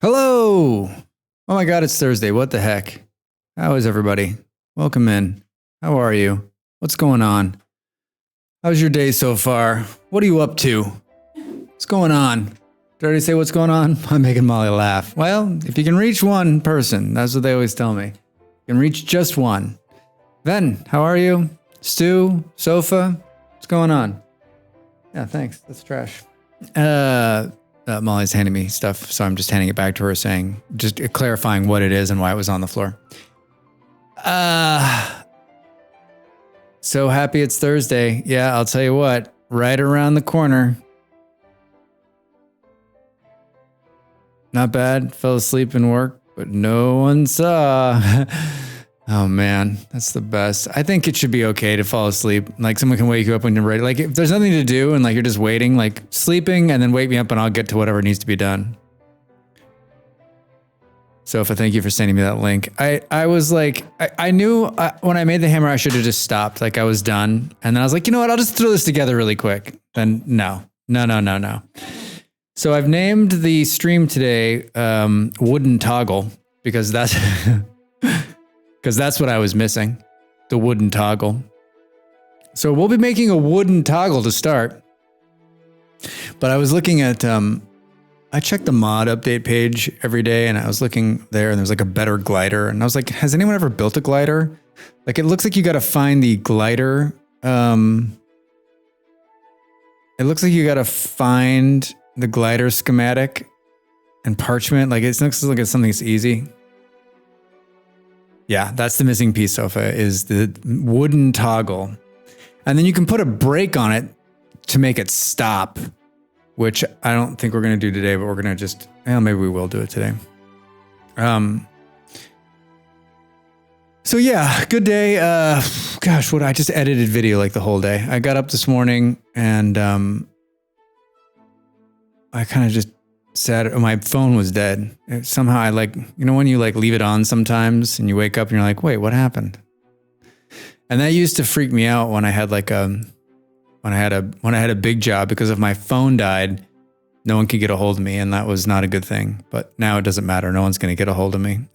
Hello! Oh my God, it's Thursday. What the heck? How is everybody? Welcome in. How are you? What's going on? How's your day so far? What are you up to? What's going on? Did I already say what's going on? I'm making Molly laugh. Well, if you can reach one person, that's what they always tell me. You can reach just one. Ven, how are you? Stu, Sofa, what's going on? Yeah, thanks. That's trash. Molly's handing me stuff, so I'm just handing it back to her, saying, just clarifying what it is and why it was on the floor. So happy it's Thursday. Yeah, I'll tell you what, right around the corner. Not bad. Fell asleep in work, but no one saw. Oh man, that's the best. I think it should be okay to fall asleep. Like someone can wake you up when you're ready. Like if there's nothing to do and like you're just waiting, like sleeping and then wake me up and I'll get to whatever needs to be done. Sofa, thank you for sending me that link. I was like, I knew when I made the hammer, I should have just stopped. Like I was done. And then I was like, you know what? I'll just throw this together really quick. Then no. So I've named the stream today Wooden Toggle because that's because that's what I was missing, the wooden toggle. So we'll be making a wooden toggle to start. But I was looking at, I check the mod update page every day and I was looking there and there's like a better glider. And I was like, has anyone ever built a glider? Like it looks like you got to find the glider. It looks like you got to find the glider schematic and parchment. Like it looks like it's something that's easy. Yeah, that's the missing piece, Sofa, is the wooden toggle. And then you can put a brake on it to make it stop, which I don't think we're going to do today, but we're going to just, maybe we will do it today. So yeah, good day. Gosh, I just edited video like the whole day. I got up this morning and I kind of just sat, my phone was dead. Somehow I when you leave it on sometimes and you wake up and you're like, wait, what happened? And that used to freak me out when I had when I had a big job, because if my phone died, no one could get a hold of me, and that was not a good thing. But now it doesn't matter. No one's going to get a hold of me.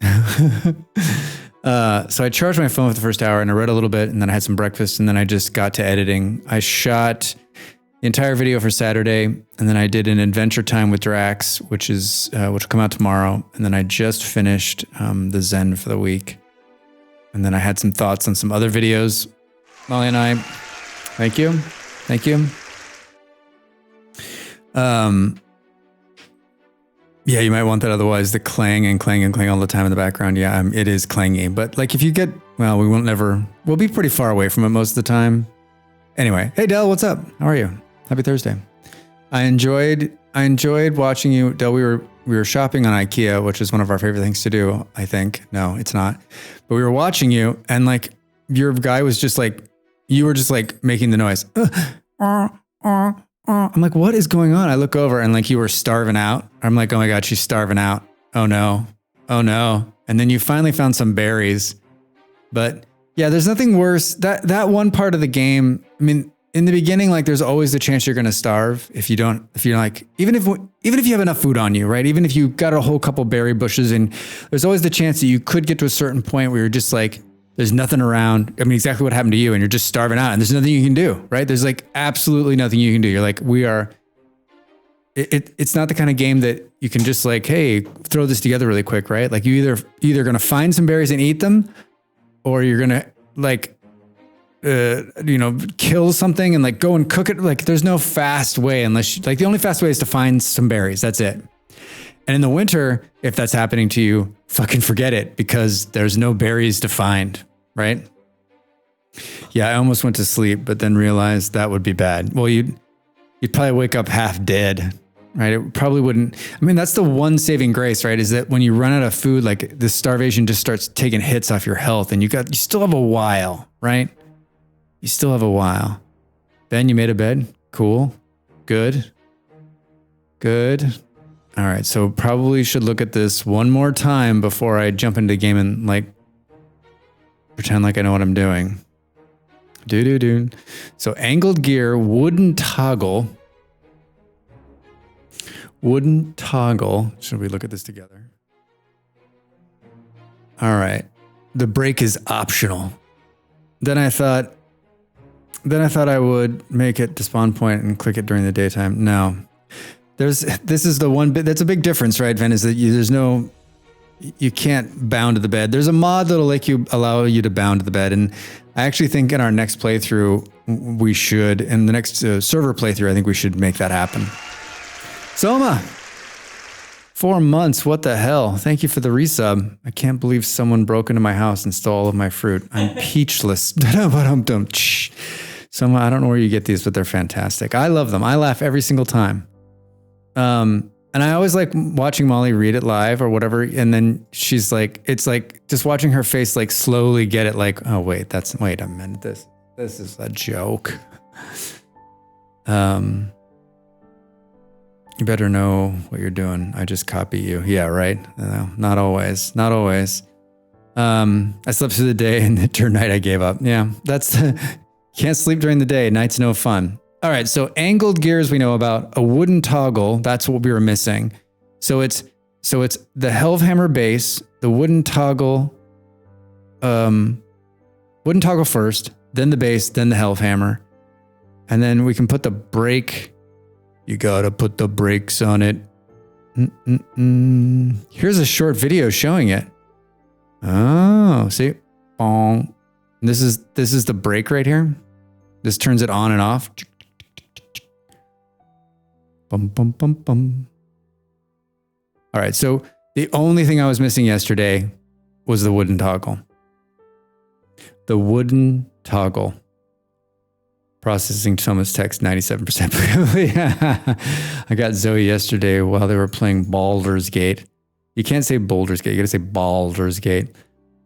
So I charged my phone for the first hour and I read a little bit and then I had some breakfast and then I just got to editing. I shot the entire video for Saturday, and then I did an Adventure Time with Drax, which will come out tomorrow, and then I just finished the Zen for the week, and then I had some thoughts on some other videos. Molly and I, thank you. Yeah, you might want that. Otherwise, the clang and clang and clang all the time in the background. Yeah, it is clangy. But like, if you get, well, we'll be pretty far away from it most of the time. Anyway, hey Del, what's up? How are you? Happy Thursday. I enjoyed watching you, Del. We were shopping on IKEA, which is one of our favorite things to do. I think. No, it's not. But we were watching you, and like your guy was just like, you were just like making the noise. I'm like, what is going on? I look over and like you were starving out. I'm like, oh my God, she's starving out. Oh no. And then you finally found some berries. But yeah, there's nothing worse. That one part of the game, I mean, in the beginning, like there's always the chance you're going to starve if you're like, even if you have enough food on you, right? Even if you got a whole couple berry bushes, and there's always the chance that you could get to a certain point where you're just like, there's nothing around. I mean, exactly what happened to you, and you're just starving out and there's nothing you can do, right? There's like absolutely nothing you can do. You're like, it's not the kind of game that you can just like, hey, throw this together really quick, right? Like you either going to find some berries and eat them, or you're going to like, kill something and like go and cook it. Like there's no fast way the only fast way is to find some berries. That's it. And in the winter, if that's happening to you, fucking forget it, because there's no berries to find, right? Yeah, I almost went to sleep, but then realized that would be bad. Well, you'd probably wake up half dead, right? It probably wouldn't. I mean, that's the one saving grace, right? Is that when you run out of food, like the starvation just starts taking hits off your health, and you still have a while, right? You still have a while. Ben, you made a bed? Cool. Good. All right, so probably should look at this one more time before I jump into the game and like pretend like I know what I'm doing. So angled gear, wooden toggle. Should we look at this together? All right. The brake is optional. Then I thought I would make it to spawn point and click it during the daytime. No. This is the one bit that's a big difference, right, Ven? Is that you can't bound to the bed. There's a mod that'll allow you to bound to the bed, and I actually think in our next playthrough we should, in the next server playthrough, I think we should make that happen. Soma, 4 months. What the hell? Thank you for the resub. I can't believe someone broke into my house and stole all of my fruit. I'm peachless. Soma, I don't know where you get these, but they're fantastic. I love them. I laugh every single time. And I always like watching Molly read it live or whatever. And then she's like, it's like just watching her face, like slowly get it like, oh wait, wait a minute. This is a joke. You better know what you're doing. I just copy you. Yeah, right. No, not always. I slept through the day, and during night I gave up. Yeah, can't sleep during the day. Night's no fun. All right, so angled gears we know about. A wooden toggle, that's what we were missing. So it's the Helvhammer base, the wooden toggle first, then the base, then the Helvhammer. And then we can put the brake. You gotta put the brakes on it. Here's a short video showing it. Oh, see? Bong. This is the brake right here. This turns it on and off. Bum, bum, bum, bum. All right, so the only thing I was missing yesterday was the wooden toggle. The wooden toggle. Processing Thomas text 97%. I got Zoe yesterday while they were playing Baldur's Gate. You can't say Baldur's Gate, you gotta say Baldur's Gate.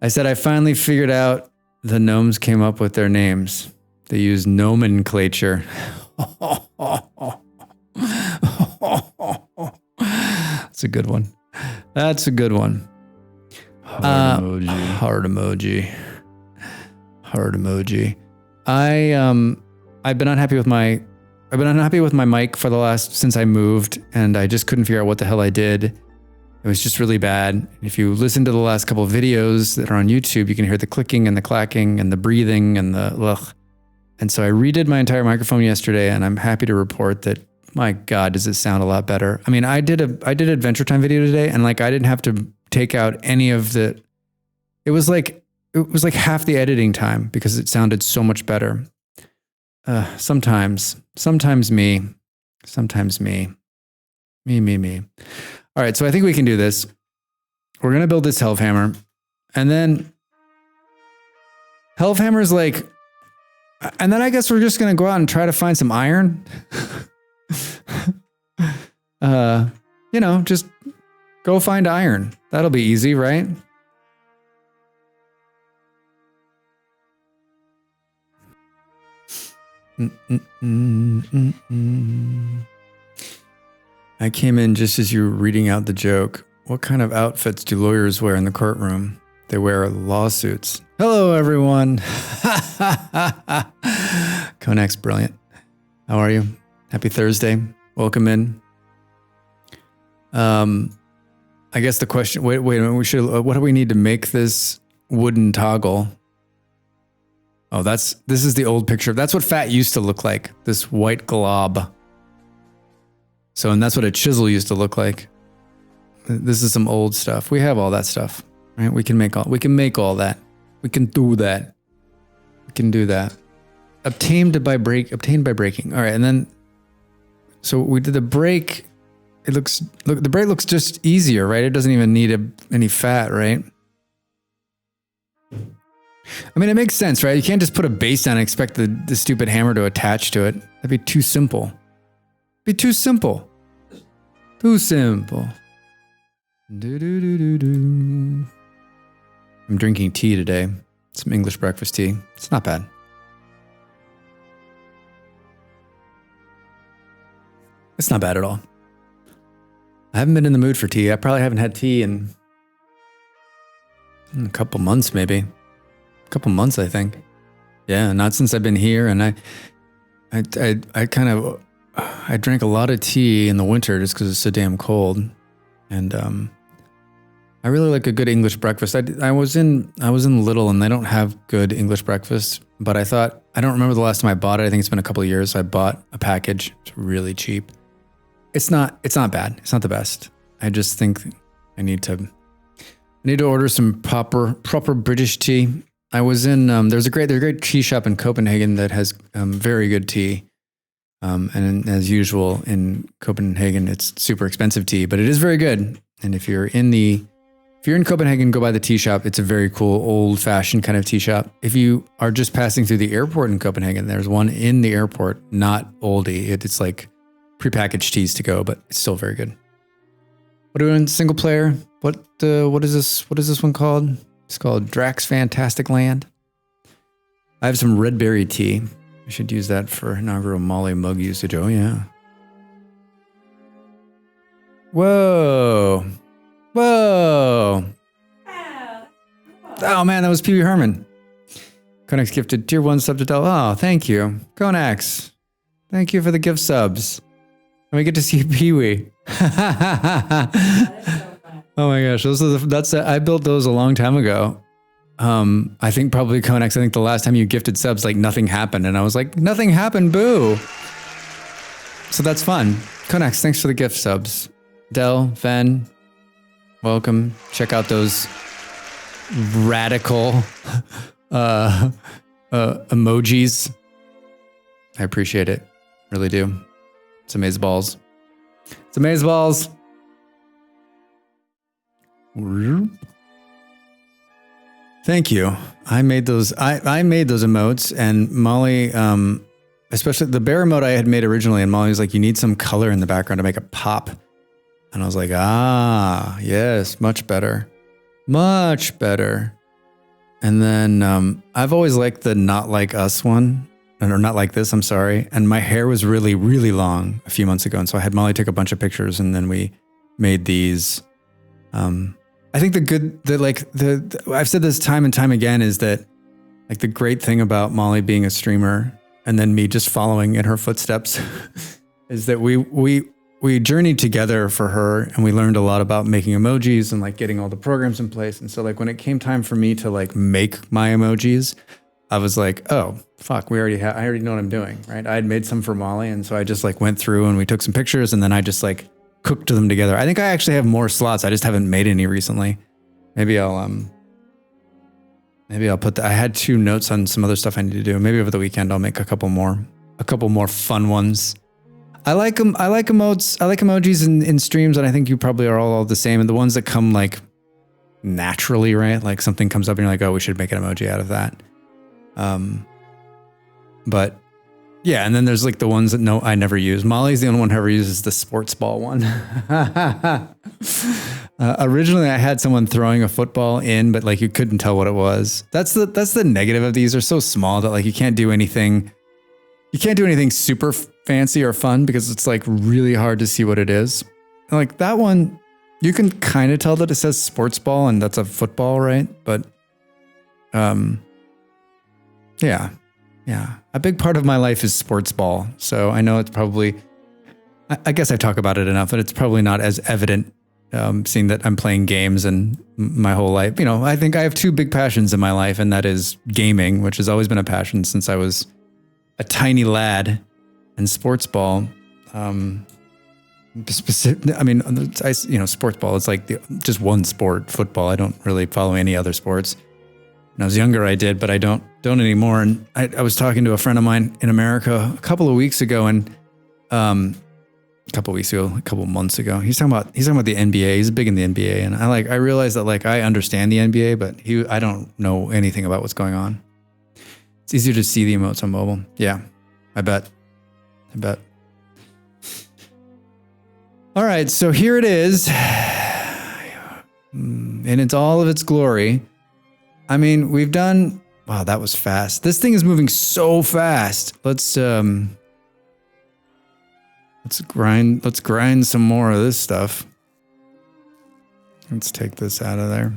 I said I finally figured out the gnomes came up with their names. They use nomenclature. That's a good one. That's a good one. Heart emoji. Heart emoji. I've been unhappy with my mic for the since I moved, and I just couldn't figure out what the hell I did. It was just really bad. If you listen to the last couple of videos that are on YouTube, you can hear the clicking and the clacking and the breathing and the ugh. And so I redid my entire microphone yesterday, and I'm happy to report that, my God, does it sound a lot better. I mean, I did Adventure Time video today, and like I didn't have to take out any of the, it was like half the editing time because it sounded so much better. Sometimes me. All right, so I think we can do this. We're going to build this Helfhammer, and then Helfhammer's like, and then I guess we're just going to go out and try to find some iron. Just go find iron. That'll be easy, right? I came in just as you were reading out the joke. What kind of outfits do lawyers wear in the courtroom? They wear lawsuits. Hello, everyone. Konak's brilliant. How are you? Happy Thursday. Welcome in. I guess the question, wait a minute, what do we need to make this wooden toggle? Oh, this is the old picture. That's what fat used to look like, this white glob. So, and that's what a chisel used to look like. This is some old stuff. We have all that stuff, right? We can make all that. We can do that. We can do that. Obtained by breaking. All right, and then, so we did the break. The break looks just easier, right? It doesn't even need any fat, right? I mean, it makes sense, right? You can't just put a base down and expect the stupid hammer to attach to it. That'd be too simple. Too simple. I'm drinking tea today. Some English breakfast tea. It's not bad. It's not bad at all. I haven't been in the mood for tea. I probably haven't had tea in a couple months, maybe. A couple months, I think. Yeah, not since I've been here. And I drank a lot of tea in the winter just because it's so damn cold. And I really like a good English breakfast. I was in Lidl and they don't have good English breakfast, but I thought, I don't remember the last time I bought it. I think it's been a couple of years. I bought a package. It's really cheap. It's not bad. It's not the best. I just think I need to order some proper British tea. I was in, there's a great tea shop in Copenhagen that has very good tea. And as usual in Copenhagen, it's super expensive tea, but it is very good. And if you're in Copenhagen, go by the tea shop. It's a very cool, old-fashioned kind of tea shop. If you are just passing through the airport in Copenhagen, there's one in the airport, not oldie. It's like prepackaged teas to go, but it's still very good. What are we doing? Single player? What is this? What is this one called? It's called Drax Fantastic Land. I have some red berry tea. I should use that for inaugural Molly mug usage. Oh, yeah. Whoa. Oh, man, that was Pee Wee Herman. Konax gifted tier 1 sub to Del. Oh, thank you. Konax. Thank you for the gift subs. And we get to see Pee Wee. Oh my gosh, I built those a long time ago. I think probably Konax, I think the last time you gifted subs, like nothing happened. And I was like, nothing happened, boo. So that's fun. Konax, thanks for the gift subs. Del, Ven, welcome. Check out those radical emojis. I appreciate it. Really do. It's amazeballs. It's amazeballs. Thank you. I made those. I made those emotes, and Molly, especially the bear emote I had made originally, and Molly was like, "You need some color in the background to make it pop." And I was like, yes, much better. Much better. And then I've always liked the Not Like Us one, or Not Like This, I'm sorry. And my hair was really, really long a few months ago. And so I had Molly take a bunch of pictures, and then we made these. I think I've said this time and time again, is that like the great thing about Molly being a streamer and then me just following in her footsteps is that we journeyed together for her, and we learned a lot about making emojis and like getting all the programs in place. And so like when it came time for me to like make my emojis, I was like, oh, fuck, I already know what I'm doing, right? I had made some for Molly. And so I just like went through and we took some pictures and then I just like cooked them together. I think I actually have more slots. I just haven't made any recently. Maybe I'll put I had 2 notes on some other stuff I need to do. Maybe over the weekend I'll make a couple more fun ones. I like them. I like emotes. I like emojis in streams, and I think you probably are all the same. And the ones that come like naturally, right? Like something comes up and you're like, oh, we should make an emoji out of that. But yeah, and then there's like the ones that I never use. Molly's the only one who ever uses the sports ball one. Originally I had someone throwing a football in, but like you couldn't tell what it was. That's the negative of these. They're so small that like you can't do anything super fancy or fun because it's like really hard to see what it is. And like that one, you can kind of tell that it says sports ball and that's a football, right? But yeah. A big part of my life is sports ball. So I know it's probably, I guess I talk about it enough, but it's probably not as evident seeing that I'm playing games and my whole life. You know, I think I have 2 big passions in my life, and that is gaming, which has always been a passion since I was a tiny lad, and sports ball. Sports ball, it's like just one sport, football. I don't really follow any other sports. When I was younger, I did, but I don't anymore. And I was talking to a friend of mine in America a couple of weeks ago, and a couple months ago, he's talking about the NBA. He's big in the NBA, and I realized that like I understand the NBA, but I don't know anything about what's going on. It's easier to see the emotes on mobile. Yeah, I bet. All right, so here it is, and it's all of its glory. I mean, we've done. Wow, that was fast. This thing is moving so fast. Let's grind some more of this stuff. Let's take this out of there.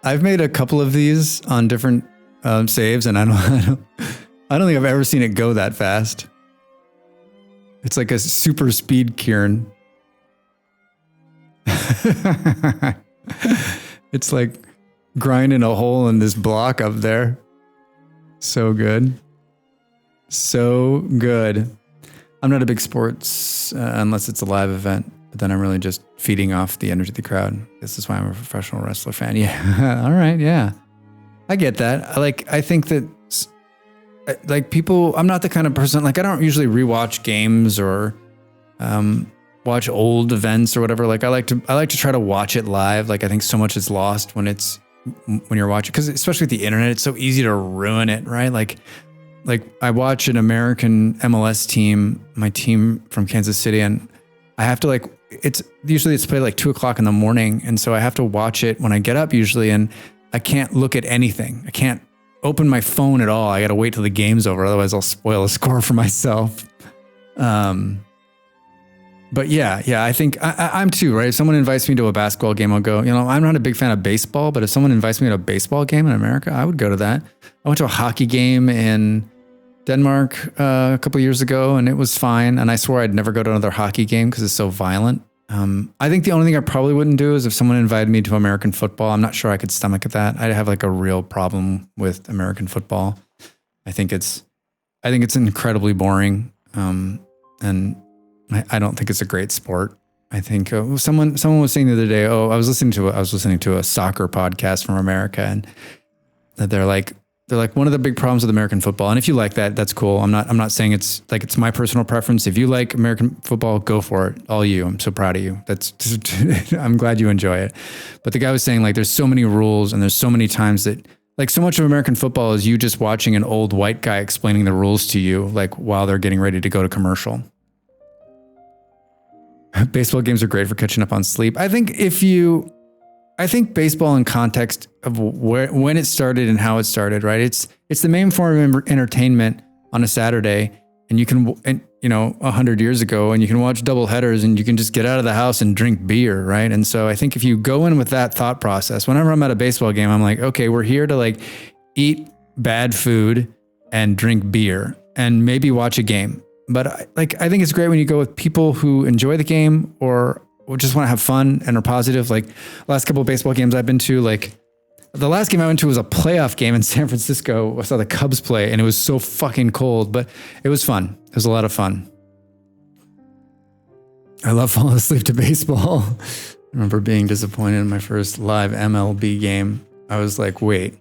I've made a couple of these on different saves, and I don't think I've ever seen it go that fast. It's like a super speed Kieran. It's like grinding a hole in this block up there. So good. So good. I'm not a big sports unless it's a live event, but then I'm really just feeding off the energy of the crowd. This is why I'm a professional wrestler fan. Yeah. All right. Yeah. I get that. I think that like people, I'm not the kind of person, like I don't usually rewatch games or watch old events or whatever. Like I like to try to watch it live. Like I think so much is lost when you're watching, because especially with the internet, it's so easy to ruin it, right? Like I watch an American MLS team, my team from Kansas City, and I have to it's played like 2:00 in the morning. And so I have to watch it when I get up usually, and I can't look at anything. I can't open my phone at all. I got to wait till the game's over. Otherwise I'll spoil a score for myself. But yeah, I think I'm too, right? If someone invites me to a basketball game, I'll go. You know, I'm not a big fan of baseball, but if someone invites me to a baseball game in America, I would go to that. I went to a hockey game in Denmark a couple of years ago, and it was fine. And I swore I'd never go to another hockey game because it's so violent. I think the only thing I probably wouldn't do is if someone invited me to American football. I'm not sure I could stomach that. I'd have like a real problem with American football. I think it's incredibly boring, and I don't think it's a great sport. I think someone was saying the other day. I was listening to a soccer podcast from America, and they're like one of the big problems with American football. And if you like that, that's cool. I'm not saying it's my personal preference. If you like American football, go for it. All you. I'm so proud of you. I'm glad you enjoy it. But the guy was saying like there's so many rules, and there's so many times that like so much of American football is you just watching an old white guy explaining the rules to you like while they're getting ready to go to commercial. Baseball games are great for catching up on sleep. I think baseball in context of when it started and how it started, right? It's the main form of entertainment on a Saturday, and you can, 100 years ago, and you can watch double headers, and you can just get out of the house and drink beer, right? And so I think if you go in with that thought process, whenever I'm at a baseball game, I'm like, okay, we're here to like eat bad food and drink beer and maybe watch a game. But I think it's great when you go with people who enjoy the game or just want to have fun and are positive. Like last couple of baseball games I've been to, like The last game I went to was a playoff game in San Francisco. I saw the Cubs play, and it was so fucking cold, but it was fun. It was a lot of fun. I love falling asleep to baseball. I remember being disappointed in my first live MLB game. I was like, wait,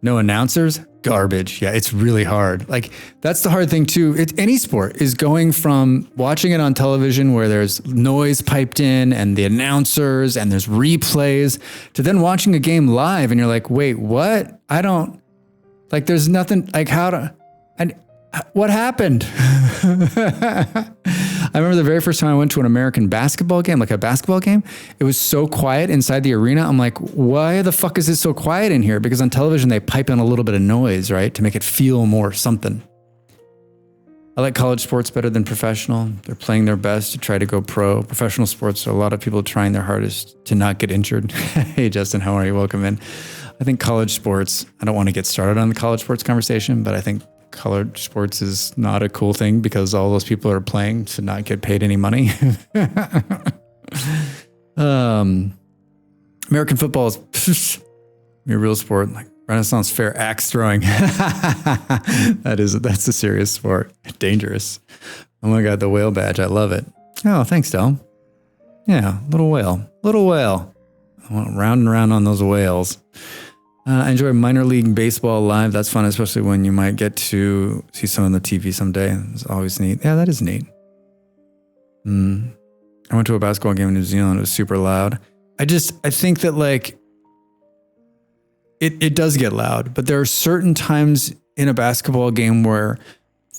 no announcers? Garbage. Yeah, it's really hard. Like, that's the hard thing too. Any sport is going from watching it on television where there's noise piped in and the announcers and there's replays to then watching a game live and you're like, wait, what? I don't, like, there's nothing, like, what happened? I remember the very first time I went to an American basketball game, like a basketball game, it was so quiet inside the arena. I'm like, why the fuck is it so quiet in here? Because on television, they pipe in a little bit of noise, right? To make it feel more something. I like college sports better than professional. They're playing their best to try to go pro. Professional sports are a lot of people trying their hardest to not get injured. Hey, Justin, how are you? Welcome in. I think college sports, I don't want to get started on the college sports conversation, but I think college sports is not a cool thing because all those people are playing to not get paid any money. American football is a real sport, like Renaissance fair axe throwing. That's a serious sport. Dangerous. Oh my God, the whale badge. I love it. Oh, thanks, Del. Yeah, little whale. I went round and round on those whales. I enjoy minor league baseball live. That's fun, especially when you might get to see some on the TV someday. It's always neat. Yeah, that is neat. I went to a basketball game in New Zealand. It was super loud. I think that like it does get loud, but there are certain times in a basketball game where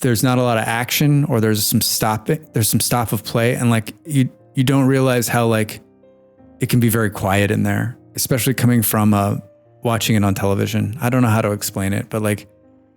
there's not a lot of action or there's some stop of play. And like you don't realize how like it can be very quiet in there, especially coming from watching it on television. I don't know how to explain it, but like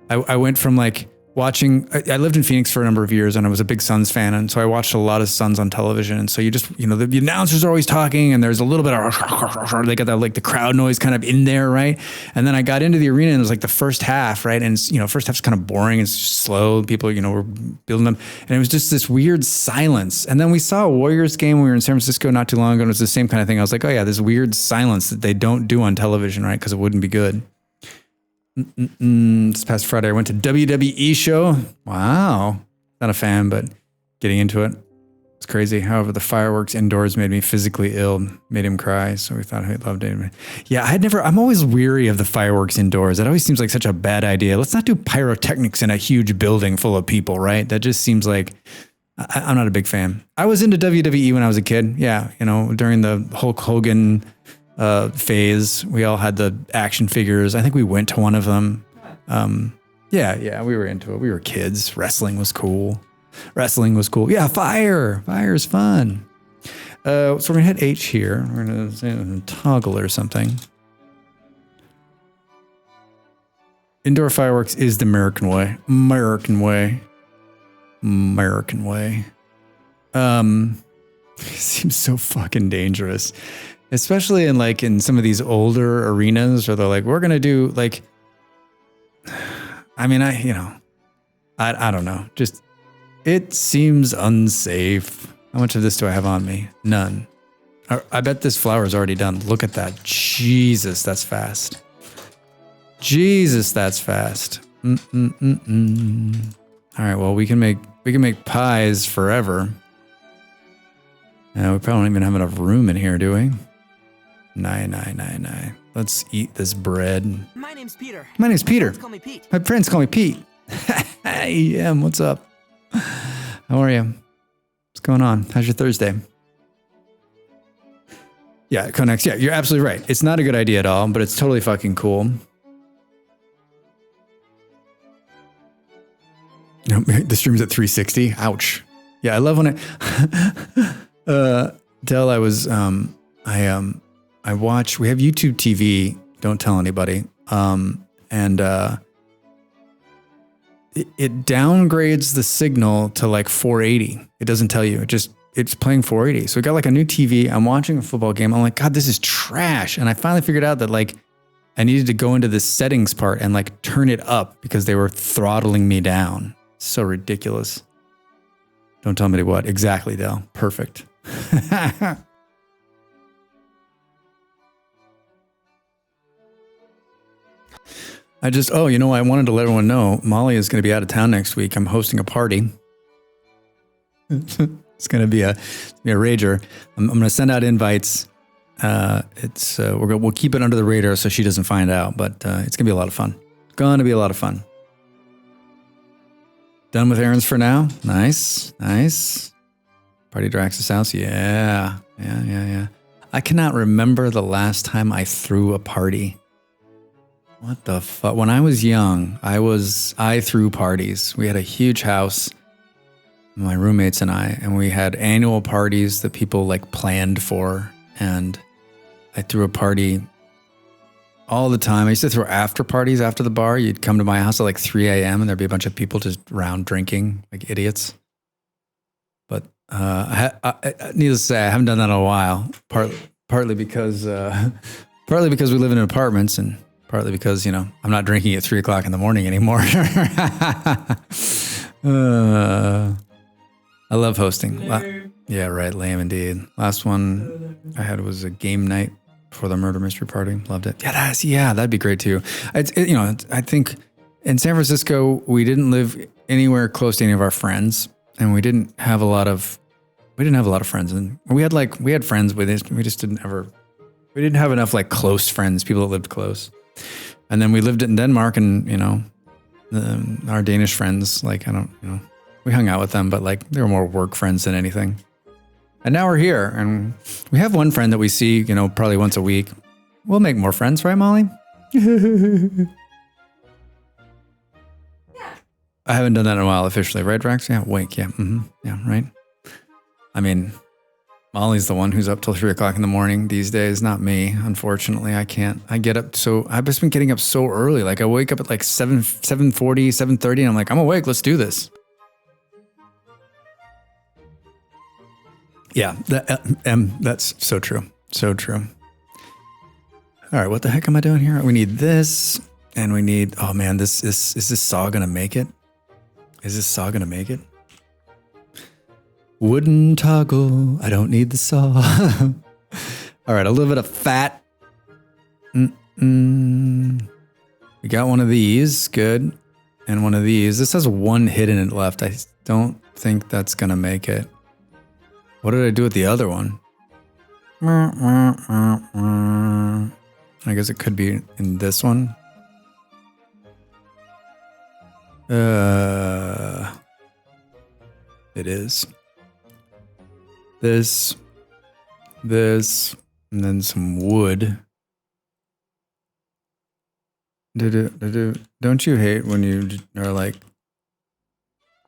I went from like watching, I lived in Phoenix for a number of years and I was a big Suns fan. And so I watched a lot of Suns on television. And so you just, the announcers are always talking and there's a little bit of, they got that like the crowd noise kind of in there. Right. And then I got into the arena and it was like the first half. Right. And first half's kind of boring. It's just slow. People, were building them. And it was just this weird silence. And then we saw a Warriors game when we were in San Francisco not too long ago. And it was the same kind of thing. I was like, oh yeah, this weird silence that they don't do on television. Right. Cause it wouldn't be good. This past Friday, I went to WWE show. Wow. Not a fan, but getting into it. It's crazy. However, the fireworks indoors made me physically ill, made him cry. So we thought he loved it. Yeah, I'm always weary of the fireworks indoors. It always seems like such a bad idea. Let's not do pyrotechnics in a huge building full of people, right? That just seems like, I'm not a big fan. I was into WWE when I was a kid. Yeah. During the Hulk Hogan phase, we all had the action figures. I think we went to one of them. Yeah, we were into it. We were kids. Wrestling was cool. Yeah, fire's fun. So we're gonna hit H here. We're gonna toggle or something. Indoor fireworks is the American way. It seems so fucking dangerous. Especially in some of these older arenas where they're like, we're going to do like, I don't know. Just, it seems unsafe. How much of this do I have on me? None. I bet this flower is already done. Look at that. Jesus, that's fast. All right. Well, we can make pies forever. We probably don't even have enough room in here, do we? Nah. Let's eat this bread. My name's Peter. My friends call me Pete. My friends call me Pete. Hey, Em, what's up? How are you? What's going on? How's your Thursday? Yeah, Connex. Yeah, you're absolutely right. It's not a good idea at all, but it's totally fucking cool. The stream's at 360. Ouch. Yeah, I love when Del, I watch, we have YouTube TV, don't tell anybody. It downgrades the signal to like 480. It doesn't tell you, it's playing 480. So we got like a new TV. I'm watching a football game. I'm like, God, this is trash. And I finally figured out that like, I needed to go into the settings part and like turn it up because they were throttling me down. So ridiculous. Don't tell me what. Exactly, Del. Perfect. I wanted to let everyone know Molly is going to be out of town next week. I'm hosting a party. It's going to be a rager. I'm going to send out invites. We'll keep it under the radar so she doesn't find out, but it's going to be a lot of fun. Going to be a lot of fun. Done with errands for now. Nice. Party Drax's house. Yeah. I cannot remember the last time I threw a party. What the fuck? When I was young, I threw parties. We had a huge house, my roommates and I, and we had annual parties that people like planned for. And I threw a party all the time. I used to throw after parties after the bar. You'd come to my house at like 3 a.m. and there'd be a bunch of people just round drinking like idiots. But needless to say, I haven't done that in a while. Partly because we live in apartments, and partly because I'm not drinking at 3 o'clock in the morning anymore. I love hosting. Yeah, right. Lame indeed. Last one I had was a game night for the murder mystery party. Loved it. Yeah, that'd be great too. I think in San Francisco we didn't live anywhere close to any of our friends, and we didn't have a lot of friends, and we had friends with it. We didn't have enough like close friends, people that lived close. And then we lived in Denmark, and our Danish friends, we hung out with them, but like they were more work friends than anything. And now we're here, and we have one friend that we see, probably once a week. We'll make more friends, right, Molly? Yeah. I haven't done that in a while officially, right, Drax? Yeah, wink, yeah. Mm-hmm. Yeah, right. I mean, Molly's the one who's up till 3 o'clock in the morning these days, not me. Unfortunately, I can't. I've just been getting up so early. Like I wake up at like 7:40, 7:30, and I'm like, I'm awake, let's do this. Yeah, that's so true. So true. All right, what the heck am I doing here? We need this, and we need, oh man, is this saw gonna make it? Is this saw gonna make it? Wooden toggle, I don't need the saw. All right, a little bit of fat. We got one of these, good. And one of these. This has one hit in it left. I don't think that's gonna make it. What did I do with the other one? I guess it could be in this one. It is. This, and then some wood. Don't you hate when you are like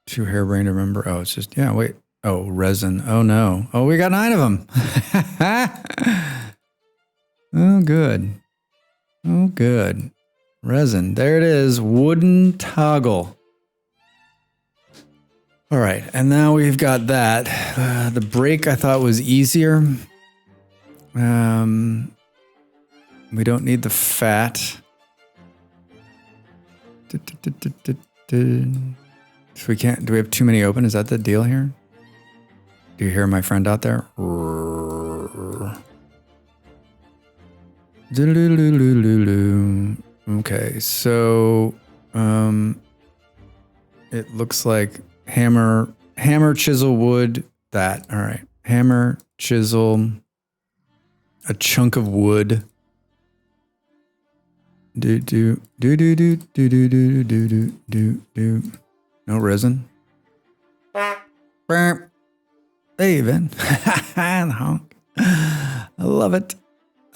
too harebrained to remember? Oh, it's just, yeah, wait. Oh, resin. Oh, no. Oh, we got 9 of them. Oh, good. Oh, good. Resin. There it is. Wooden toggle. All right. And now we've got that. The brake I thought was easier. We don't need the fat. So we can't, do we have too many open? Is that the deal here? Do you hear my friend out there? Okay, so it looks like hammer, chisel, wood, that. All right. Hammer, chisel, a chunk of wood. Do. No resin. Hey, Ben. Honk. I love it.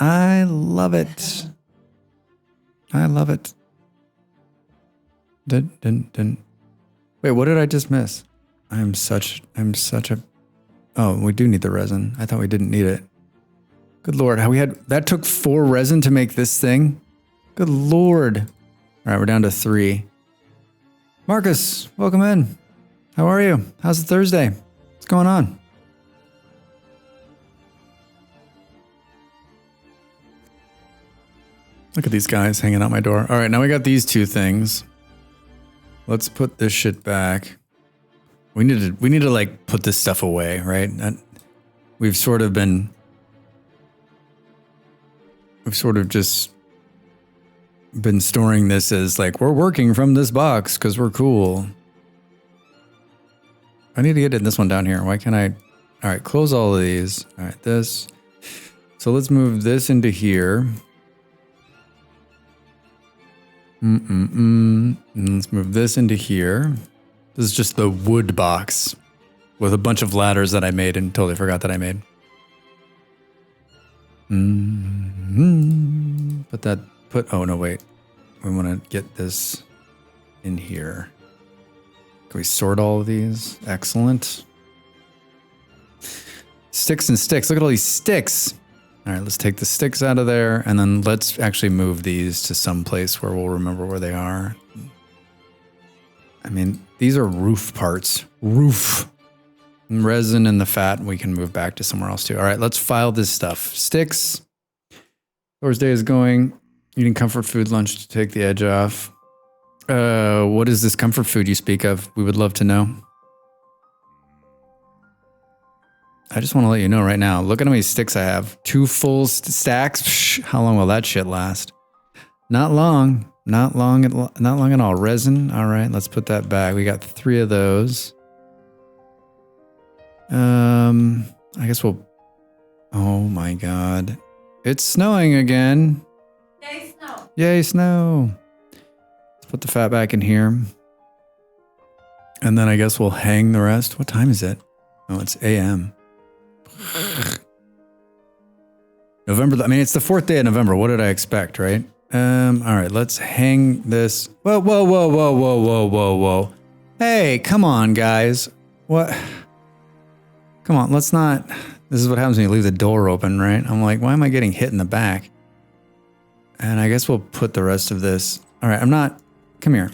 I love it. I love it. Dun. Wait, what did I just miss? I'm such a... Oh, we do need the resin. I thought we didn't need it. Good Lord. How we had... That took 4 resin to make this thing? Good Lord. All right, we're down to 3. Marcus, welcome in. How are you? How's the Thursday? What's going on? Look at these guys hanging out my door. All right, now we got these 2 things. Let's put this shit back. We need to like put this stuff away, right? We've sort of just been storing this as like, we're working from this box because we're cool. I need to get in this one down here. Why can't I? All right, close all of these. All right, this. So let's move this into here. And let's move this into here. This is just the wood box with a bunch of ladders that I made and totally forgot that I made. Oh no, wait. We want to get this in here. Can we sort all of these? Excellent. Sticks and sticks. Look at all these sticks. All right, let's take the sticks out of there, and then let's actually move these to some place where we'll remember where they are. I mean, these are roof parts. Roof. And resin and the fat, we can move back to somewhere else too. All right, let's file this stuff. Sticks. Thor's day is going. Eating comfort food lunch to take the edge off. What is this comfort food you speak of? We would love to know. I just want to let you know right now. Look at how many sticks I have. 2 full stacks. Psh, how long will that shit last? Not long. Not long at all. Resin. All right, let's put that back. We got 3 of those. I guess we'll... Oh my God. It's snowing again. Yay, snow. Yay, snow. Let's put the fat back in here. And then I guess we'll hang the rest. What time is it? Oh, it's AM. November, I mean, it's the 4th day of November. What did I expect, right? All right, let's hang this. Whoa, whoa, whoa, whoa, whoa, whoa, whoa, whoa. Hey, come on, guys. What? Come on, let's not. This is what happens when you leave the door open, right? I'm like, why am I getting hit in the back? And I guess we'll put the rest of this. All right, I'm not. Come here.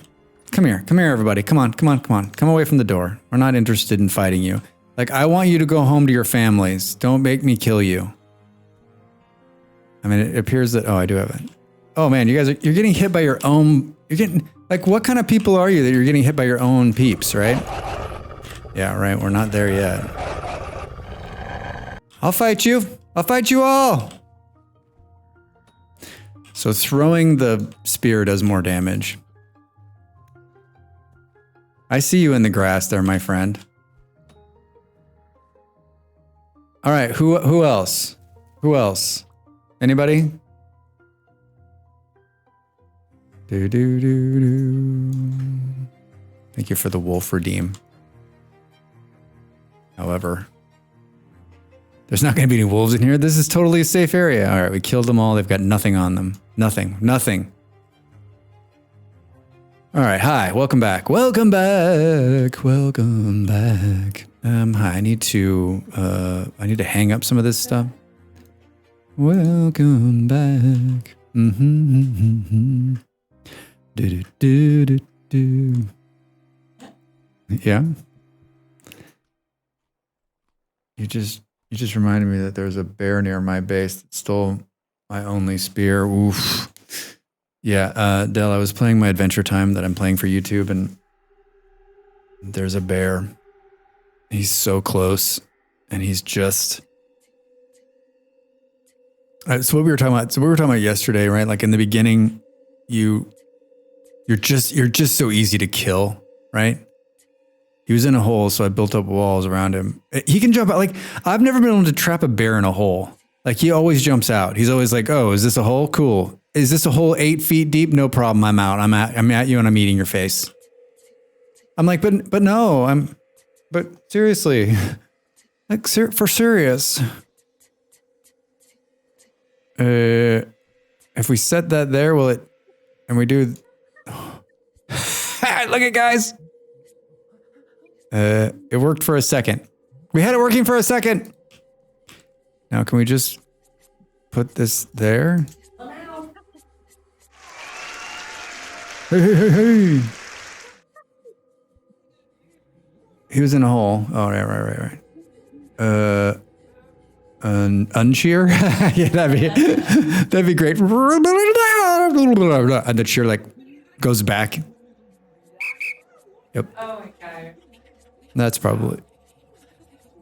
Come here. Come here, everybody. Come on, come on, come on. Come away from the door. We're not interested in fighting you. Like, I want you to go home to your families. Don't make me kill you. I mean, it appears that, oh, I do have it. Oh man, you're getting hit by your own, like, what kind of people are you that you're getting hit by your own peeps, right? Yeah, right, we're not there yet. I'll fight you. I'll fight you all. So throwing the spear does more damage. I see you in the grass there, my friend. All right, who else? Who else? Anybody? Do do do do. Thank you for the wolf redeem. However, there's not going to be any wolves in here. This is totally a safe area. All right, we killed them all. They've got nothing on them. Nothing. Nothing. All right, hi. Welcome back. Welcome back. Welcome back. Hi. I need to hang up some of this stuff. Welcome back. Do do do do. Yeah. You just reminded me that there's a bear near my base that stole my only spear. Oof. Yeah, Del, I was playing my Adventure Time that I'm playing for YouTube, and there's a bear. He's so close, and he's just... So what we were talking about. So we were talking about yesterday, right? Like in the beginning, you're just so easy to kill, right? He was in a hole, so I built up walls around him. He can jump out. Like, I've never been able to trap a bear in a hole. Like, he always jumps out. He's always like, "Oh, is this a hole? Cool. Is this a hole 8 feet deep? No problem. I'm out. I'm at you, and I'm eating your face." I'm like, but no. But seriously, like, for serious. If we set that there, will it? And we do. Look at guys. It worked for a second. We had it working for a second. Now, can we just put this there? Hey. He was in a hole. Oh, right. Uncheer? Yeah, that'd be great. And the cheer like goes back. Yep. Oh my god. That's probably.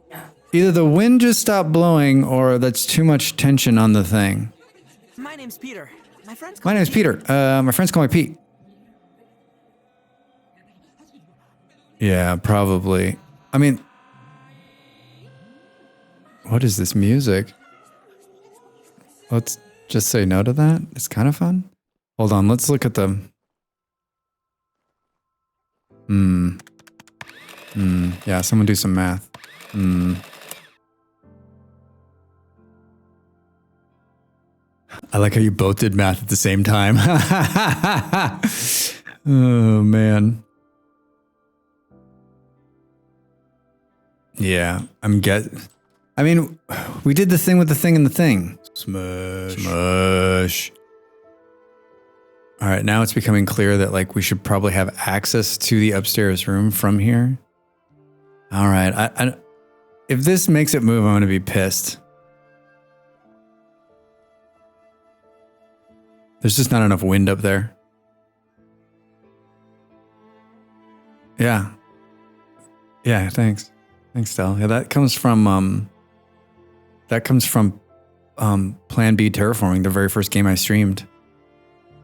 Yeah. Either the wind just stopped blowing or that's too much tension on the thing. My name's Peter. My friends My call name's me Peter. My friends call me Pete. Yeah, probably. I mean, what is this music? Let's just say no to that. It's kind of fun. Hold on, let's look at the... Yeah, someone do some math. I like how you both did math at the same time. Oh, man. Yeah, I mean, we did the thing with the thing and the thing. Smush. Smush. All right, now it's becoming clear that like we should probably have access to the upstairs room from here. All right, I if this makes it move, I'm going to be pissed. There's just not enough wind up there. Yeah. Yeah, thanks. Thanks, Del. Yeah, that comes from Plan B Terraforming, the very first game I streamed.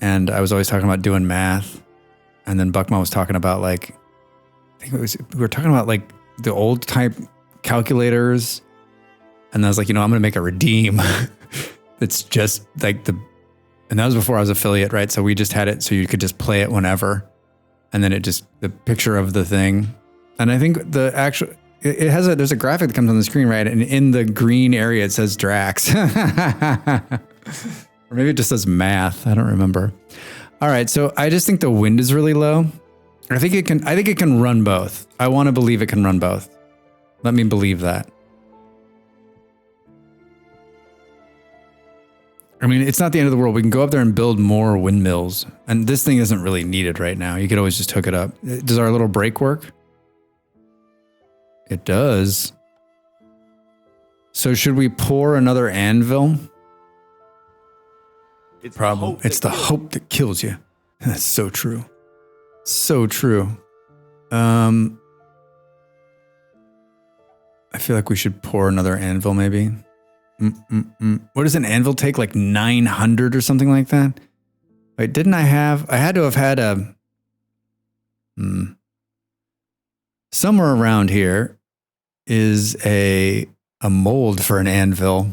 And I was always talking about doing math. And then Buckma was talking about like, I think we were talking about like the old type calculators. And I was like, I'm going to make a redeem. It's just like and that was before I was affiliate, right? So we just had it so you could just play it whenever. And then the picture of the thing. And I think there's a graphic that comes on the screen, right? And in the green area, it says Drax. Or maybe it just says math. I don't remember. All right. So I just think the wind is really low. I think it can run both. I want to believe it can run both. Let me believe that. I mean, it's not the end of the world. We can go up there and build more windmills. And this thing isn't really needed right now. You could always just hook it up. Does our little break work? It does. So should we pour another anvil? It's Problem. It's the hope that kills you. That's so true. So true. I feel like we should pour another anvil maybe. What does an anvil take? Like 900 or something like that? Wait, didn't I had to have had a... Somewhere around here is a mold for an anvil.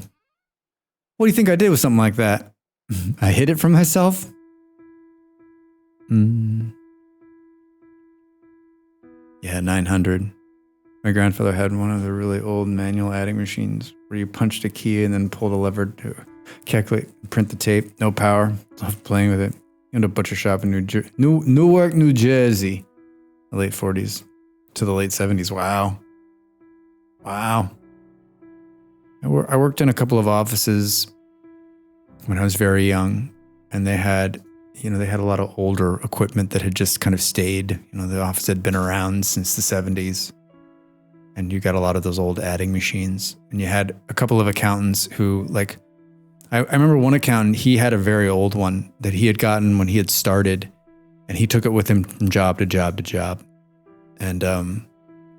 What do you think I did with something like that? I hid it from myself? Yeah, 900. My grandfather had one of the really old manual adding machines where you punched a key and then pulled a lever to calculate, print the tape. No power. Loved playing with it. In a butcher shop in Newark, New Jersey. The late 40s to the late 70s. Wow. Wow. I worked in a couple of offices when I was very young, and they had a lot of older equipment that had just kind of stayed. The office had been around since the 70s. And you got a lot of those old adding machines. And you had a couple of accountants who, like, I remember one accountant, he had a very old one that he had gotten when he had started. And he took it with him from job to job to job. And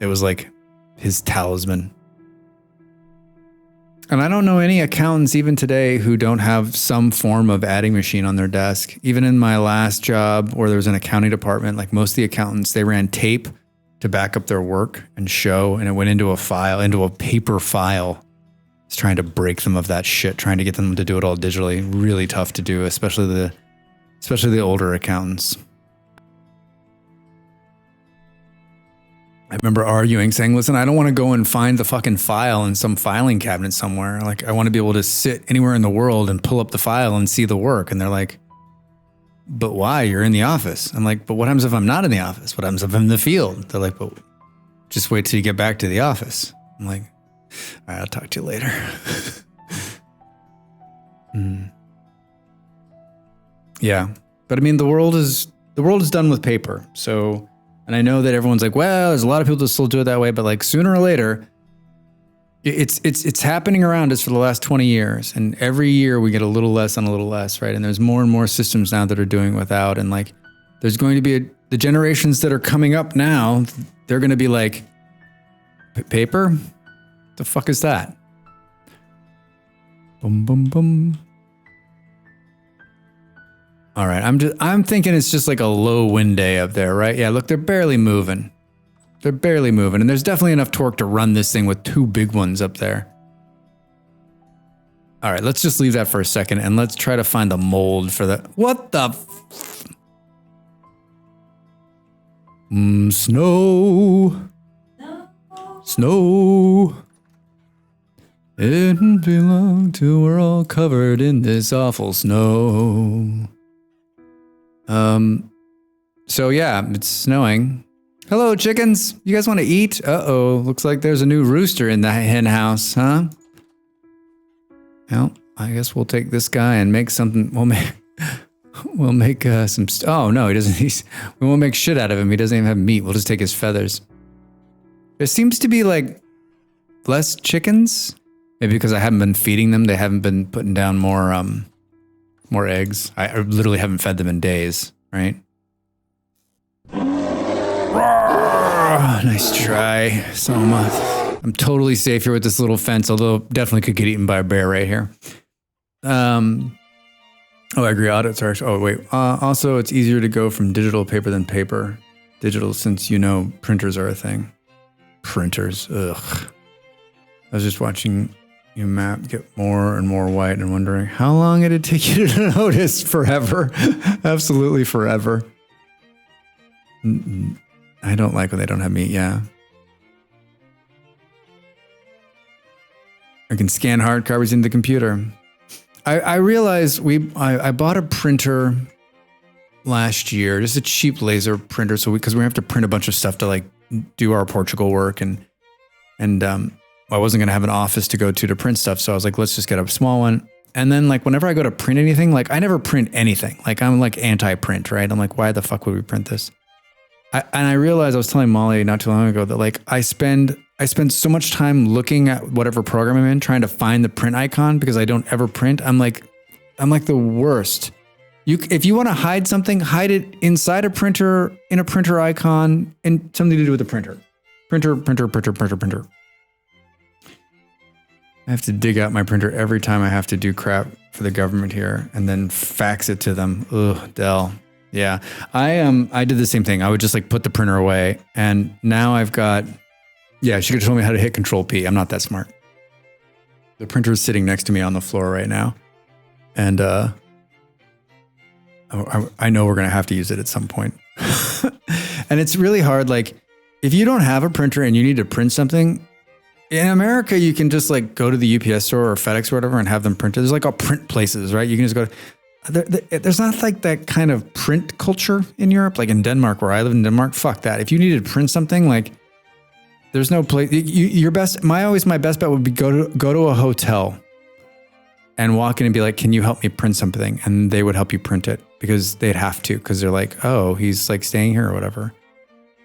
it was like his talisman. And I don't know any accountants even today who don't have some form of adding machine on their desk. Even in my last job where there was an accounting department, like most of the accountants, they ran tape to back up their work and show, and it went into a paper file. It's trying to break them of that shit, trying to get them to do it all digitally. Really tough to do, especially the older accountants. I remember arguing, saying, listen, I don't want to go and find the fucking file in some filing cabinet somewhere. Like, I want to be able to sit anywhere in the world and pull up the file and see the work. And they're like, but why? You're in the office. I'm like, but what happens if I'm not in the office? What happens if I'm in the field? They're like, but just wait till you get back to the office. I'm like, all right, I'll talk to you later. Yeah. But I mean, the world is done with paper. So, and I know that everyone's like, well, there's a lot of people that still do it that way, but like sooner or later, it's happening around us for the last 20 years. And every year we get a little less and a little less, right? And there's more and more systems now that are doing without. And like, there's going to be the generations that are coming up now, they're going to be like, paper? The fuck is that? Boom, boom, boom. All right, I'm thinking it's just like a low wind day up there, right? Yeah, look, they're barely moving. They're barely moving, and there's definitely enough torque to run this thing with two big ones up there. All right, let's just leave that for a second, and let's try to find the mold for the... What the... Snow. No. Snow. It didn't belong till we're all covered in this awful snow. So yeah, it's snowing. Hello, chickens. You guys want to eat? Uh-oh, looks like there's a new rooster in the hen house, huh? Well, I guess we'll take this guy and make something. We'll make some. Oh no, he doesn't. We won't make shit out of him. He doesn't even have meat. We'll just take his feathers. There seems to be like less chickens. Maybe because I haven't been feeding them. They haven't been putting down more eggs. I literally haven't fed them in days. Right. Nice try, Soma. I'm totally safe here with this little fence, although definitely could get eaten by a bear right here. Oh, I agree. Audits are. Oh, wait. Also, it's easier to go from digital paper than paper. Digital, since printers are a thing. Printers. Ugh. I was just watching your map get more and more white and wondering how long did it take you to notice? Forever. Absolutely forever. I don't like when they don't have meat. Yeah. I can scan hard copies into the computer. I realized I bought a printer last year, just a cheap laser printer, because we have to print a bunch of stuff to like do our Portugal work, and I wasn't gonna have an office to go to print stuff, so I was like, let's just get a small one. And then like whenever I go to print anything, like I never print anything. Like I'm like anti-print, right? I'm like, why the fuck would we print this? And I realized, I was telling Molly not too long ago that like I spend so much time looking at whatever program I'm in, trying to find the print icon because I don't ever print. I'm like the worst. If you want to hide something, hide it inside a printer, in a printer icon, and something to do with the printer. Printer. I have to dig out my printer every time I have to do crap for the government here and then fax it to them. Ugh, Dell. Yeah, I did the same thing. I would just like put the printer away, and now I've got. Yeah, she could have told me how to hit Control P. I'm not that smart. The printer is sitting next to me on the floor right now, and I know we're gonna have to use it at some point. And it's really hard. Like, if you don't have a printer and you need to print something, in America you can just like go to the UPS store or FedEx or whatever and have them printed. There's like all print places, right? You can just go. There's not like that kind of print culture in Europe, like in Denmark, where I live in Denmark. Fuck that. If you needed to print something, like there's no place. My best bet would be go to a hotel and walk in and be like, "Can you help me print something?" And they would help you print it because they'd have to, because they're like, "Oh, he's like staying here or whatever."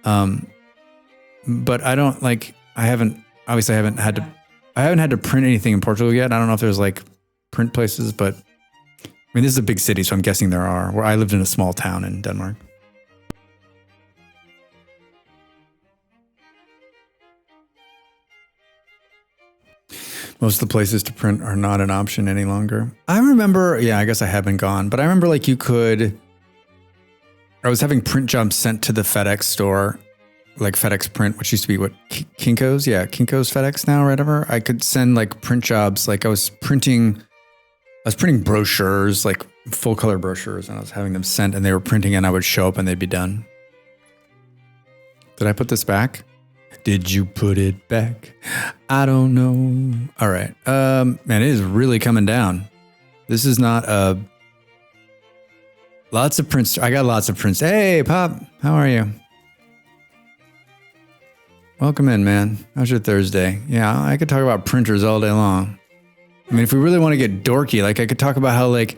But I don't like. I haven't had to print anything in Portugal yet. I don't know if there's like print places, but. I mean, this is a big city, so I'm guessing there are. Where I lived in a small town in Denmark. Most of the places to print are not an option any longer. I remember, I guess I have been gone, but I remember like I was having print jobs sent to the FedEx store, like FedEx Print, which used to be what, Kinko's? Yeah, Kinko's FedEx now or whatever. I could send like print jobs, like I was printing brochures, like full color brochures, and I was having them sent, and they were printing, and I would show up and they'd be done. Did I put this back? Did you put it back? I don't know. All right. Man, it is really coming down. This is not lots of prints. I got lots of prints. Hey, Pop, how are you? Welcome in, man. How's your Thursday? Yeah, I could talk about printers all day long. I mean, if we really want to get dorky, like I could talk about how like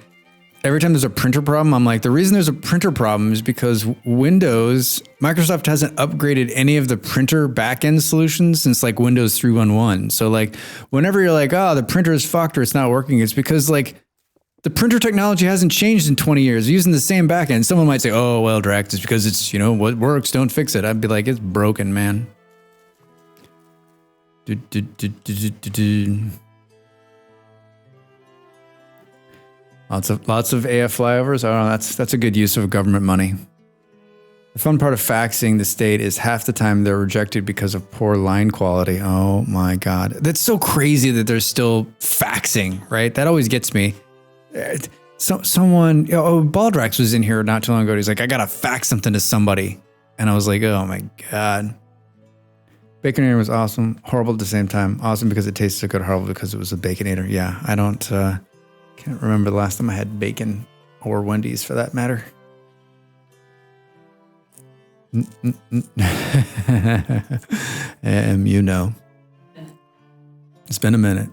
every time there's a printer problem, I'm like, the reason there's a printer problem is because Microsoft hasn't upgraded any of the printer backend solutions since like Windows 3.1. So like whenever you're like, oh, the printer is fucked or it's not working, it's because like the printer technology hasn't changed in 20 years. They're using the same backend. Someone might say, oh, well, Drax, it's because it's, what works, don't fix it. I'd be like, it's broken, man. Lots of AF flyovers. I don't know. That's a good use of government money. The fun part of faxing the state is half the time they're rejected because of poor line quality. Oh my God. That's so crazy that they're still faxing, right? That always gets me. Someone, Baldrax was in here not too long ago. He's like, I got to fax something to somebody. And I was like, oh my God. Baconator was awesome. Horrible at the same time. Awesome because it tasted so good. Horrible because it was a Baconator. Yeah, I can't remember the last time I had bacon or Wendy's for that matter. You know. It's been a minute.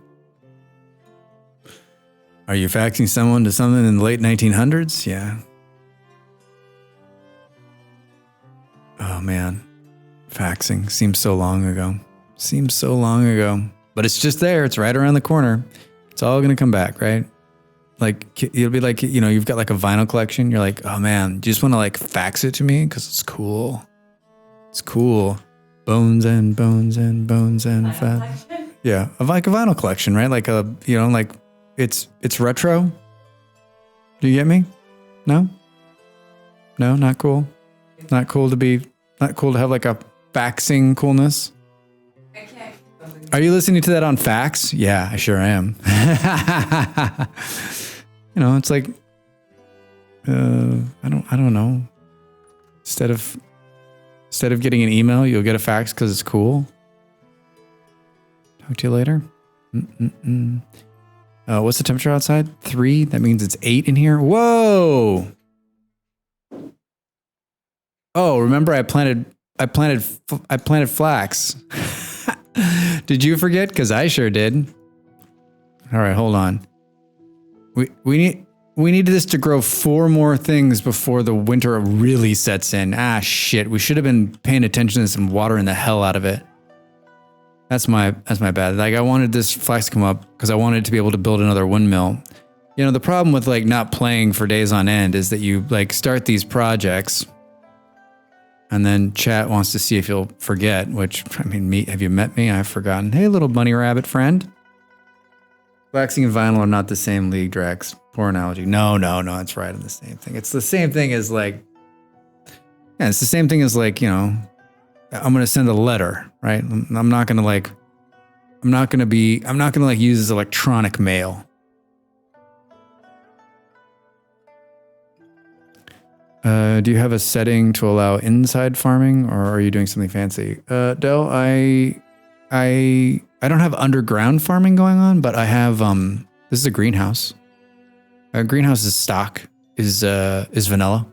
Are you faxing someone to something in the late 1900s? Yeah. Oh man. Faxing seems so long ago. But it's just there. It's right around the corner. It's all going to come back, right? Like, you'll be like, you've got like a vinyl collection. You're like, oh man, do you just want to like fax it to me? Because it's cool. It's cool. Bones and fat. Yeah, like a vinyl collection, right? Like like it's retro. Do you get me? No, not cool. Not cool to have like a faxing coolness. Okay. Are you listening to that on fax? Yeah, I sure am. It's like, I don't know. Instead of getting an email, you'll get a fax because it's cool. Talk to you later. What's the temperature outside? 3. That means it's 8 in here. Whoa. Oh, remember I planted flax. Did you forget? Because I sure did. All right, hold on. We need this to grow 4 more things before the winter really sets in. Ah, shit. We should have been paying attention to this and watering the hell out of it. That's my bad. Like, I wanted this flax to come up because I wanted to be able to build another windmill. The problem with like not playing for days on end is that you like start these projects and then chat wants to see if you'll forget, which, I mean, have you met me? I've forgotten. Hey, little bunny rabbit friend. Waxing and vinyl are not the same league, Drax. Poor analogy. No, it's right in the same thing. It's the same thing as like, it's the same thing as like, I'm going to send a letter, right? I'm not going to like use this electronic mail. Do you have a setting to allow inside farming or are you doing something fancy? Del, I don't have underground farming going on, but I have, this is a greenhouse. A greenhouse is stock, is vanilla.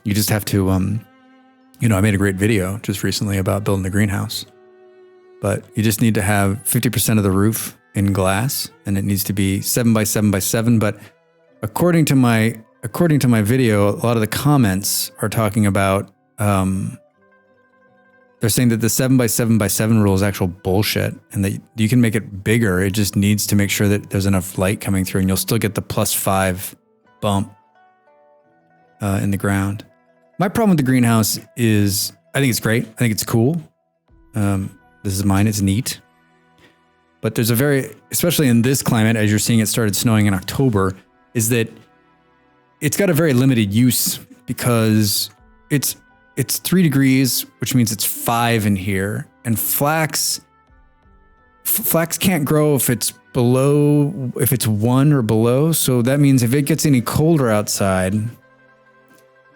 You just have to, I made a great video just recently about building a greenhouse, but you just need to have 50% of the roof in glass and it needs to be 7 by 7 by 7. But according to my video, a lot of the comments are talking about, they're saying that the 7 by 7 by 7 rule is actual bullshit and that you can make it bigger. It just needs to make sure that there's enough light coming through and you'll still get the +5 bump in the ground. My problem with the greenhouse is I think it's great. I think it's cool. This is mine. It's neat. But there's especially in this climate, as you're seeing it started snowing in October, is that it's got a very limited use because it's 3 degrees, which means it's 5 in here. And flax can't grow if it's 1 or below. So that means if it gets any colder outside,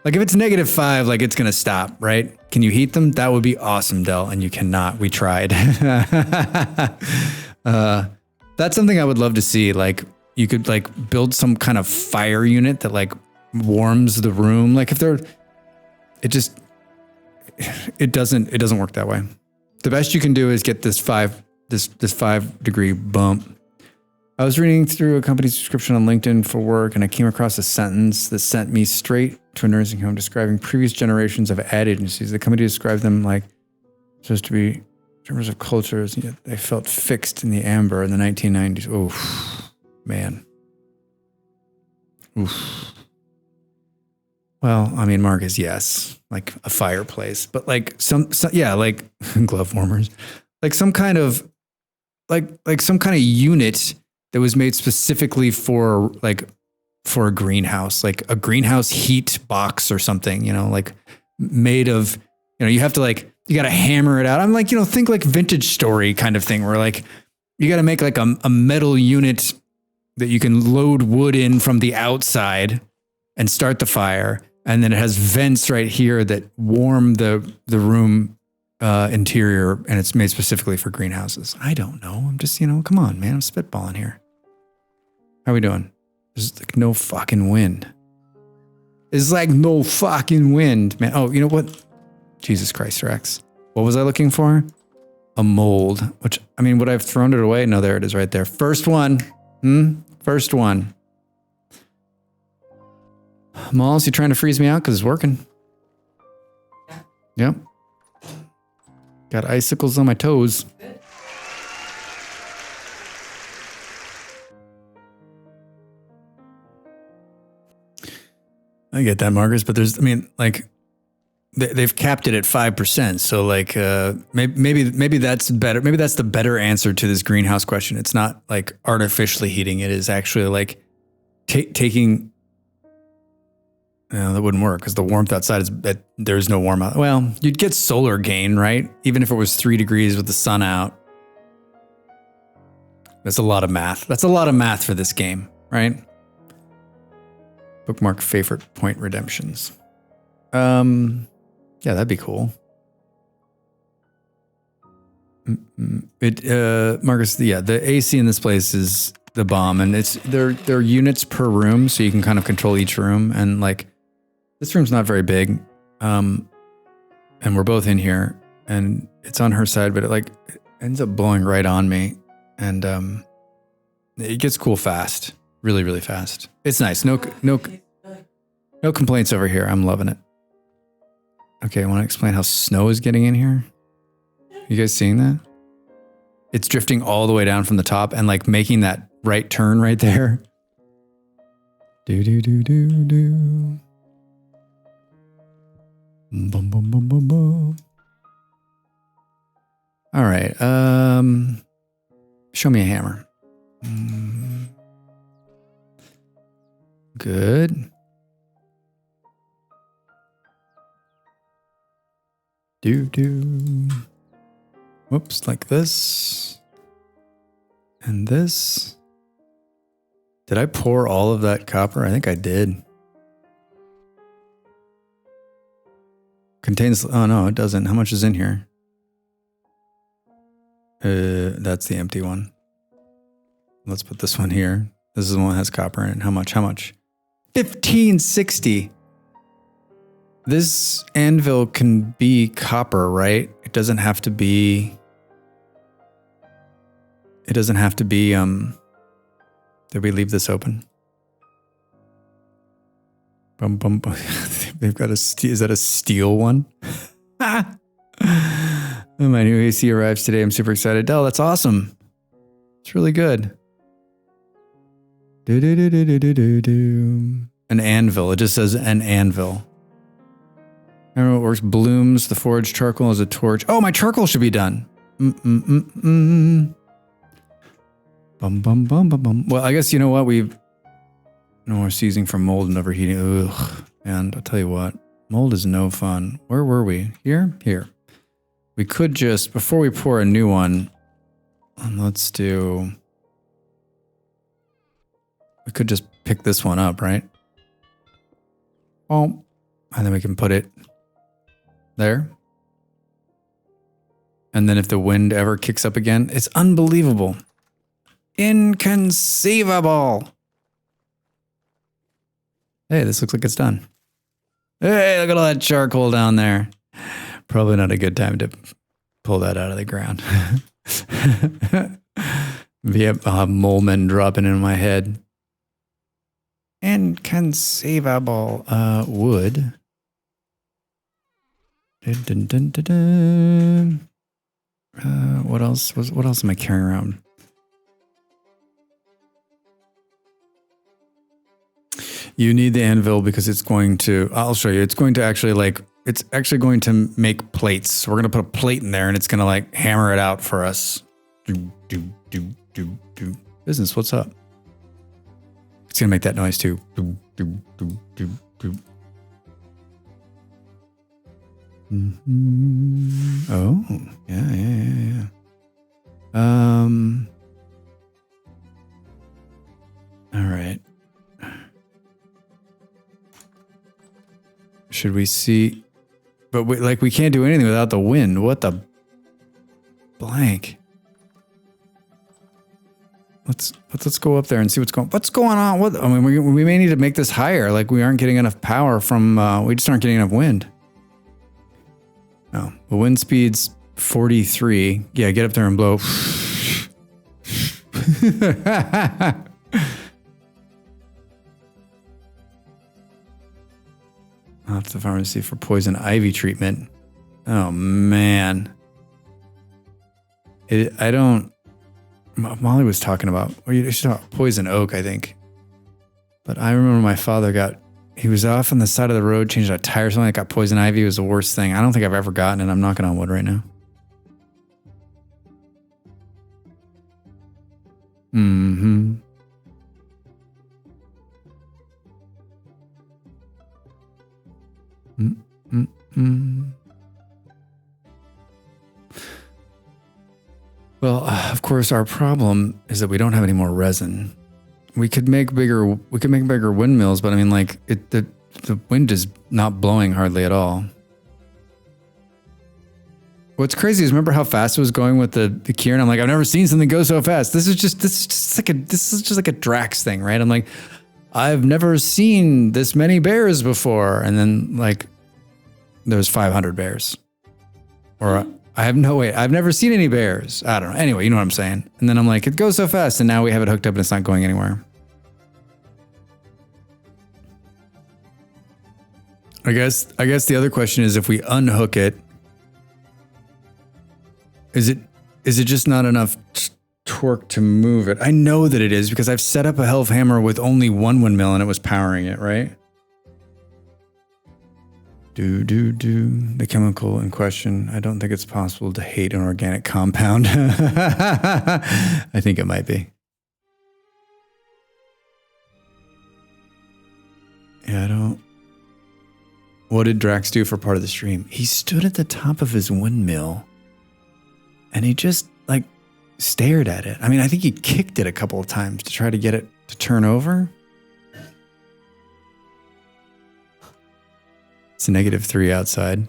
like if it's -5, like it's going to stop, right? Can you heat them? That would be awesome, Del. And you cannot. We tried. That's something I would love to see. Like you could like build some kind of fire unit that like warms the room. Like if it doesn't work that way. The best you can do is get this 5 degree bump. I was reading through a company's description on LinkedIn for work and I came across a sentence that sent me straight to a nursing home describing previous generations of ad agencies. The company described them like supposed to be terms of cultures, yet they felt fixed in the amber in the 1990s. Oof, man. Oof. Well, I mean, Marcus, yes, like a fireplace, but like some like glove warmers, like some kind of like some kind of unit that was made specifically for like for a greenhouse, like a greenhouse heat box or something, you know, like made of, you know, you have to like, you got to hammer it out. I'm like, you know, think like Vintage Story kind of thing where like you got to make like a metal unit that you can load wood in from the outside and start the fire. And then it has vents right here that warm the room interior, and it's made specifically for greenhouses. I don't know. I'm just, you know, come on, man. I'm spitballing here. How are we doing? There's like no fucking wind. It's like no fucking wind, man. Oh, you know what? Jesus Christ, Rex. What was I looking for? A mold, which, I mean, would I have thrown it away? No, there it is right there. First one. First one. Mollis, you trying to freeze me out because it's working? Yep. Got icicles on my toes. I get that, Marcus, but there's, I mean, like, they've capped it at 5%. So like, maybe that's better. Maybe that's the better answer to this greenhouse question. It's not like artificially heating. It is actually like taking, that wouldn't work because the warmth outside is that there's no warm out. Well, you'd get solar gain, right? Even if it was 3 degrees with the sun out. That's a lot of math. That's a lot of math for this game, right? Bookmark favorite point redemptions. Yeah, that'd be cool. Marcus, yeah, the AC in this place is the bomb, and it's they're units per room, so you can kind of control each room. And like, this room's not very big, and we're both in here, and it's on her side, but it ends up blowing right on me, and it gets cool fast, really, really fast. It's nice. No complaints over here. I'm loving it. Okay, I want to explain how snow is getting in here. You guys seeing that? It's drifting all the way down from the top and like making that right turn right there. Do do do do do. Boom boom boom boom boom. All right. Show me a hammer. Good. Do. Whoops, like this. And this. Did I pour all of that copper? I think I did. Contains, oh no, it doesn't. How much is in here? That's the empty one. Let's put this one here. This is the one that has copper in it. How much? 1560. This anvil can be copper, right? It doesn't have to be, did we leave this open? Bum, bum, bum. They've got is that a steel one? My new AC arrives today. I'm super excited. Oh, that's awesome. It's really good. An anvil. It just says an anvil. I don't know what works. Blooms, the forged charcoal is a torch. Oh, my charcoal should be done. Bum, bum, bum, bum, bum. Well, I guess you know what? We've no more seizing from mold and overheating. Ugh. And I'll tell you what, mold is no fun. Where were we? Here? Here. We could just, before we pour a new one, let's do, we could just pick this one up, right? Oh, and then we can put it there. And then if the wind ever kicks up again, it's unbelievable. Inconceivable. Hey, this looks like it's done. Hey, look at all that charcoal down there. Probably not a good time to pull that out of the ground. Yep, I'll have mole men dropping in my head. Inconceivable. Wood. Dun, dun, dun, dun. What else am I carrying around? You need the anvil because it's going to, I'll show you. It's going to actually it's actually going to make plates. So we're going to put a plate in there and it's going to hammer it out for us. Do. Business, what's up? It's gonna make that noise too. Doop, doop, doop, doop, doop. Mm-hmm. Oh, yeah. All right. Should we see? But we can't do anything without the wind. What the blank? Let's go up there and see what's going on. I mean, we may need to make this higher. Like we aren't getting enough power from. We just aren't getting enough wind. No, the wind speed's 43. Yeah, get up there and blow. I'll have to pharmacy for poison ivy treatment. Oh man. Molly was talking about, poison oak, I think. But I remember my father he was off on the side of the road, changed a tire or something, that got poison ivy. It was the worst thing. I don't think I've ever gotten it. I'm knocking on wood right now. Mm-hmm. Mm-hmm. Well, of course, our problem is that we don't have any more resin. We could make bigger windmills, but I mean, like the wind is not blowing hardly at all. What's crazy is remember how fast it was going with the Kieran? I'm like, I've never seen something go so fast. This is just like a Drax thing, right? I'm like, I've never seen this many bears before, and then like there's 500 bears, or I've never seen any bears. I don't know. Anyway, you know what I'm saying. And then I'm like, it goes so fast, and now we have it hooked up and it's not going anywhere. I guess the other question is if we unhook it, is it just not enough torque to move it? I know that it is because I've set up a Helfhammer with only one windmill and it was powering it, right? The chemical in question. I don't think it's possible to hate an organic compound. I think it might be. Yeah, I don't. What did Drax do for part of the stream? He stood at the top of his windmill and he just like stared at it. I mean, I think he kicked it a couple of times to try to get it to turn over. It's a -3 outside.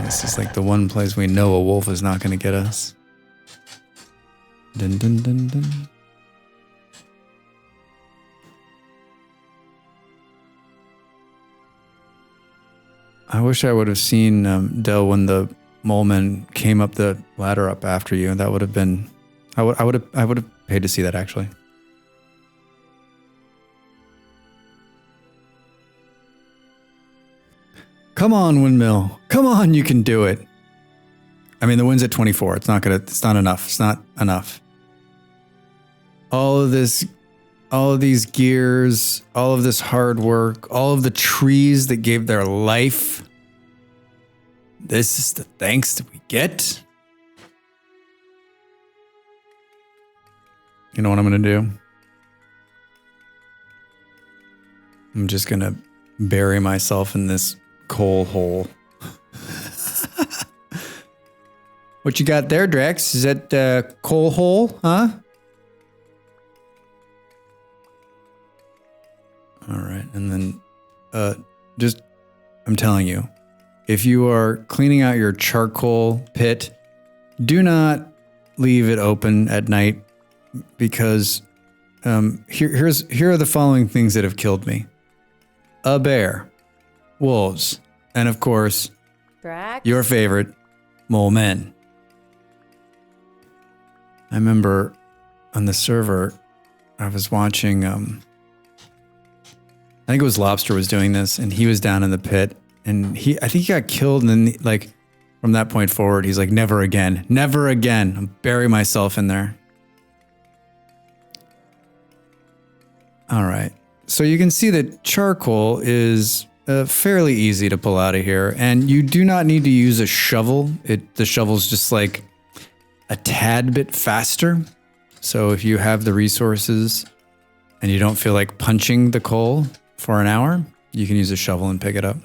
This is like the one place we know a wolf is not going to get us. Dun dun dun dun. I wish I would have seen Del when the moleman came up the ladder up after you. That would have been. I would have paid to see that actually. Come on, windmill. Come on, you can do it. I mean, the wind's at 24. It's not enough. It's not enough. All of these gears, all of this hard work, all of the trees that gave their life. This is the thanks that we get. You know what I'm going to do? I'm just going to bury myself in this coal hole. What you got there, Drax? Is that coal hole, huh? All right, and then I'm telling you, if you are cleaning out your charcoal pit, do not leave it open at night because here are the following things that have killed me: a bear, wolves, and of course, Drax? your favorite, mole men. I remember on the server, I was watching. I think it was Lobster was doing this, and he was down in the pit, and I think he got killed, and then like from that point forward, he's like, never again, never again. I'll bury myself in there. All right, so you can see that charcoal is fairly easy to pull out of here, and you do not need to use a shovel. The shovel's just like a tad bit faster. So if you have the resources and you don't feel like punching the coal for an hour, you can use a shovel and pick it up.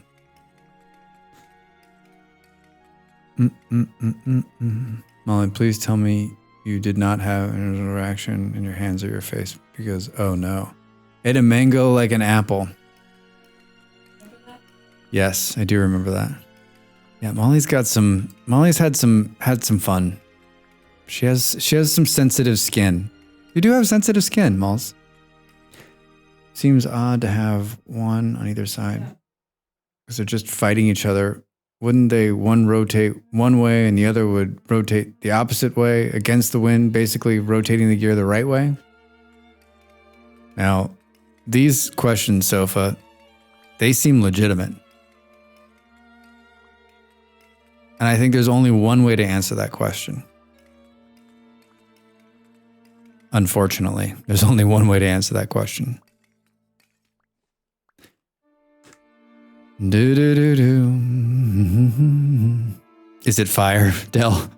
Molly, please tell me you did not have an interaction in your hands or your face because, oh no. Ate a mango like an apple. Yes, I do remember that. Yeah, Molly's had some fun. She has some sensitive skin. You do have sensitive skin, Malls. Seems odd to have one on either side. Because they're just fighting each other. Wouldn't they one rotate one way and the other would rotate the opposite way against the wind, basically rotating the gear the right way? Now, these questions, Sofa, they seem legitimate. And I think there's only one way to answer that question. Unfortunately, there's only one way to answer that question. Is it fire, Del?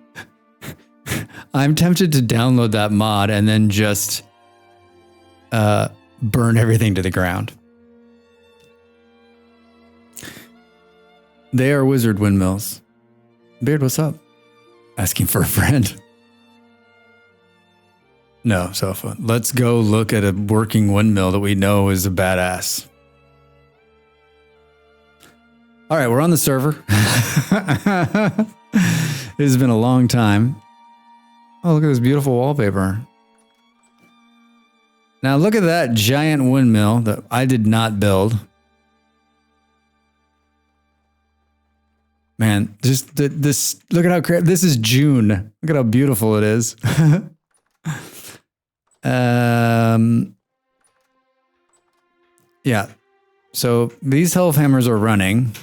I'm tempted to download that mod and then just burn everything to the ground. They are wizard windmills. Beard, what's up? Asking for a friend. No, Sofa. Let's go look at a working windmill that we know is a badass. All right, we're on the server. It has been a long time. Oh, look at this beautiful wallpaper. Now look at that giant windmill that I did not build. Man, just this, look at how, this is June. Look at how beautiful it is. Yeah. So these Hellhammers are running.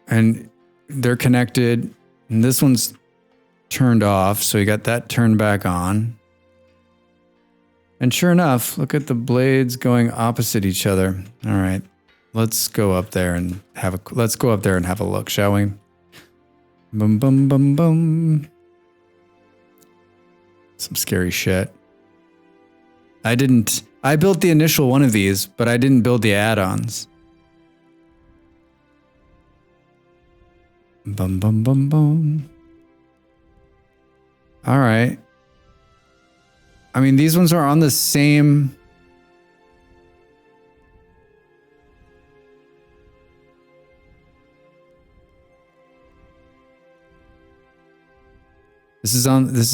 And they're connected. And this one's turned off. So you got that turned back on. And sure enough, look at the blades going opposite each other. All right. Let's go up there and have a look, shall we? Boom, boom, boom, boom. Some scary shit. I built the initial one of these, but I didn't build the add-ons. Bum, bum, bum, bum. All right. I mean, these ones are on the same... This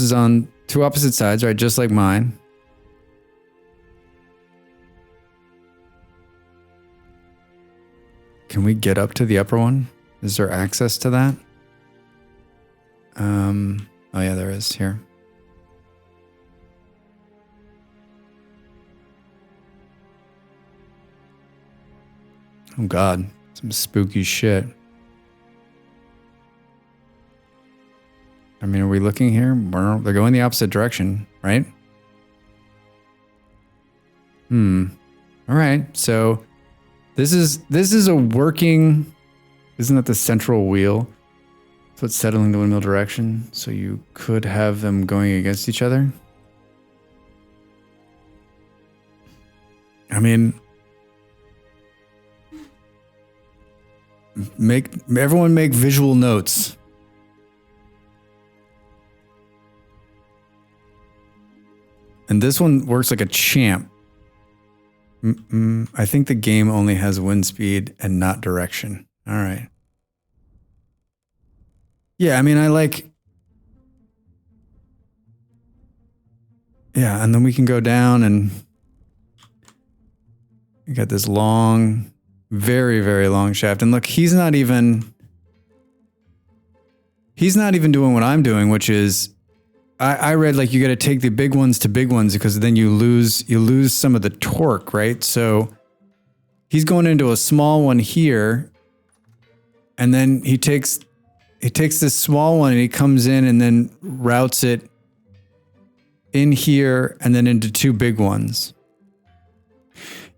is on two opposite sides, right? Just like mine. Can we get up to the upper one? Is there access to that? Oh yeah, there is here. Oh God, some spooky shit. I mean, are we looking here? They're going the opposite direction, right? All right, so this is a working... Isn't that the central wheel? So it's settling the windmill direction. So you could have them going against each other. I mean, everyone make visual notes. And this one works like a champ. I think the game only has wind speed and not direction. All right. Yeah, I mean, yeah, and then we can go down and you got this long, very, very long shaft. And look, he's not even doing what I'm doing, which is I read like you got to take the big ones to big ones because then you lose some of the torque, right? So he's going into a small one here, and then he takes this small one and he comes in and then routes it in here and then into two big ones.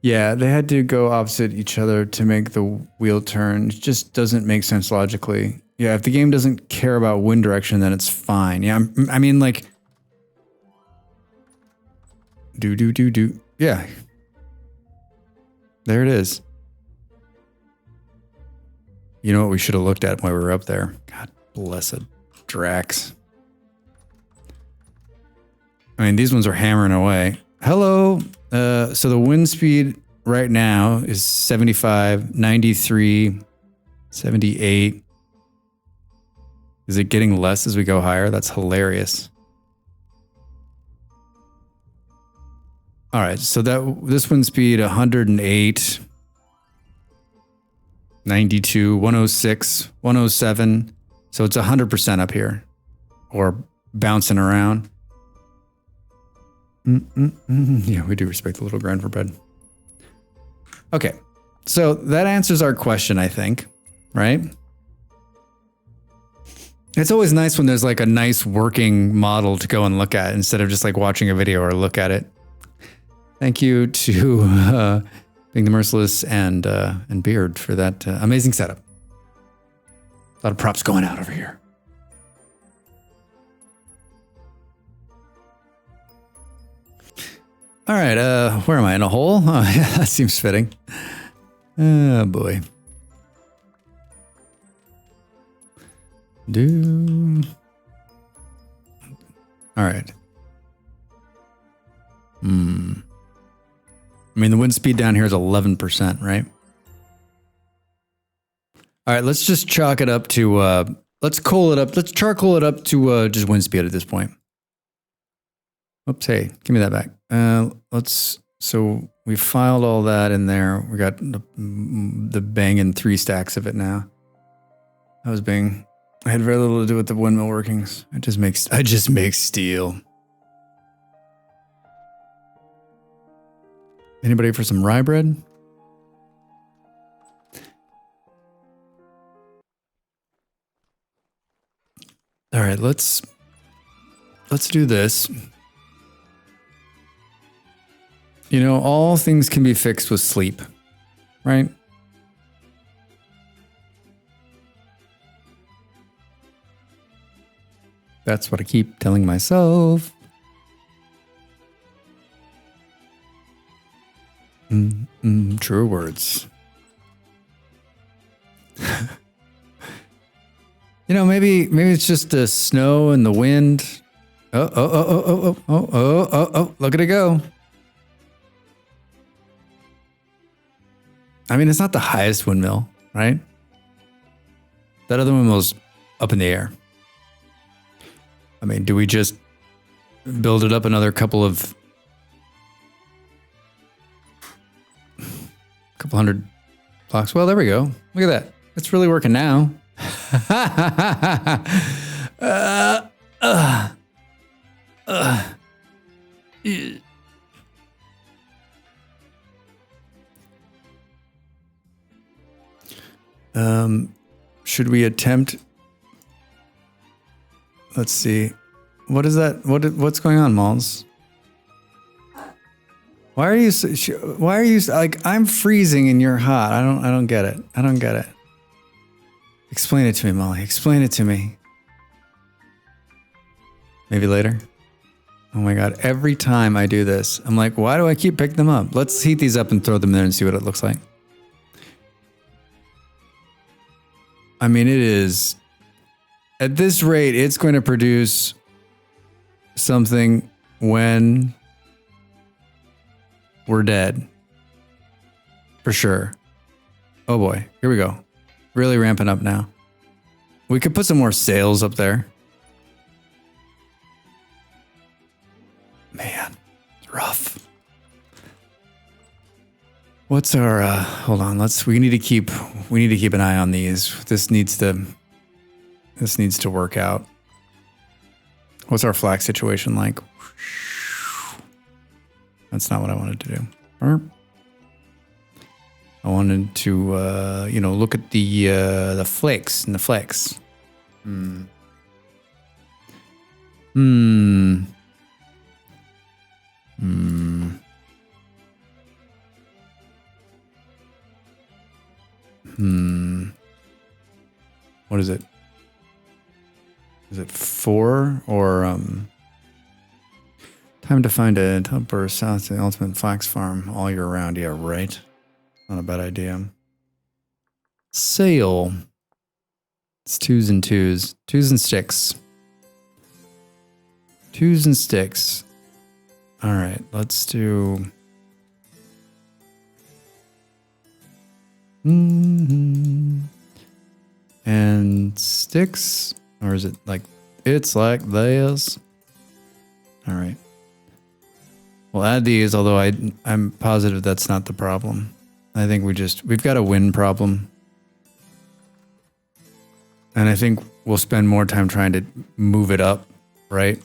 Yeah, they had to go opposite each other to make the wheel turn. It just doesn't make sense logically. Yeah, if the game doesn't care about wind direction, then it's fine. Yeah, I mean, like... Do. Yeah. There it is. You know what we should have looked at while we were up there? God blessed Drax. I mean, these ones are hammering away. Hello. So the wind speed right now is 75, 93, 78. Is it getting less as we go higher? That's hilarious. All right, so this wind speed 108, 92, 106, 107. So it's 100% up here, or bouncing around. Yeah, we do respect the little grind for bread. Okay, so that answers our question, I think, right? It's always nice when there's like a nice working model to go and look at instead of just like watching a video or look at it. Thank you to Being the Merciless and Beard for that amazing setup. A lot of props going out over here. All right, where am I? In a hole? Oh, yeah, that seems fitting. Oh, boy. All right. I mean, the wind speed down here is 11%, right? All right, let's just chalk it up to, let's charcoal it up to just wind speed at this point. Oops, hey, give me that back. So we filed all that in there. We got the banging 3 stacks of it now. I had very little to do with the windmill workings. I just make steel. Anybody for some rye bread? All right, let's do this. You know, all things can be fixed with sleep, right? That's what I keep telling myself. True words. You know, maybe it's just the snow and the wind. Oh, look at it go. I mean, it's not the highest windmill, right? That other windmill's up in the air. I mean, do we just build it up another couple hundred blocks? Well, there we go. Look at that. It's really working now. Should we attempt? Let's see. What is that? What's going on, Malls? Why are you like, I'm freezing and you're hot? I don't get it. I don't get it. Explain it to me, Molly. Explain it to me. Maybe later. Oh my God. Every time I do this, I'm like, why do I keep picking them up? Let's heat these up and throw them there and see what it looks like. I mean, it is, at this rate, it's going to produce something when we're dead. For sure. Oh boy, here we go. Really ramping up now. We could put some more sails up there. Man, it's rough. What's our, hold on, we need to keep an eye on these. This needs to work out. What's our flak situation like? That's not what I wanted to do. I wanted to, look at the flakes and the flex. What is it? is it 4 or time to find a helper south to the ultimate flax farm all year round? Yeah, right. Not a bad idea. Sail. It's 2s and 2s. 2s and sticks. 2s and sticks. All right, let's do. And sticks, or is it like it's like this? All right. We'll add these, although I'm positive that's not the problem. I think we've got a wind problem. And I think we'll spend more time trying to move it up, right?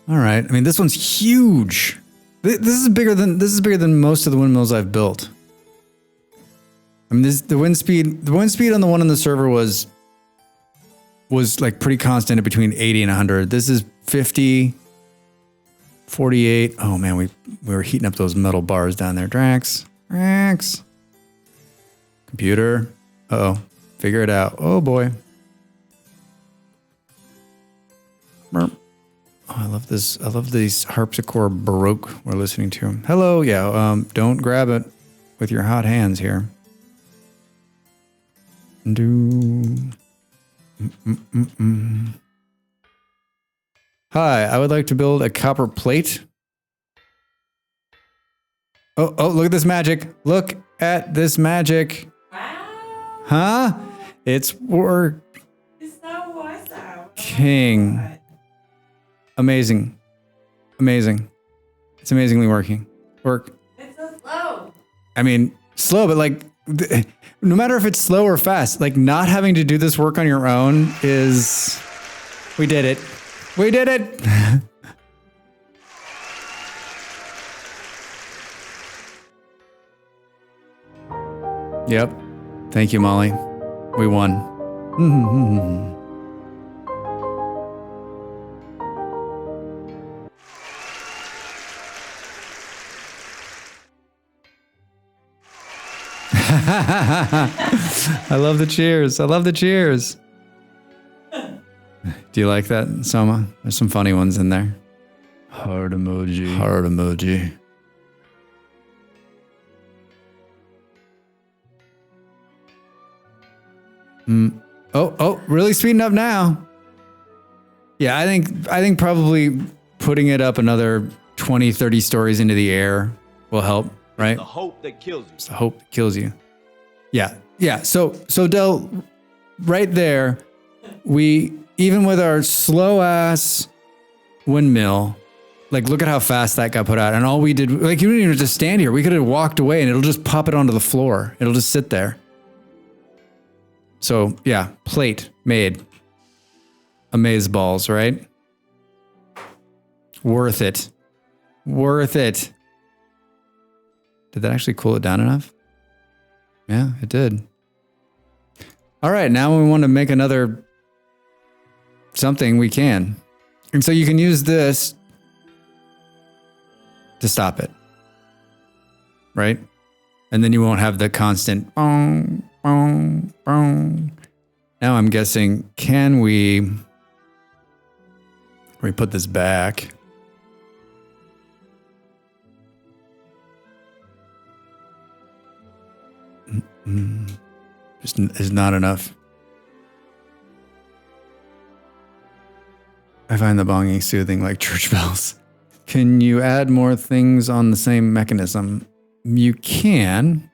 All right. I mean, this one's huge. This is bigger than most of the windmills I've built. I mean, the wind speed on the one on the server was like pretty constant at between 80 and 100. This is 50, 48. Oh man, we were heating up those metal bars down there. Drax. Computer. Uh-oh. Figure it out. Oh boy. Burp. Oh, I love this. I love these harpsichord baroque we're listening to. Hello. Yeah. Don't grab it with your hot hands here. Hi, I would like to build a copper plate. Oh, look at this magic. Look at this magic. Wow. Huh? It's working. It's so awesome. King. Oh Amazing. It's amazingly working. it's so slow. I mean, slow, but like, no matter if it's slow or fast, like not having to do this work on your own is, we did it. We did it. Yep. Thank you, Molly. We won. I love the cheers. Do you like that, Soma? There's some funny ones in there. Heart emoji. Oh, really speeding up now. Yeah, I think probably putting it up another 20, 30 stories into the air will help, right? The hope that kills you. It's the hope that kills you. Yeah. So Del, right there, we, even with our slow ass windmill, like look at how fast that got put out. And all we did, like you didn't even just stand here. We could have walked away and it'll just pop it onto the floor. It'll just sit there. So yeah, plate made. Amaze balls, right? Worth it. Did that actually cool it down enough? Yeah, it did. All right, now we want to make another something we can. And so you can use this to stop it. Right? And then you won't have the constant boom, boom, boom. Now I'm guessing, can we put this back? Just is not enough. I find the bonging soothing like church bells. Can you add more things on the same mechanism? You can.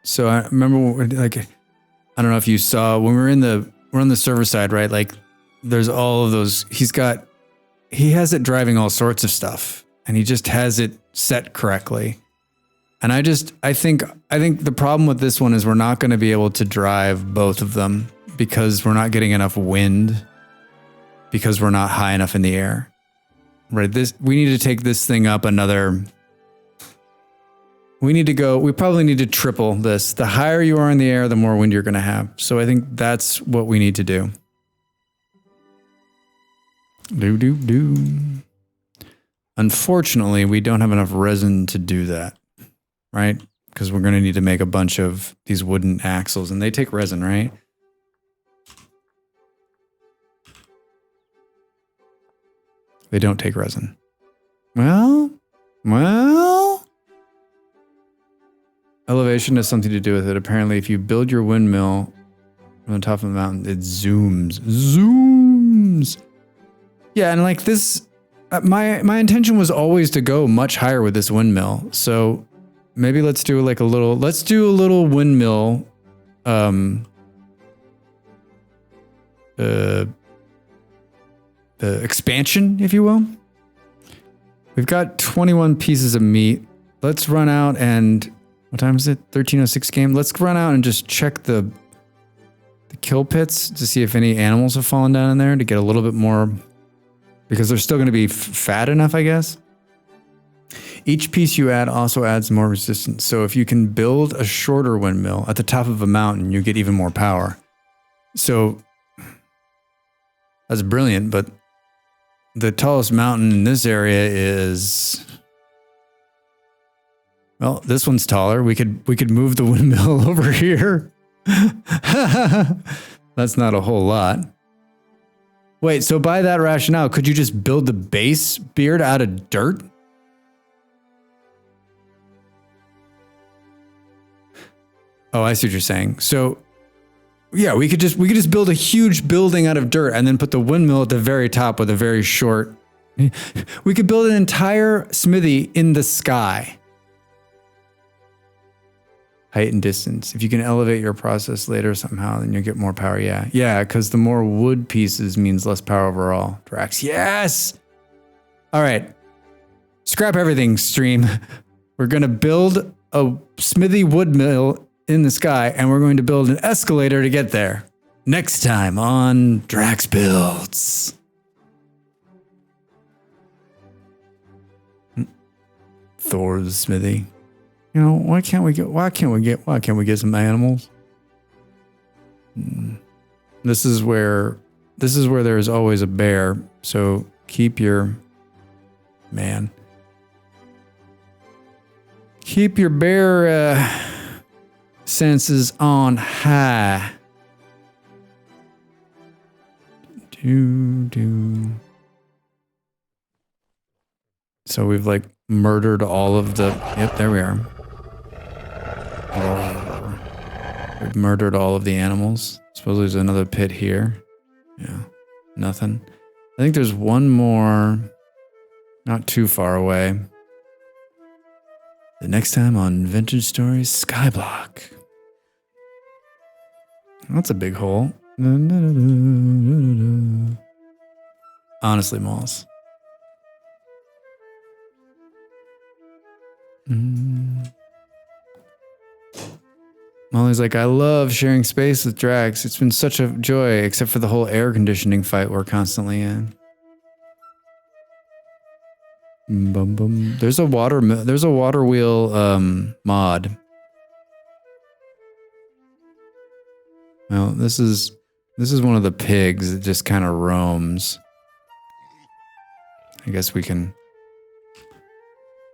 So I remember, like, I don't know if you saw when we're on the server side, right? Like, there's all of those. He has it driving all sorts of stuff, and he just has it set correctly. And I think the problem with this one is we're not going to be able to drive both of them because we're not getting enough wind, because we're not high enough in the air. Right? We need to take this thing up another. We probably need to triple this. The higher you are in the air, the more wind you're going to have. So I think that's what we need to do. Unfortunately, we don't have enough resin to do that. right? Because we're going to need to make a bunch of these wooden axles, and they take resin, right? They don't take resin. Well, elevation has something to do with it. Apparently, if you build your windmill on the top of the mountain, it zooms. Yeah, and like this, my intention was always to go much higher with this windmill. So maybe let's do a little windmill, expansion, if you will. We've got 21 pieces of meat. Let's run out and, what time is it? 13:06 game. Let's run out and just check the kill pits to see if any animals have fallen down in there to get a little bit more, because they're still going to be fat enough, I guess. Each piece you add also adds more resistance. So if you can build a shorter windmill at the top of a mountain, you get even more power. So that's brilliant, but the tallest mountain in this area is, well, this one's taller. We could move the windmill over here. That's not a whole lot. Wait, so by that rationale, could you just build the base beard out of dirt? Oh, I see what you're saying. So yeah, we could just build a huge building out of dirt and then put the windmill at the very top with a very short. We could build an entire smithy in the sky. Height and distance. If you can elevate your process later somehow, then you'll get more power. Yeah, because the more wood pieces means less power overall. Drax, yes! All right. Scrap everything, stream. We're going to build a smithy wood mill in the sky, and we're going to build an escalator to get there. Next time on Drax Builds. Thor's smithy. You know, why can't we get some animals? This is where there's always a bear, so keep your bear senses on high. So we've like murdered all of the, yep, there we are. We've murdered all of the animals. Suppose there's another pit here. Yeah, nothing. I think there's one more, not too far away. The next time on Vintage Stories Skyblock. That's a big hole. Honestly, Moss. Molly's like, I love sharing space with Drax. It's been such a joy, except for the whole air conditioning fight we're constantly in. Bum, bum. There's a water wheel mod. Well, this is one of the pigs that just kind of roams. I guess we can.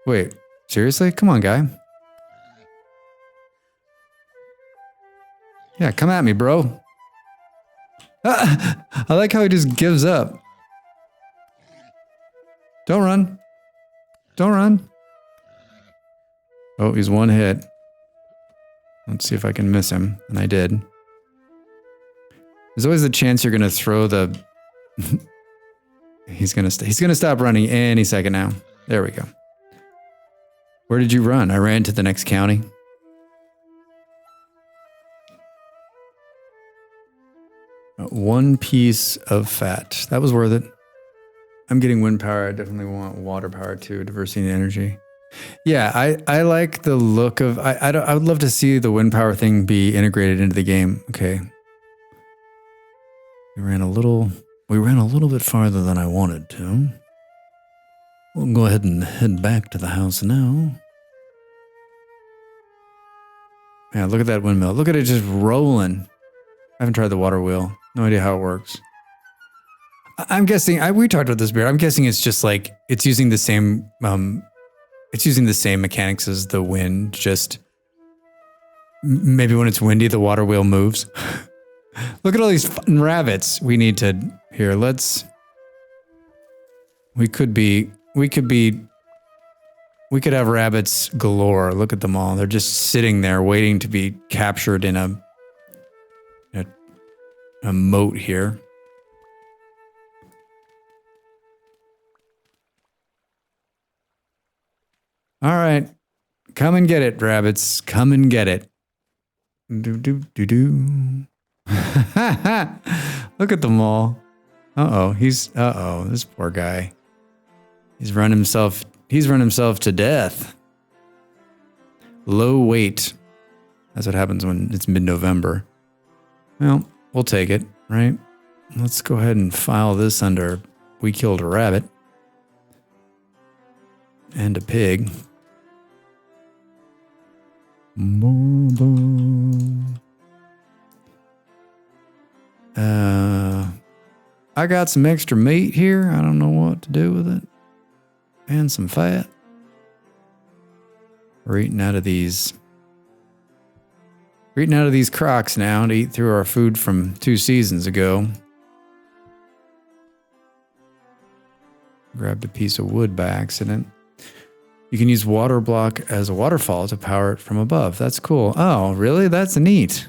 Wait, seriously? Come on, guy. Yeah, come at me, bro. I like how he just gives up. Don't run. Don't run. Oh, he's one hit. Let's see if I can miss him. And I did. There's always the chance you're going to throw the... He's going to stop running any second now. There we go. Where did you run? I ran to the next county. One piece of fat. That was worth it. I'm getting wind power. I definitely want water power too. Diversity and energy. Yeah, I like the look of... I would love to see the wind power thing be integrated into the game. Okay. We ran a little bit farther than I wanted to. We'll go ahead and head back to the house now. Yeah, look at that windmill. Look at it just rolling. I haven't tried the water wheel. No idea how it works. I'm guessing, we talked about this beer. I'm guessing it's just like, it's using the same, It's using the same mechanics as the wind, just maybe when it's windy, the water wheel moves. Look at all these fucking rabbits. We need to, here, we could have rabbits galore. Look at them all. They're just sitting there waiting to be captured in a moat here. All right. Come and get it, rabbits. Come and get it. Do do do do. Look at them all. This poor guy. He's run himself to death. Low weight. That's what happens when it's mid-November. Well, we'll take it, right? Let's go ahead and file this under we killed a rabbit. And a pig. I got some extra meat here. I don't know what to do with it. And some fat. We're eating out of these crocks now to eat through our food from 2 seasons ago. Grabbed a piece of wood by accident. You can use water block as a waterfall to power it from above. That's cool. Oh, really? That's neat.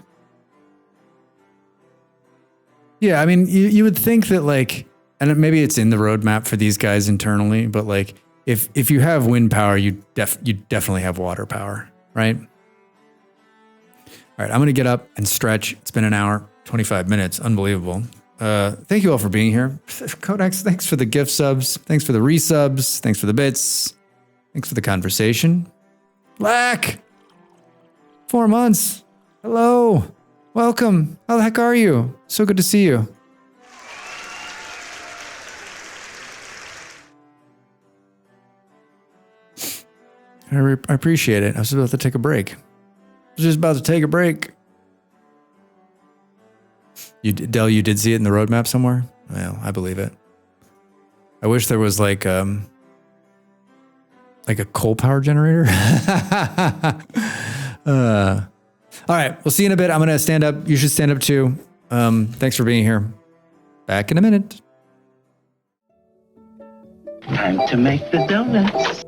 Yeah, I mean, you would think that like, and maybe it's in the roadmap for these guys internally, but like, if you have wind power, you definitely have water power, right? All right, I'm gonna get up and stretch. It's been an hour, 25 minutes, unbelievable. Thank you all for being here. Codex, thanks for the gift subs. Thanks for the resubs. Thanks for the bits. Thanks for the conversation. Lack! 4 months. Hello. Welcome. How the heck are you? So good to see you. I appreciate it. I was about to take a break. Del, you did see it in the roadmap somewhere? Well, I believe it. I wish there was like a coal power generator. All right, we'll see you in a bit. I'm going to stand up. You should stand up too. Thanks for being here. Back in a minute. Time to make the donuts.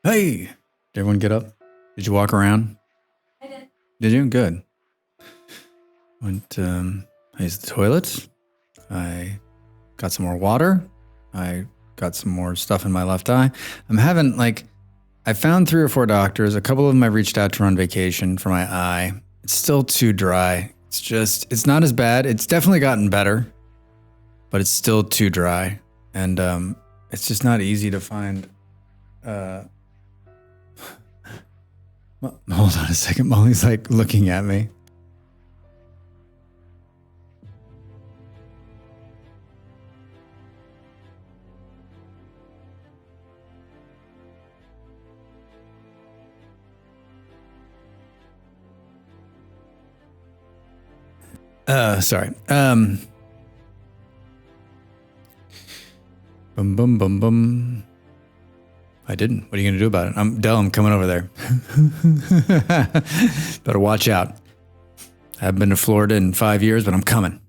Hey, did everyone get up? Did you walk around? I did. Did you? Good. Went, I used the toilet. I got some more water. I got some more stuff in my left eye. I'm having, I found 3 or 4 doctors. A couple of them I reached out to on vacation for my eye. It's still too dry. It's not as bad. It's definitely gotten better, but it's still too dry. And it's just not easy to find. Hold on a second. Molly's looking at me. Sorry. Bum bum bum bum. I didn't. What are you gonna do about it? I'm coming over there. Better watch out. I haven't been to Florida in 5 years, but I'm coming.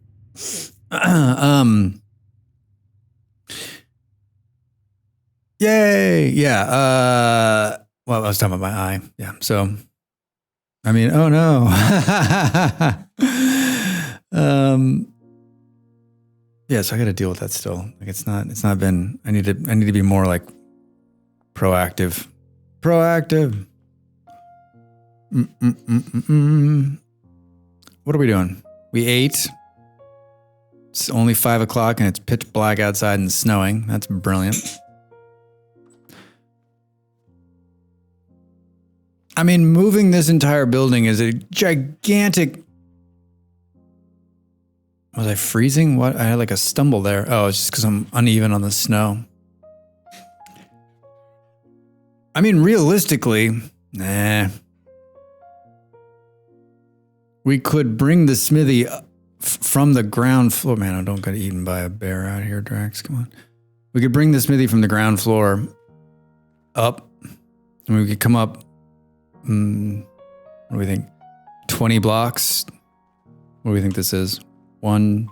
Yay! Yeah. Well, I was talking about my eye. Yeah. So, I mean, oh no. Yeah, so I got to deal with that still. Like it's not been. I need to be more like proactive. Proactive. What are we doing? We ate. It's only 5 o'clock and it's pitch black outside and snowing. That's brilliant. I mean, moving this entire building is a gigantic. Was I freezing? What? I had like a stumble there. Oh, it's just because I'm uneven on the snow. I mean, realistically, nah. We could bring the smithy from the ground floor. Man, I don't get eaten by a bear out here, Drax. Come on. We could bring the smithy from the ground floor up, and we could come up. What do we think? 20 blocks? What do we think this is? 1,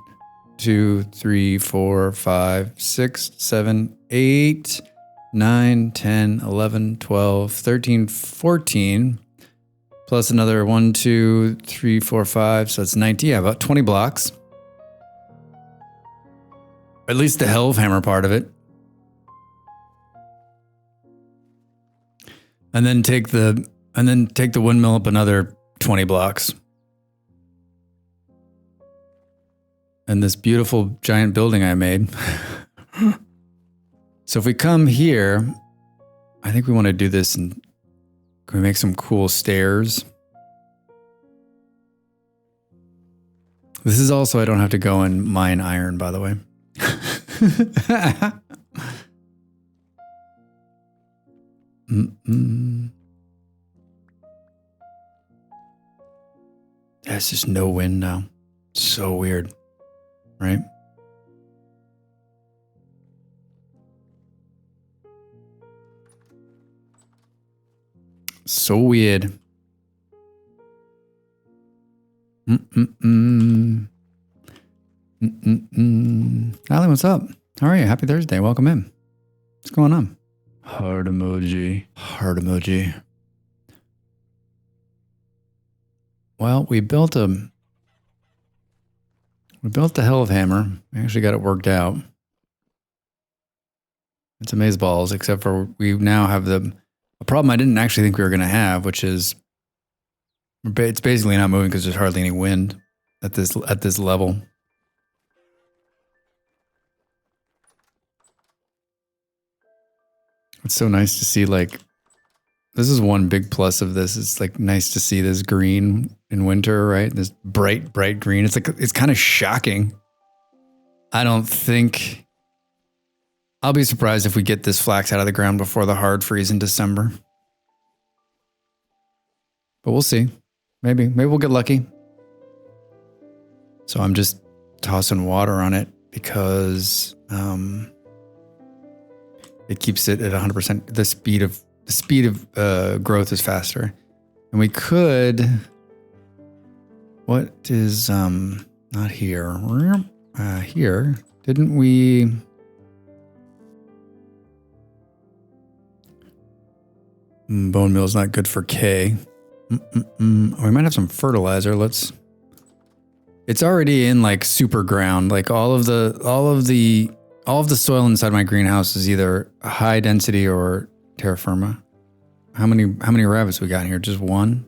2, 3, 4, 5, 6, 7, 8, 9, 10, 11, 12, 13, 14, plus another 1, 2, 3, 4, 5. So that's 19. Yeah, about 20 blocks. At least the Hellhammer part of it. And then take the windmill up another 20 blocks. And this beautiful giant building I made. So if we come here, I think we want to do this and can we make some cool stairs? This is also, I don't have to go and mine iron, by the way. There's just no wind now. So weird, right? So weird. Allie, what's up? How are you? Happy Thursday. Welcome in. What's going on? Heart emoji. Heart emoji. Well, we built the Hellhammer. We actually got it worked out. It's amazeballs, except for we now have a problem I didn't actually think we were going to have, which is it's basically not moving because there's hardly any wind at this level. It's so nice to see, like, this is one big plus of this. It's like nice to see this green in winter, right? This bright green. It's like, it's kind of shocking. I don't think, I'll be surprised if we get this flax out of the ground before the hard freeze in December. But we'll see. Maybe we'll get lucky. So I'm just tossing water on it because it keeps it at 100%. The speed of growth is faster. And we could, what is, not here, here, didn't we, bone meal is not good for K. We might have some fertilizer. It's already in like super ground. Like all of the soil inside my greenhouse is either high density or terra firma. How many rabbits we got here? Just one?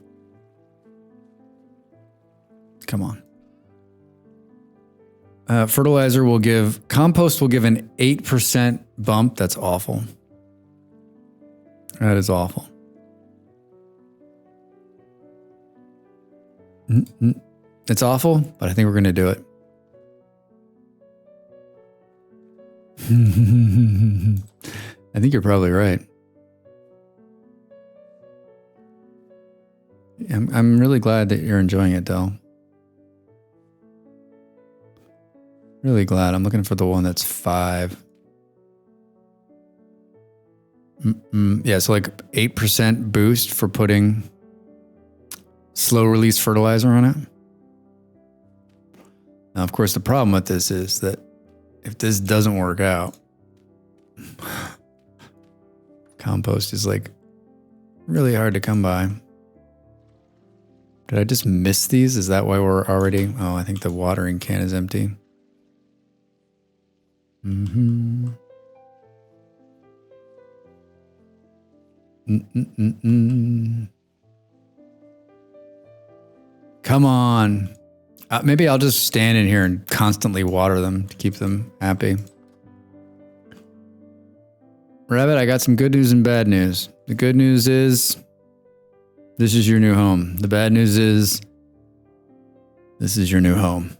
Come on. Compost will give an 8% bump. That's awful. That is awful. It's awful, but I think we're going to do it. I think you're probably right. I'm really glad that you're enjoying it, Del. Really glad. I'm looking for the one that's 5. Yeah, so like 8% boost for putting slow release fertilizer on it. Now, of course, the problem with this is that if this doesn't work out, compost is like really hard to come by. Did I just miss these? Is that why we're already... Oh, I think the watering can is empty. Mm-hmm. Mm-mm-mm-mm. Come on. Maybe I'll just stand in here and constantly water them to keep them happy. Rabbit, I got some good news and bad news. The good news is this is your new home. The bad news is this is your new home.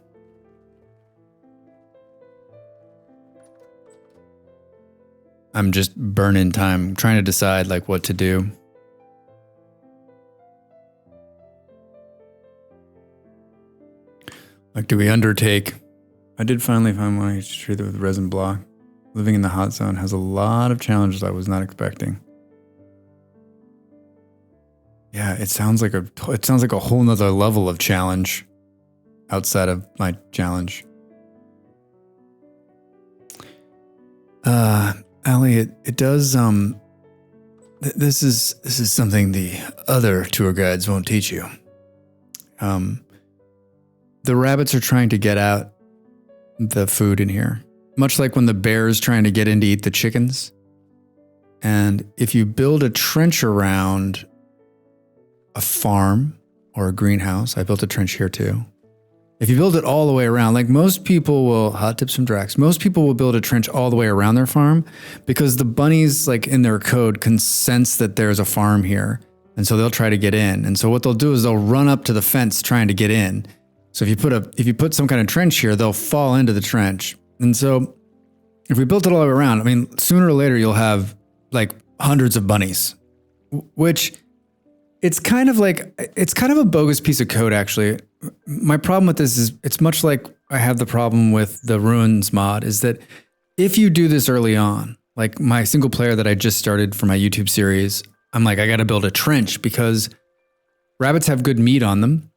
I'm just burning time trying to decide like what to do. Like, do we undertake? I did finally find one I treated with resin block. Living in the hot zone has a lot of challenges I was not expecting. Yeah, it sounds like a whole nother level of challenge outside of my challenge. Allie, it does this is something the other tour guides won't teach you. The rabbits are trying to get out the food in here, much like when the bear's trying to get in to eat the chickens. And if you build a trench around a farm or a greenhouse, I built a trench here too. If you build it all the way around, like most people will, hot tips from Drax, most people will build a trench all the way around their farm because the bunnies, like in their code, can sense that there's a farm here. And so they'll try to get in. And so what they'll do is they'll run up to the fence trying to get in. So if you put some kind of trench here, they'll fall into the trench. And so if we built it all the way around, I mean, sooner or later you'll have like hundreds of bunnies, which it's kind of a bogus piece of code, actually. My problem with this is it's much like I have the problem with the Ruins mod, is that if you do this early on, like my single player that I just started for my YouTube series, I'm like, I got to build a trench because rabbits have good meat on them.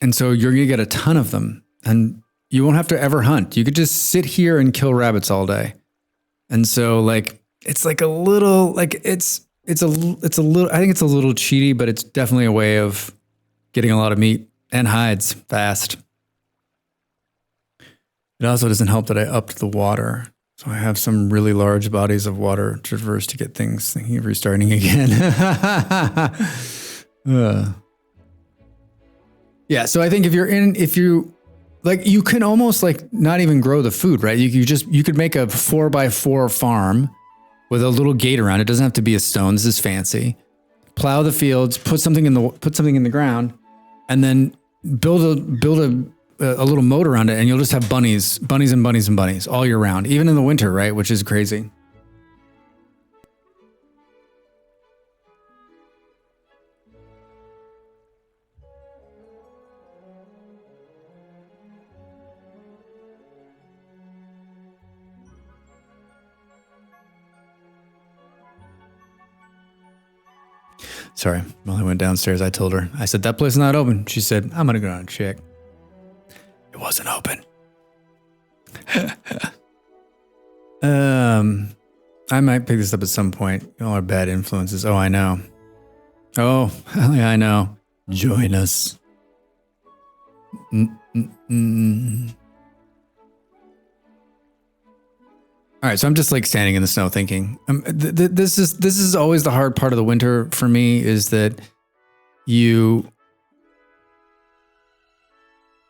And so you're going to get a ton of them and you won't have to ever hunt. You could just sit here and kill rabbits all day. And so like, it's like a little, like it's a little, I think it's a little cheaty, but it's definitely a way of getting a lot of meat and hides fast. It also doesn't help that I upped the water. So I have some really large bodies of water traverse to get things thinking of restarting again. Yeah, so I think if you like, you can almost like not even grow the food, right? You could make a 4x4 farm with a little gate around it. Doesn't have to be a stone. This is fancy. Plow the fields, put something in the ground, and then build a little moat around it, and you'll just have bunnies all year round, even in the winter, right? Which is crazy. Sorry, while I went downstairs, I told her, I said, that place is not open. She said, I'm going to go down and check. It wasn't open. I might pick this up at some point. All our bad influences. Oh, I know. Oh, I know. Join us. All right, so I'm just like standing in the snow thinking, this is always the hard part of the winter for me, is that you,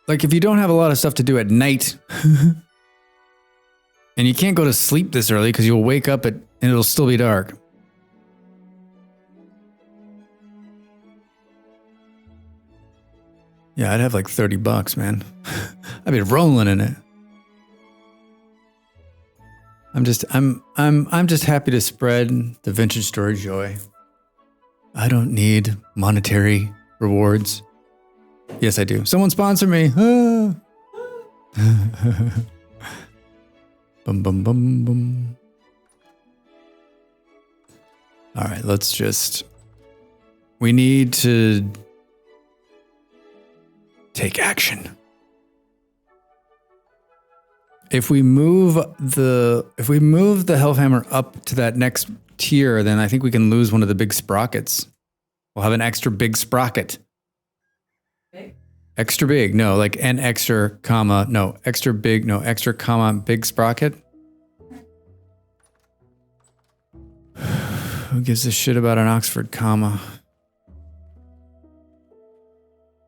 like, if you don't have a lot of stuff to do at night and you can't go to sleep this early because you'll wake up and it'll still be dark. Yeah, I'd have like $30, man. I'd be rolling in it. I'm just happy to spread the vintage story joy. I don't need monetary rewards. Yes, I do. Someone sponsor me. Ah. Bum, bum, bum, bum. All right, we need to take action. If we move the Hellhammer up to that next tier, then I think we can lose one of the big sprockets. We'll have an extra big sprocket. Big? Extra big, no, like an extra, comma, no, extra big, no, extra, comma, big sprocket. Who gives a shit about an Oxford comma?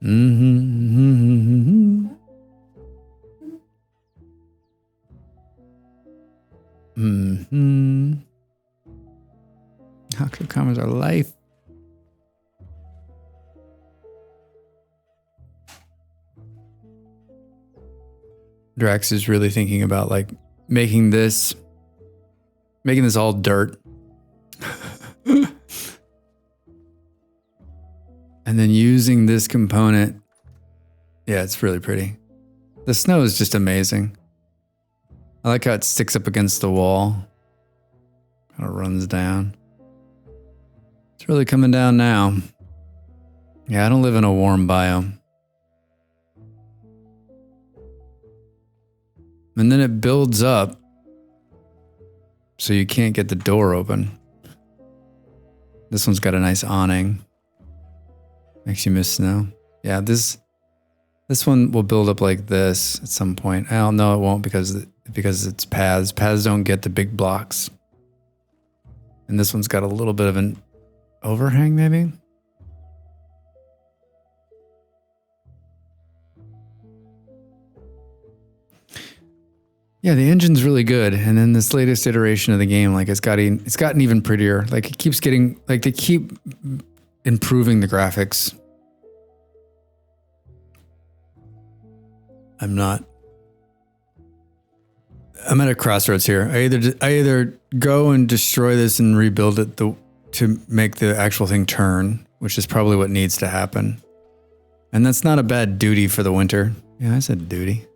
Mm-hmm. Mm-hmm. Oxford commas are life. Drax is really thinking about like making this all dirt. And then using this component. Yeah, it's really pretty. The snow is just amazing. I like how it sticks up against the wall. Kind of runs down. It's really coming down now. Yeah, I don't live in a warm biome. And then it builds up so you can't get the door open. This one's got a nice awning. Makes you miss snow. Yeah, this one will build up like this at some point. I don't know, it won't because it's paths. Paths don't get the big blocks. And this one's got a little bit of an overhang, maybe? Yeah, the engine's really good. And then this latest iteration of the game, like it's gotten even prettier. Like it keeps getting, like they keep improving the graphics. I'm at a crossroads here. I either go and destroy this and rebuild it to make the actual thing turn, which is probably what needs to happen. And that's not a bad duty for the winter. Yeah, I said duty.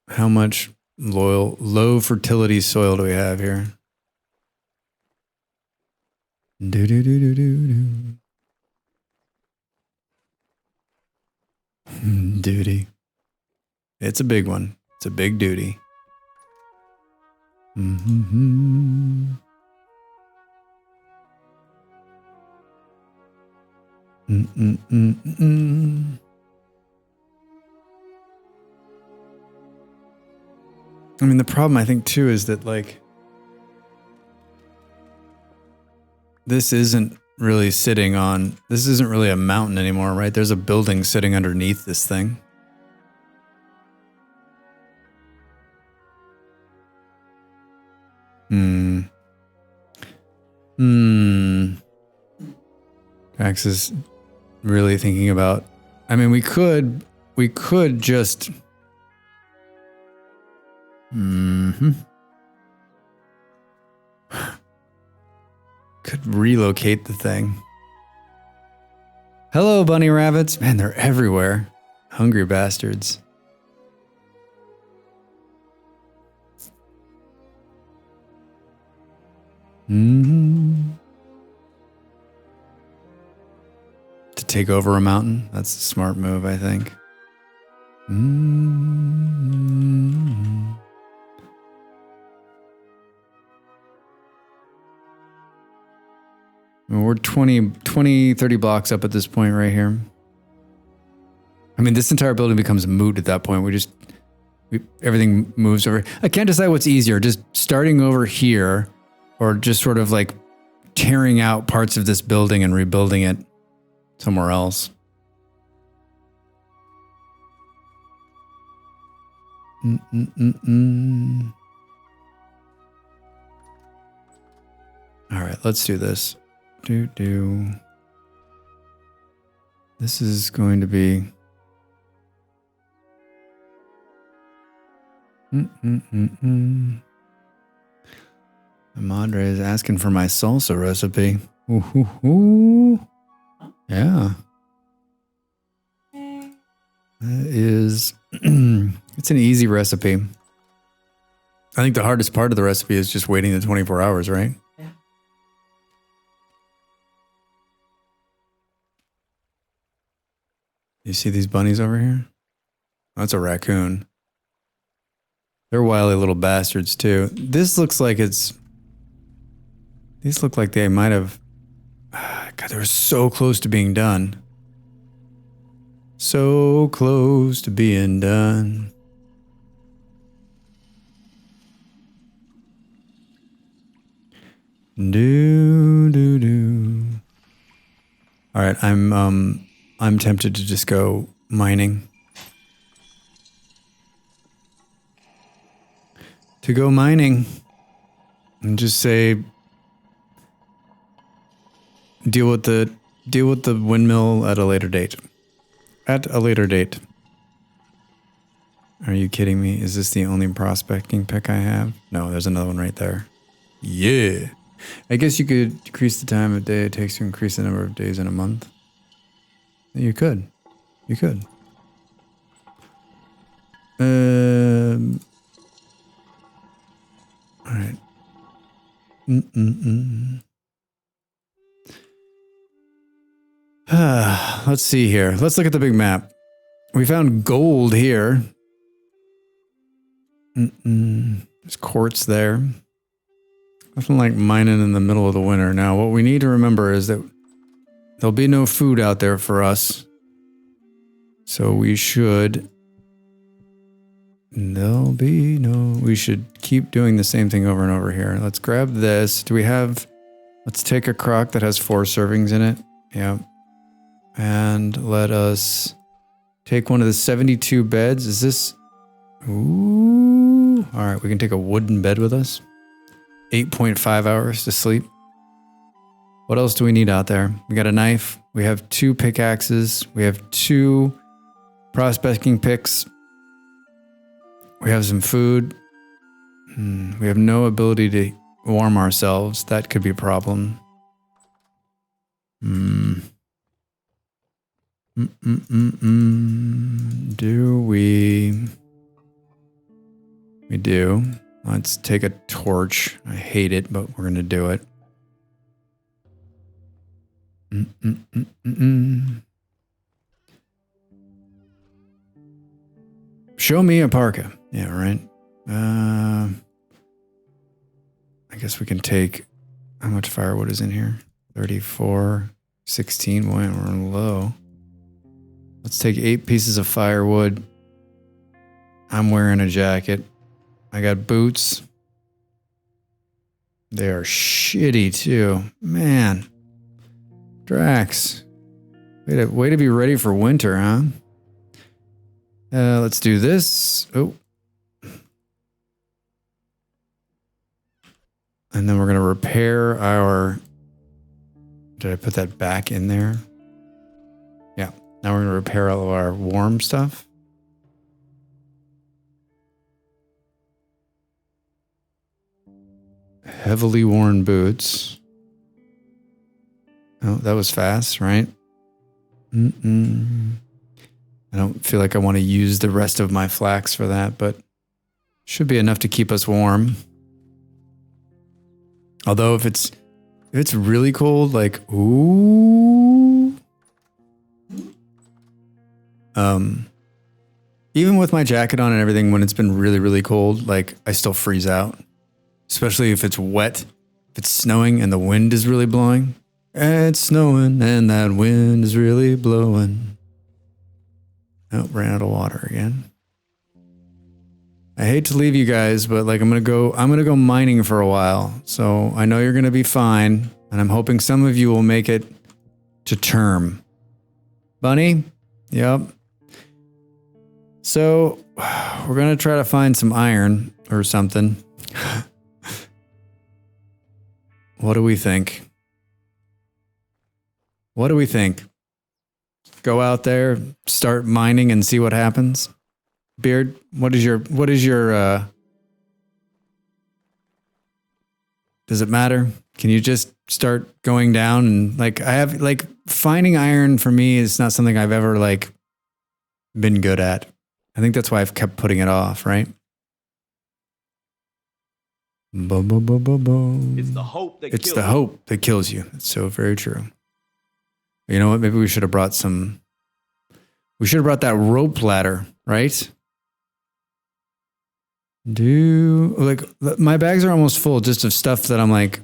How much low fertility soil do we have here? Duty. It's a big one. It's a big duty. Mm-hmm. Mm-mm-mm-mm. I mean, the problem I think too is that like this isn't really a mountain anymore, right? There's a building sitting underneath this thing. Drax is really thinking about, I mean, we could just could relocate the thing. Hello, bunny rabbits. Man, they're everywhere. Hungry bastards. To take over a mountain. That's a smart move, I think. We're 20, 30 blocks up at this point right here. I mean, this entire building becomes moot at that point. Everything moves over. I can't decide what's easier, just starting over here or just sort of like tearing out parts of this building and rebuilding it somewhere else. All right, let's do this. This is going to be Madre is asking for my salsa recipe. Yeah. That is it's an easy recipe. I think the hardest part of the recipe is just waiting the 24 hours, right? You see these bunnies over here? Oh, that's a raccoon. They're wily little bastards too. These look like they might have... God, they were so close to being done. So close to being done. Do. All right, I'm tempted to just go mining. To go mining and just say deal with the windmill at a later date. At a later date. Are you kidding me? Is this the only prospecting pick I have? No, there's another one right there. Yeah. I guess you could decrease the time of day it takes to increase the number of days in a month. You could. You could. All right. Let's see here. Let's look at the big map. We found gold here. There's quartz there. Nothing like mining in the middle of the winter. Now, what we need to remember is that there'll be no food out there for us. So we should... We should keep doing the same thing over and over here. Let's grab this. Do we have... Let's take a crock that has 4 servings in it. Yeah. And let us take one of the 72 beds. Is this... Ooh. All right, we can take a wooden bed with us. 8.5 hours to sleep. What else do we need out there? We got a knife. We have 2 pickaxes. We have 2 prospecting picks. We have some food. We have no ability to warm ourselves. That could be a problem. Do we... We do. Let's take a torch. I hate it, but we're going to do it. Show me a parka. Yeah, right. I guess we can take... How much firewood is in here? 34, 16. Boy, we're low. Let's take 8 pieces of firewood. I'm wearing a jacket. I got boots. They are shitty too. Man. Drax. Way to be ready for winter, huh? Let's do this. Oh. And then we're going to repair our... Did I put that back in there? Yeah. Now we're going to repair all of our warm stuff. Heavily worn boots. Oh, that was fast, right? I don't feel like I want to use the rest of my flax for that, but should be enough to keep us warm. Although if it's really cold, like, ooh. Even with my jacket on and everything, when it's been really, really cold, like, I still freeze out. Especially if it's wet, if it's snowing and the wind is really blowing. It's snowing and that wind is really blowing. Oh, ran out of water again. I hate to leave you guys, but like I'm gonna go mining for a while. So I know you're gonna be fine, and I'm hoping some of you will make it to term. Bunny? Yep. So we're gonna try to find some iron or something. What do we think? What do we think? Go out there, start mining and see what happens? Beard, what is your does it matter? Can you just start going down and like finding iron for me is not something I've ever like been good at. I think that's why I've kept putting it off, right? It's the hope that kills you. It's the hope that kills you. It's so very true. You know what? Maybe we should have brought that rope ladder, right? My bags are almost full just of stuff that I'm like,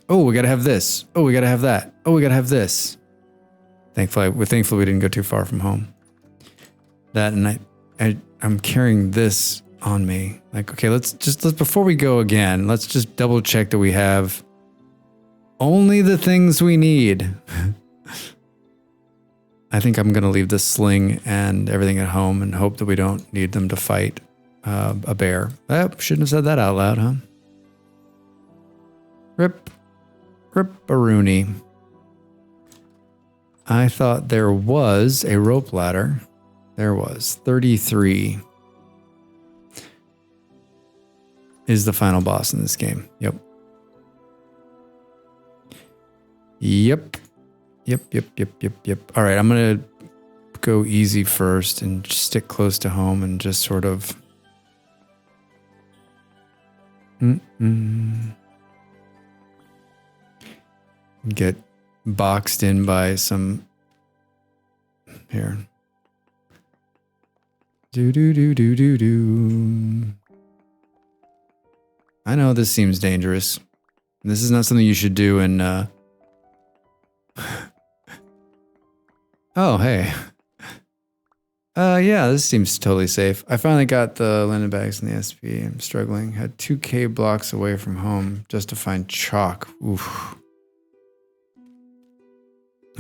oh, we gotta have this. Oh, we gotta have that. Oh, we gotta have this. Thankfully we didn't go too far from home. That and I'm carrying this on me. Like, okay, let's before we go again, let's just double check that we have Only the things we need. I think I'm going to leave the sling and everything at home and hope that we don't need them to fight a bear. I shouldn't have said that out loud, huh? Rip-a-rooney. I thought there was a rope ladder. There was. 33 is the final boss in this game. Yep. Yep. All right, I'm going to go easy first and stick close to home and just sort of... get boxed in by some... Here. Do. I know this seems dangerous. This is not something you should do in... Oh, hey. Yeah, this seems totally safe. I finally got the linen bags and the SP. I'm struggling. Had 2K blocks away from home just to find chalk. Oof.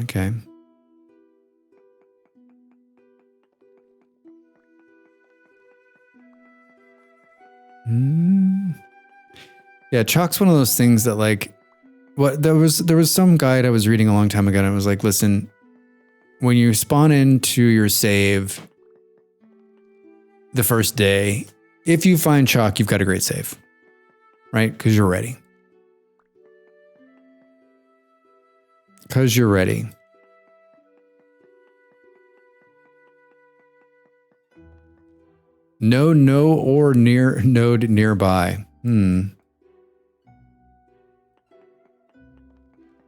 Okay. Yeah, chalk's one of those things that like... There was some guide I was reading a long time ago and it was like, listen, when you spawn into your save the first day, if you find chalk, you've got a great save, right? Because you're ready. No or near node nearby.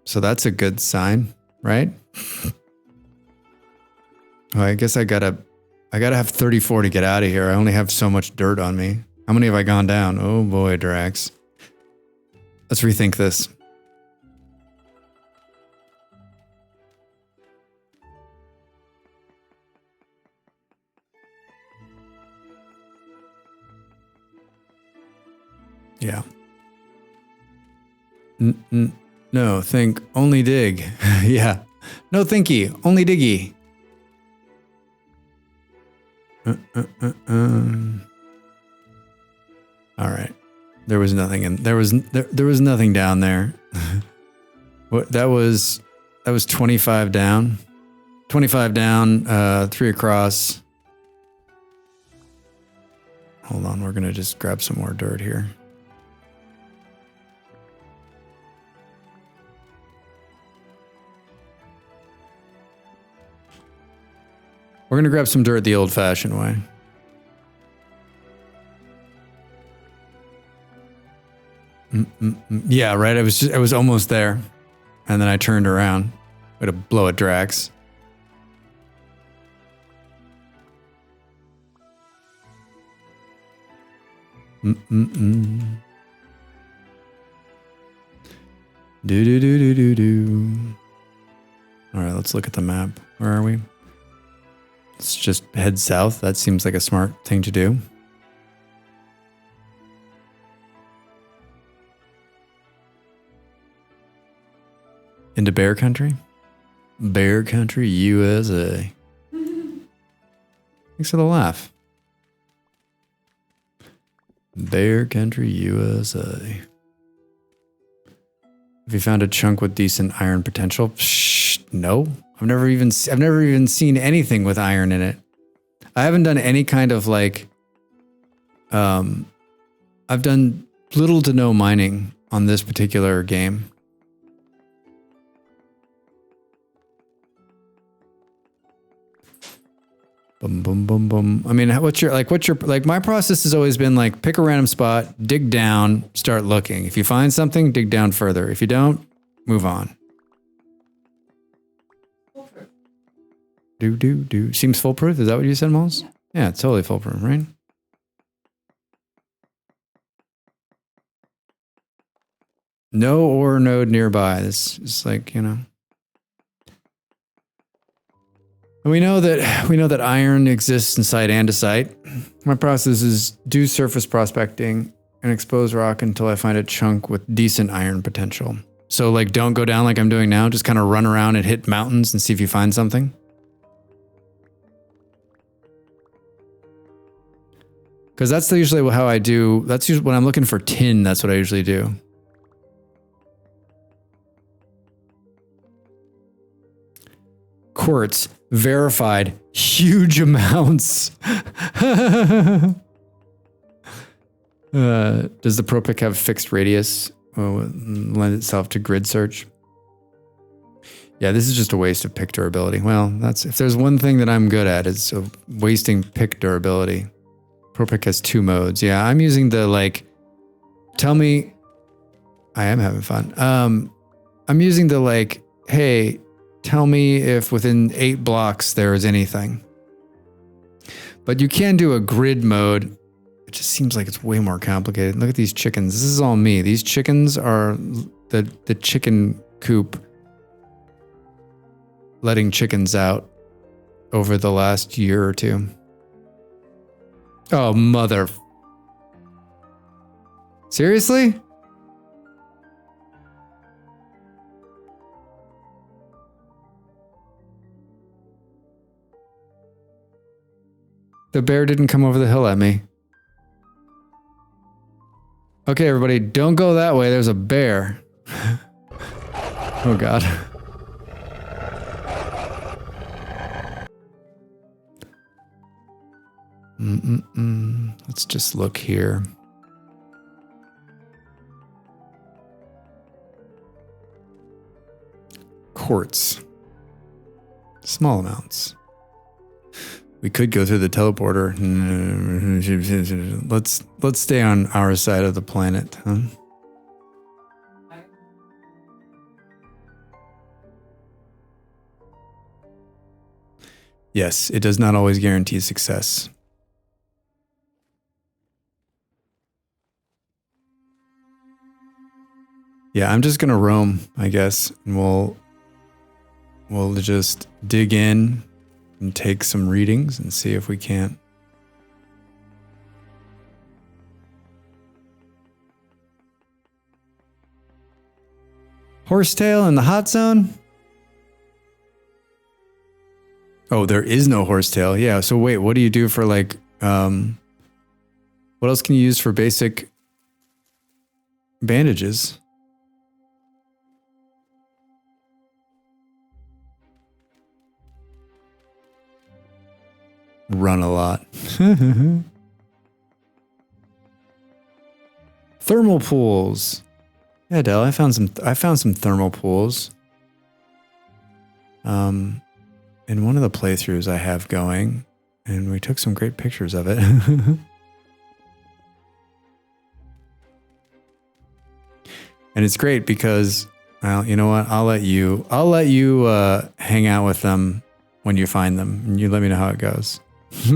So that's a good sign, right? Well, I guess I gotta have 34 to get out of here. I only have so much dirt on me. How many have I gone down? Oh boy, Drax. Let's rethink this. Yeah. No, think, only dig. Yeah. No thinky, only diggy. All right. There was nothing there was nothing down there. What that was 25 down. 25 down, 3 across. Hold on, we're going to just grab some more dirt here. We're going to grab some dirt the old-fashioned way. Yeah, right. I was almost there. And then I turned around. Way to blow at Drax. Do. All right, let's look at the map. Where are we? Let's just head south. That seems like a smart thing to do. Into Bear Country? Bear Country, USA. Thanks for the laugh. Bear Country, USA. Have you found a chunk with decent iron potential? Shh, no. I've never even seen anything with iron in it. I haven't done any kind of like I've done little to no mining on this particular game. Boom, boom, boom, boom. I mean, what's your my process has always been like pick a random spot, dig down, start looking. If you find something, dig down further. If you don't, move on. Foolproof. Do. Seems foolproof. Is that what you said, Moles? Yeah, it's totally foolproof, right? No ore node nearby. This is like, you know. We know that iron exists inside andesite. My process is do surface prospecting and expose rock until I find a chunk with decent iron potential. So like, don't go down like I'm doing now. Just kind of run around and hit mountains and see if you find something. Because that's usually how I do. That's usually when I'm looking for tin. That's what I usually do. Quartz, verified, huge amounts. Does the Pro Pick have fixed radius? Lend itself to grid search? Yeah, this is just a waste of pick durability. Well, that's if there's one thing that I'm good at, it's wasting pick durability. Pro Pick has 2 modes. Yeah, I'm using the like. Tell me, I am having fun. I'm using the like. Hey, tell me if within 8 blocks there is anything. But you can do a grid mode. It just seems like it's way more complicated. Look at these chickens. This is all me. These chickens are the chicken coop letting chickens out over the last year or 2. Oh, mother. Seriously? The bear didn't come over the hill at me. Okay, everybody, don't go that way. There's a bear. Oh, God. Let's just look here. Quartz. Small amounts. We could go through the teleporter. Let's stay on our side of the planet, huh? Yes, it does not always guarantee success. Yeah, I'm just gonna roam, I guess, and we'll just dig in and take some readings and see if we can't. Horsetail in the hot zone? Oh, there is no horsetail. Yeah, so wait, what do you do for like, what else can you use for basic bandages? Run a lot. Thermal pools. Yeah, Del, I found some thermal pools. In one of the playthroughs I have going, and we took some great pictures of it. And it's great because, well, you know what? I'll let you hang out with them when you find them, and you let me know how it goes. If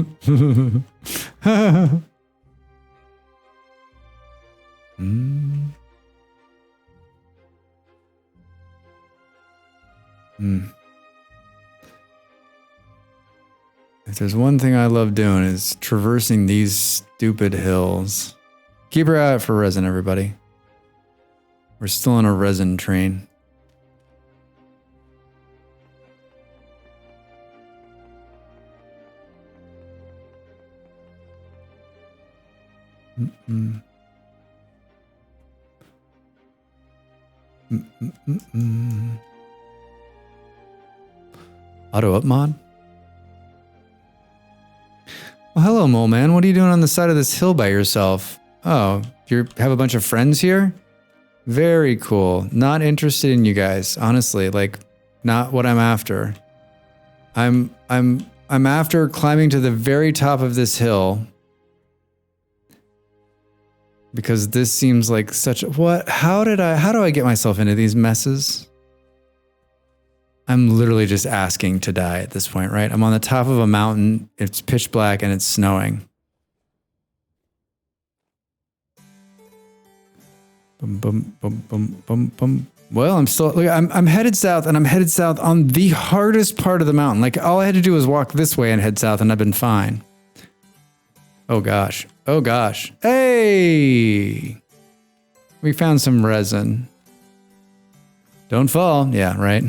there's one thing I love doing is traversing these stupid hills. Keep your eye out for resin, everybody. We're still on a resin train. Auto up mod? Well, hello, Mole Man. What are you doing on the side of this hill by yourself? Oh, you have a bunch of friends here? Very cool. Not interested in you guys, honestly. Like, not what I'm after. I'm after climbing to the very top of this hill. Because this seems like such a, what? How do I get myself into these messes? I'm literally just asking to die at this point, right? I'm on the top of a mountain. It's pitch black and it's snowing. Bum, bum, bum, bum, bum, bum. Well, I'm headed south, and I'm headed south on the hardest part of the mountain. Like, all I had to do was walk this way and head south, and I've been fine. Oh gosh. Oh gosh. Hey! We found some resin. Don't fall. Yeah, right.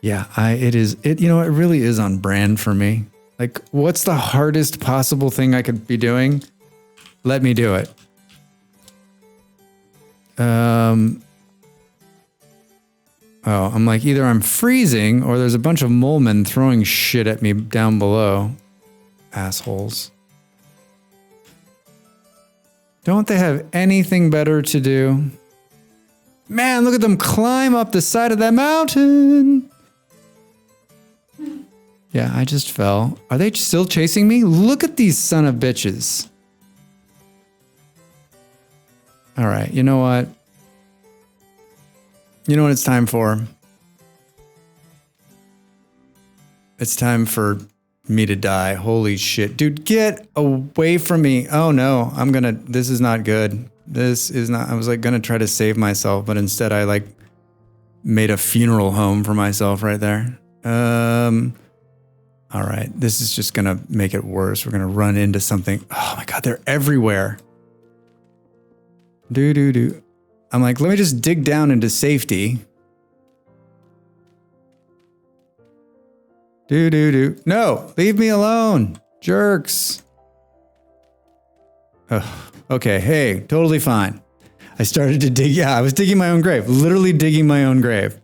Yeah, it really is on brand for me. Like, what's the hardest possible thing I could be doing? Let me do it. Oh, I'm like, either I'm freezing or there's a bunch of mole men throwing shit at me down below. Assholes. Don't they have anything better to do? Man, look at them climb up the side of that mountain. Yeah, I just fell. Are they still chasing me? Look at these son of bitches. All right, you know what? You know what it's time for? It's time for me to die. Holy shit. Dude, get away from me. Oh no, this is not good. I was like gonna try to save myself, but instead I like made a funeral home for myself right there. All right, this is just gonna make it worse. We're gonna run into something. Oh my God, they're everywhere. I'm like, let me just dig down into safety. No, leave me alone, jerks. Ugh. Okay, hey, totally fine. I started to dig. Yeah, I was digging my own grave, literally digging my own grave.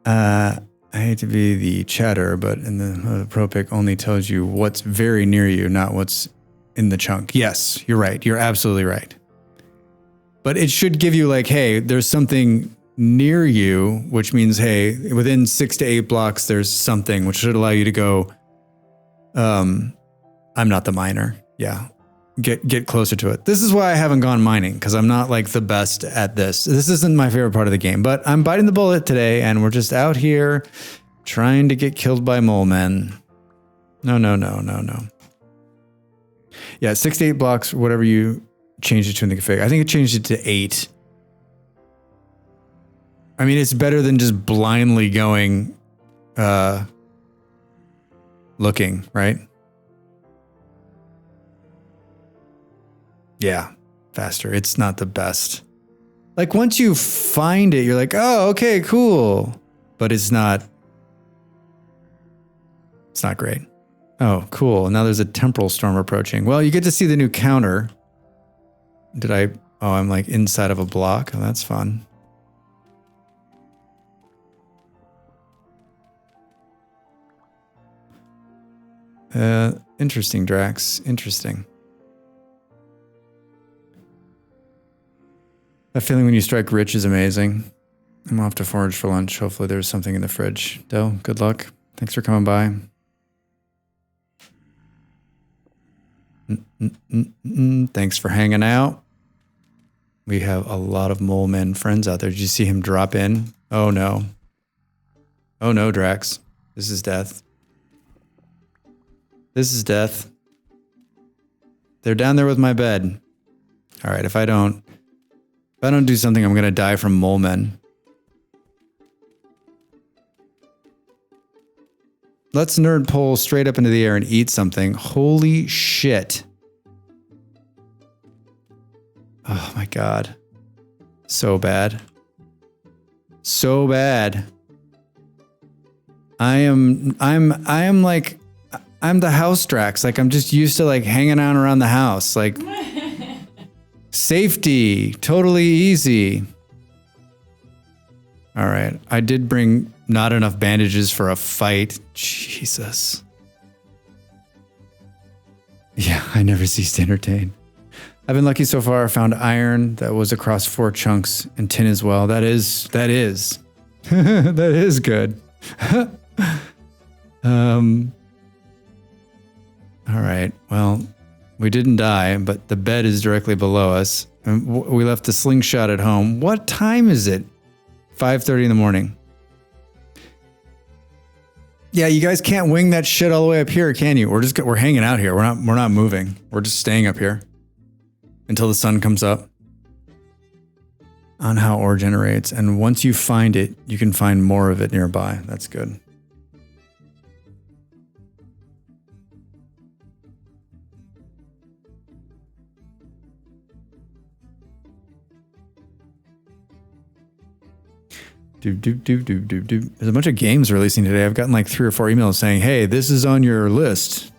I hate to be the chatter, but in the Propic only tells you what's very near you, not what's in the chunk. Yes, you're right. You're absolutely right. But it should give you like, hey, there's something near you, which means, hey, within 6 to 8 blocks, there's something, which should allow you to go, I'm not the miner. Yeah. Get closer to it. This is why I haven't gone mining, because I'm not like the best at this. This isn't my favorite part of the game, but I'm biting the bullet today, and we're just out here trying to get killed by mole men. No. Yeah, 6 to 8 blocks, whatever you changed it to in the config. I think it changed it to 8. I mean, it's better than just blindly going, looking, right? Yeah, faster. It's not the best. Like once you find it, you're like, oh, okay, cool. But it's not great. Oh, cool. Now there's a temporal storm approaching. Well, you get to see the new counter. I'm like inside of a block. Oh, that's fun. Interesting, Drax. Interesting. That feeling when you strike rich is amazing. I'm off to forage for lunch. Hopefully there's something in the fridge. Del, good luck. Thanks for coming by. Thanks for hanging out. We have a lot of mole men friends out there. Did you see him drop in? Oh no. Oh no, Drax. This is death. This is death. They're down there with my bed. All right, if I don't do something, I'm going to die from mole men. Let's nerd pole straight up into the air and eat something. Holy shit. Oh my God. So bad. So bad. I am like, I'm the house Drax. Like I'm just used to like hanging out around the house. Like safety, totally easy. All right. I did bring not enough bandages for a fight. Jesus. Yeah, I never cease to entertain. I've been lucky so far. I found iron that was across 4 chunks and tin as well. That is that is good. All right. Well, we didn't die, but the bed is directly below us. And we left the slingshot at home. What time is it? 5:30 in the morning. Yeah, you guys can't wing that shit all the way up here, can you? We're hanging out here. We're not moving. We're just staying up here until the sun comes up. On how ore generates, and once you find it, you can find more of it nearby. That's good. There's a bunch of games releasing today. I've gotten like 3 or 4 emails saying, hey, this is on your list.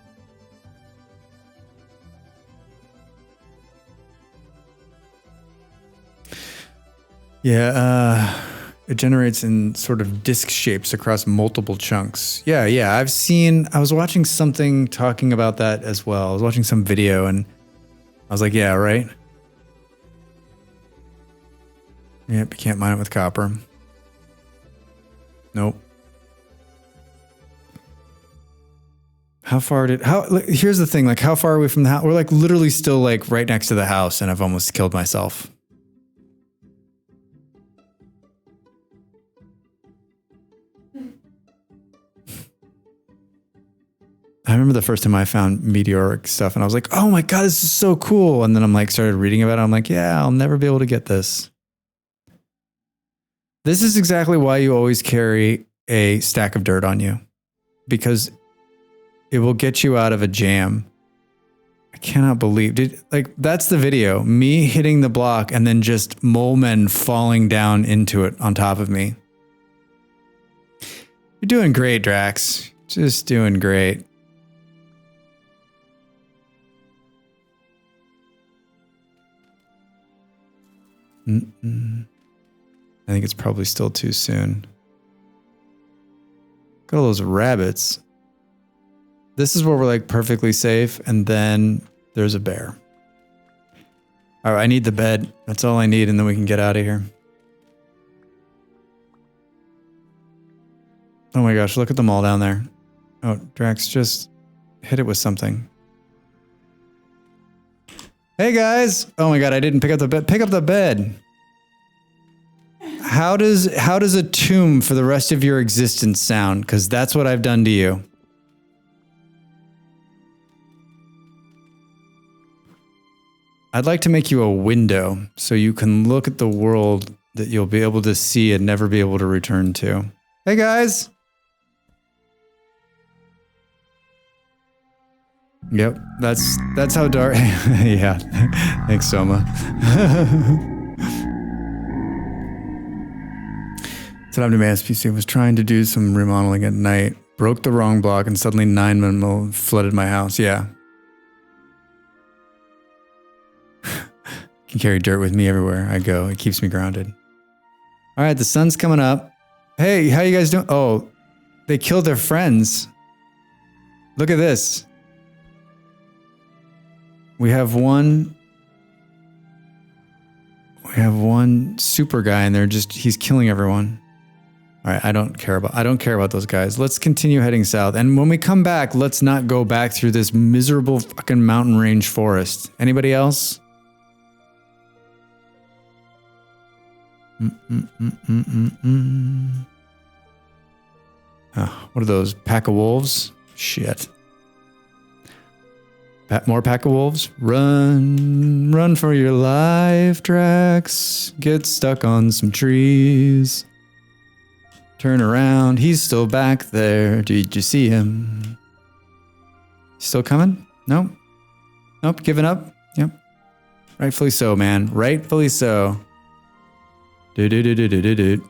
Yeah, it generates in sort of disc shapes across multiple chunks. Yeah, I was watching something talking about that as well. I was watching some video and I was like, yeah, right? Yep, you can't mine it with copper. Nope. Here's the thing, like how far are we from the house? We're like literally still like right next to the house and I've almost killed myself. I remember the first time I found meteoric stuff and I was like, oh my God, this is so cool. And then I'm like, started reading about it. I'm like, yeah, I'll never be able to get this. This is exactly why you always carry a stack of dirt on you, because it will get you out of a jam. I cannot believe, that's the video, me hitting the block and then just mole men falling down into it on top of me. You're doing great, Drax. Just doing great. I think it's probably still too soon. Look at all those rabbits. This is where we're like perfectly safe, and then there's a bear. All right, I need the bed. That's all I need, and then we can get out of here. Oh my gosh, look at them all down there. Oh, Drax, just hit it with something. Hey guys! Oh my God, I didn't pick up the bed. Pick up the bed. How does a tomb for the rest of your existence sound? Because that's what I've done to you. I'd like to make you a window so you can look at the world that you'll be able to see and never be able to return to. Hey guys! Yep, that's how dark. Yeah, thanks, Soma. Said I'm to my SPC, was trying to do some remodeling at night, broke the wrong block, and suddenly 9 men flooded my house. Yeah. Can carry dirt with me everywhere I go. It keeps me grounded. All right, the sun's coming up. Hey, how you guys doing? Oh, they killed their friends. Look at this. We have one super guy in there. He's killing everyone. All right, I don't care about those guys. Let's continue heading south. And when we come back, let's not go back through this miserable fucking mountain range forest. Anybody else? Oh, what are those? Pack of wolves? Shit. More pack of wolves? Run for your life, Drax. Get stuck on some trees. Turn around. He's still back there. Did you see him? Still coming? Nope. Nope. Giving up? Yep. Rightfully so, man. Rightfully so. Do-do-do-do-do-do-do.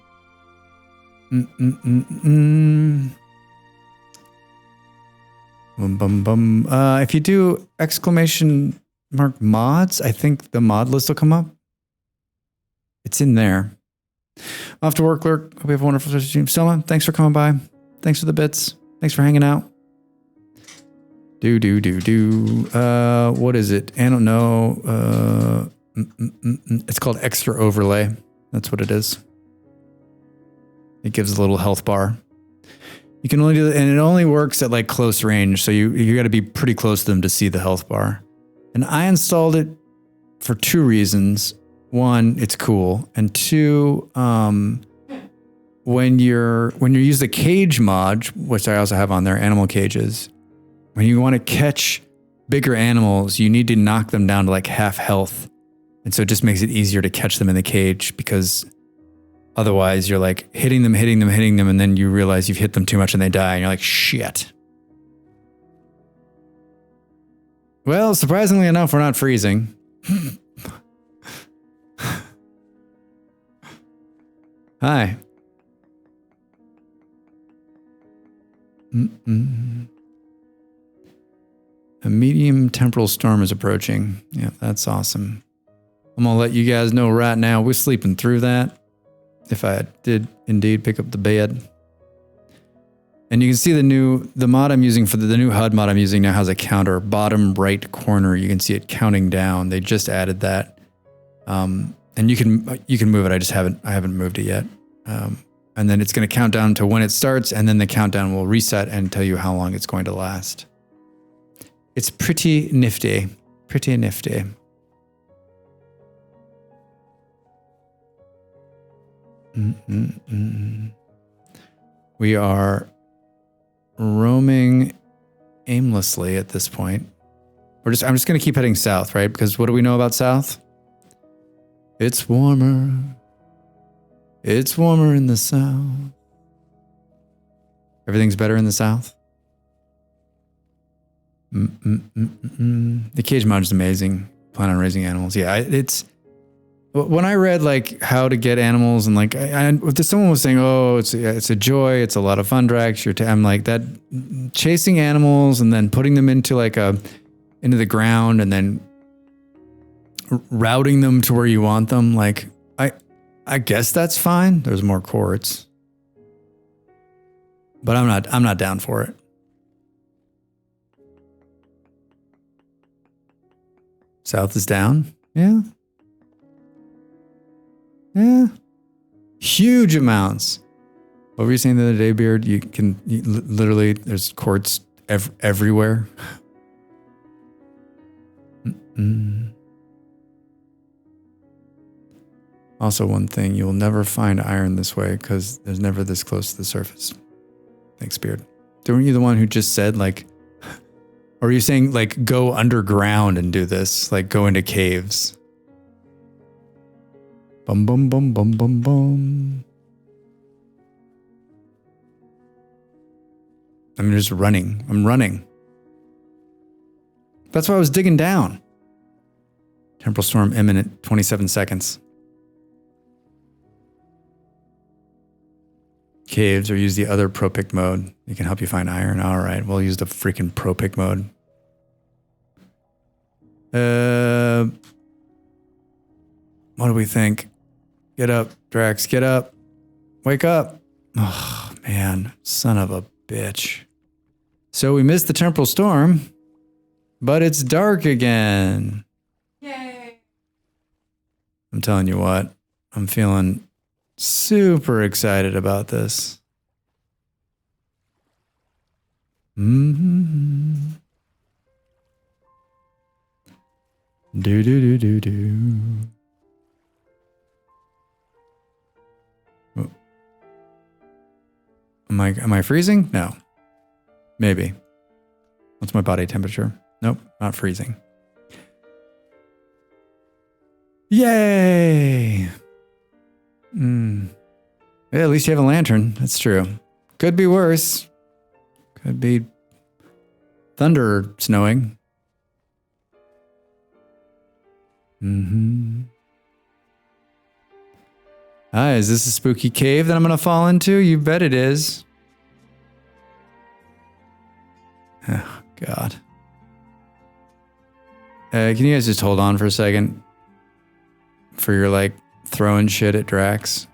If you do exclamation mark mods, I think the mod list will come up. It's in there. Off to work, Lurk. Hope you have a wonderful stream. Soma, thanks for coming by. Thanks for the bits. Thanks for hanging out. What is it? I don't know. It's called Extra Overlay. That's what it is. It gives a little health bar. You can only do it, and it only works at like close range, so you got to be pretty close to them to see the health bar. And I installed it for 2 reasons. 1, it's cool, and 2, when you use the cage mod, which I also have on there, animal cages, when you want to catch bigger animals, you need to knock them down to like half health, and so it just makes it easier to catch them in the cage, because otherwise you're like hitting them, and then you realize you've hit them too much and they die, and you're like, shit. Well, surprisingly enough, we're not freezing. Hi. Mm-mm. A medium temporal storm is approaching. Yeah, that's awesome. I'm going to let you guys know right now, we're sleeping through that. If I did indeed pick up the bed. And you can see the mod I'm using for the new HUD mod I'm using now has a counter. Bottom right corner, you can see it counting down. They just added that. And you can move it. I haven't moved it yet. And then it's going to count down to when it starts, and then the countdown will reset and tell you how long it's going to last. It's pretty nifty. Pretty nifty. We are roaming aimlessly at this point. I'm just going to keep heading south, right? Because what do we know about south? It's warmer. It's warmer in the south. Everything's better in the south. The cage mod is amazing. Plan on raising animals. Yeah, it's when I read like how to get animals and like someone was saying, oh, it's a joy, it's a lot of fun, Drax. I'm like that chasing animals and then putting them into into the ground and then routing them to where you want them. Like I guess that's fine. There's more quartz, but I'm not down for it. South is down. Yeah. Yeah. Huge amounts. What were you saying the other day, Beard? Literally, there's quartz everywhere. Also, one thing, you will never find iron this way because there's never this close to the surface. Thanks, Beard. Weren't you the one who just said, like, or are you saying, like, go underground and do this? Like, go into caves? Bum, bum, bum, bum, bum, bum. I'm just running. I'm running. That's why I was digging down. Temporal storm imminent, 27 seconds. Caves, or use the other pro pick mode. It can help you find iron. All right, we'll use the freaking pro pick mode. What do we think? Get up, Drax, get up. Wake up. Oh, man, son of a bitch. So we missed the temporal storm, but it's dark again. Yay. I'm telling you what, I'm feeling super excited about this. Mm-hmm. Do do do do do. Oh. Am I freezing? No. Maybe. What's my body temperature? Nope, not freezing. Yay! Yeah, at least you have a lantern. That's true. Could be worse. Could be thunder snowing. Hi, is this a spooky cave that I'm going to fall into? You bet it is. Oh, God. Can you guys just hold on for a second? For your, like, throwing shit at Drax.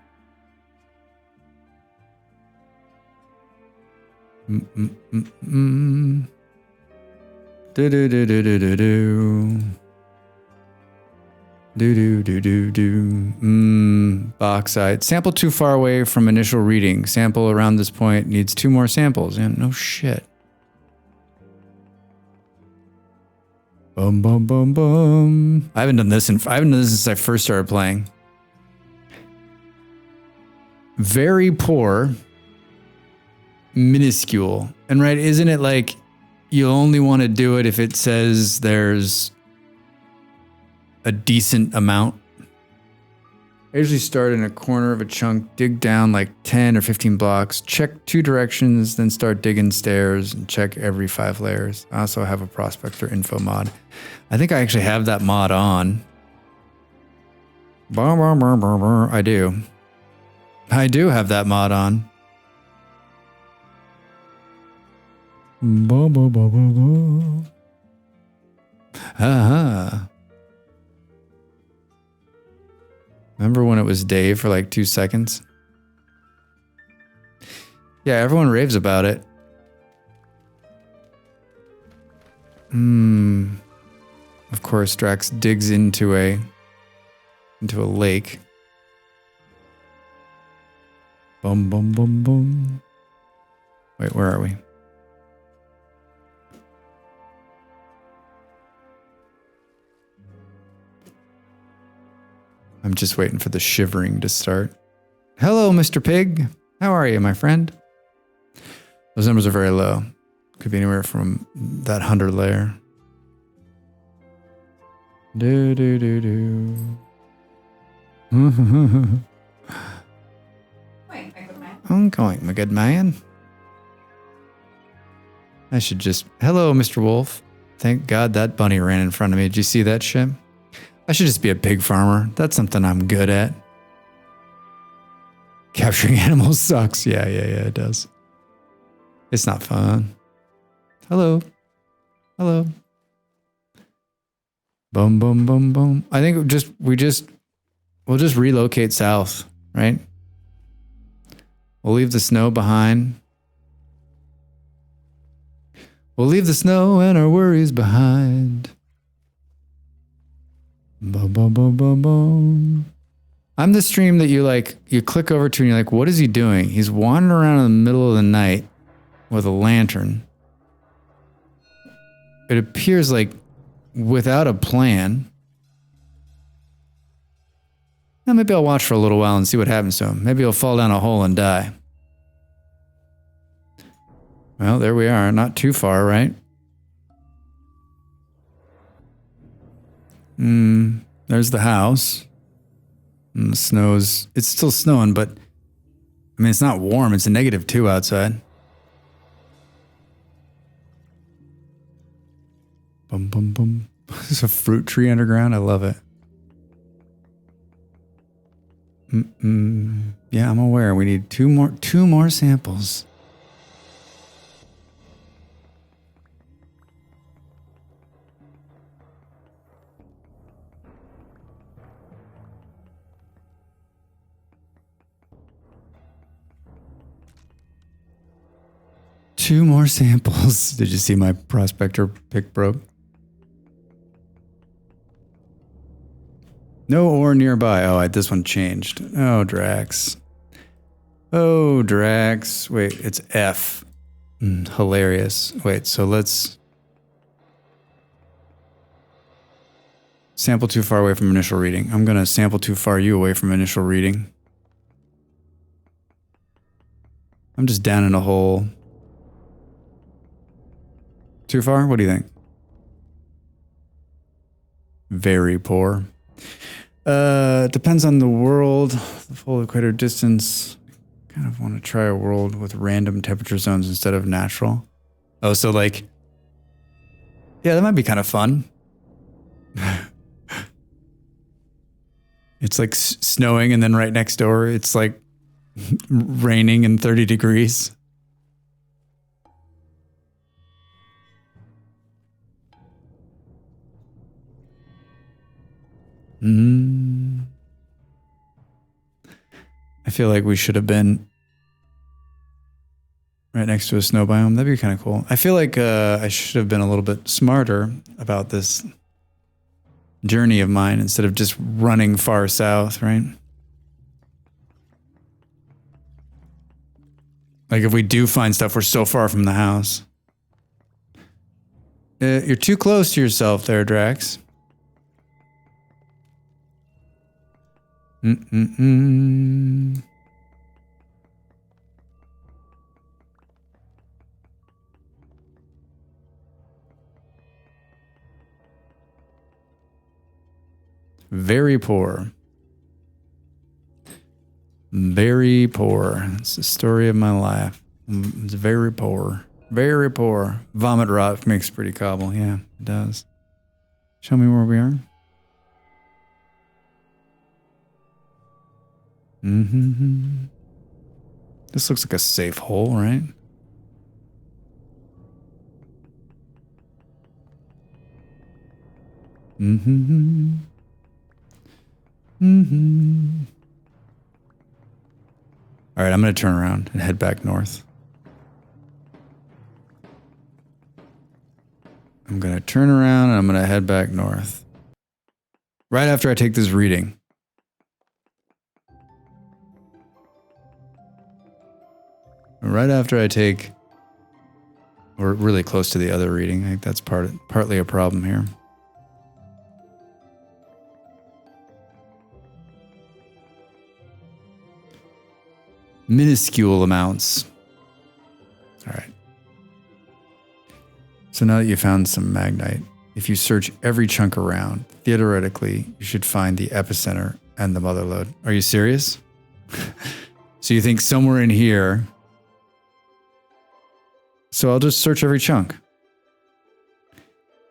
Do do do do do do do. Do do do do do. Bauxite. Sample too far away from initial reading. Sample around this point needs 2 more samples. Yeah, no shit. Boom, boom, boom, boom. I haven't done this since I first started playing. Very poor. Minuscule. And right, isn't it like you only want to do it if it says there's a decent amount? I usually start in a corner of a chunk, dig down like 10 or 15 blocks, check 2 directions, then start digging stairs and check every 5 layers. I also have a prospector info mod. I think I actually have that mod on. I do. I do have that mod on. Bo, bo, bo, bo, bo. Remember when it was Dave for like 2 seconds? Yeah, everyone raves about it. Of course, Drax digs into a lake. Boom, boom, boom, boom. Wait, where are we? I'm just waiting for the shivering to start. Hello, Mr. Pig. How are you, my friend? Those numbers are very low. Could be anywhere from that 100 layer. Do, do, do, do. Wait, I could man. I'm going, my good man. I should just... Hello, Mr. Wolf. Thank God that bunny ran in front of me. Did you see that shit? I should just be a pig farmer. That's something I'm good at. Capturing animals sucks. Yeah, it does. It's not fun. Hello. Hello. Boom, boom, boom, boom. I think we'll just relocate south, right? We'll leave the snow behind. We'll leave the snow and our worries behind. Boom, boom, boom, boom, boom. I'm the stream that you click over to and you're like, what is he doing? He's wandering around in the middle of the night with a lantern. It appears like without a plan. Now maybe I'll watch for a little while and see what happens to him. Maybe he'll fall down a hole and die. Well, there we are. Not too far, right? There's the house. And the it's still snowing, but I mean, it's not warm. It's a -2 outside. Boom, boom, boom. There's a fruit tree underground. I love it. Yeah, I'm aware. We need two more samples. Two more samples. Did you see my prospector pick broke? No ore nearby. Oh, this one changed. Oh, Drax. Oh, Drax. Wait, it's F. Hilarious. Wait, so let's... Sample too far away from initial reading. I'm going to sample too far you away from initial reading. I'm just down in a hole. Too far? What do you think? Very poor. Depends on the world. The full equator distance. Kind of want to try a world with random temperature zones instead of natural. Oh, so like... Yeah, that might be kind of fun. It's like snowing and then right next door it's like raining and 30 degrees. I feel like we should have been right next to a snow biome. That'd be kind of cool. I feel like I should have been a little bit smarter about this journey of mine instead of just running far south, right? Like if we do find stuff, we're so far from the house. You're too close to yourself there, Drax. Very poor. Very poor. It's the story of my life. It's very poor. Very poor. Vomit rot makes pretty cobble. Yeah, it does. Show me where we are. This looks like a safe hole, right? Mm-hmm. Mm-hmm. All right, I'm going to turn around and head back north. I'm going to turn around and I'm going to head back north. Right after I take this reading. Right after I take... We're really close to the other reading. I think that's partly a problem here. Minuscule amounts. All right. So now that you found some magnite, if you search every chunk around, theoretically, you should find the epicenter and the mother lode. Are you serious? So you think somewhere in here... So I'll just search every chunk.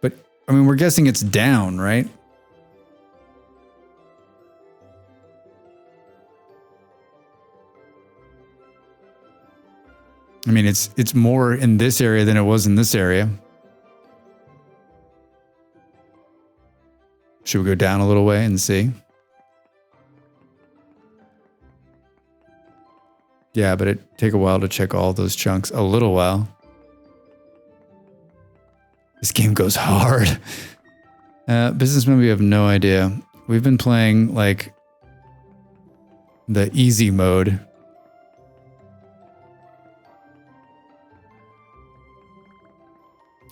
But, I mean, we're guessing it's down, right? I mean, it's more in this area than it was in this area. Should we go down a little way and see? Yeah, but it'd take a while to check all those chunks. A little while. This game goes hard. Businessman, we have no idea. We've been playing, like, the easy mode.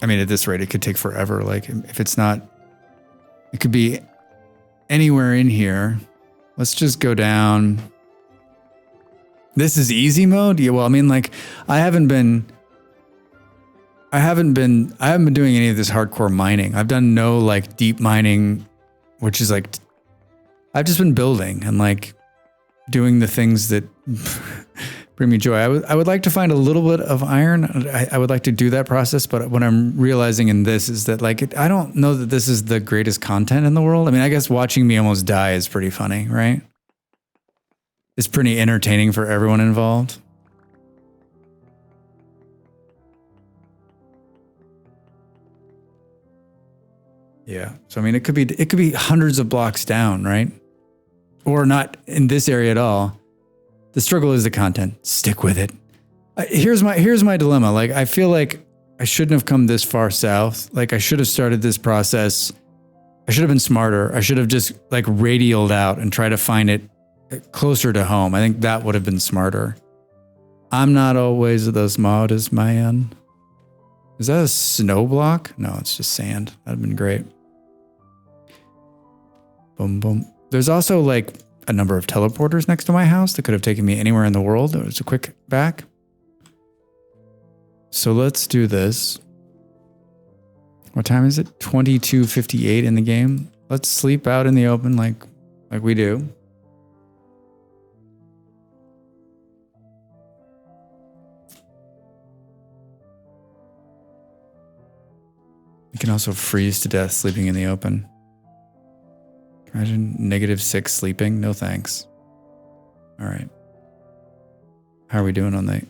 I mean, at this rate, it could take forever. Like, if it's not... It could be anywhere in here. Let's just go down. This is easy mode? Yeah, well, I mean, like, I haven't been doing any of this hardcore mining. I've done no, like, deep mining, which is, like... I've just been building and, like, doing the things that bring me joy. I would like to find a little bit of iron. I would like to do that process, but what I'm realizing in this is that, like, I don't know that this is the greatest content in the world. I mean, I guess watching me almost die is pretty funny, right? It's pretty entertaining for everyone involved. Yeah. So I mean, it could be hundreds of blocks down, right? Or not in this area at all. The struggle is the content. Stick with it. Here's my dilemma. Like, I feel like I shouldn't have come this far south. Like, I should have started this process. I should have been smarter. I should have just, like, radialed out and tried to find it closer to home. I think that would have been smarter. I'm not always the smartest man. Is that a snow block? No, it's just sand. That'd have been great. Boom, boom. There's also, like, a number of teleporters next to my house that could have taken me anywhere in the world. It was a quick back. So let's do this. What time is it? 22:58 in the game. Let's sleep out in the open like we do. You can also freeze to death sleeping in the open. Imagine -6 sleeping. No thanks. All right. How are we doing on the...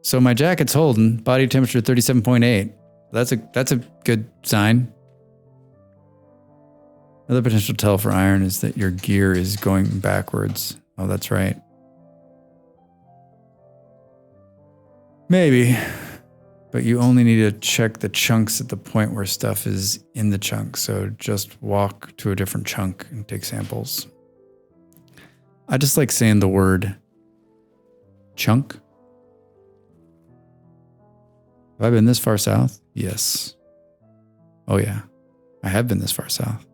So my jacket's holding. Body temperature 37.8. That's a good sign. Another potential tell for iron is that your gear is going backwards. Oh, that's right. Maybe. But you only need to check the chunks at the point where stuff is in the chunk. So just walk to a different chunk and take samples. I just like saying the word chunk. Have I been this far south? Yes. Oh yeah, I have been this far south.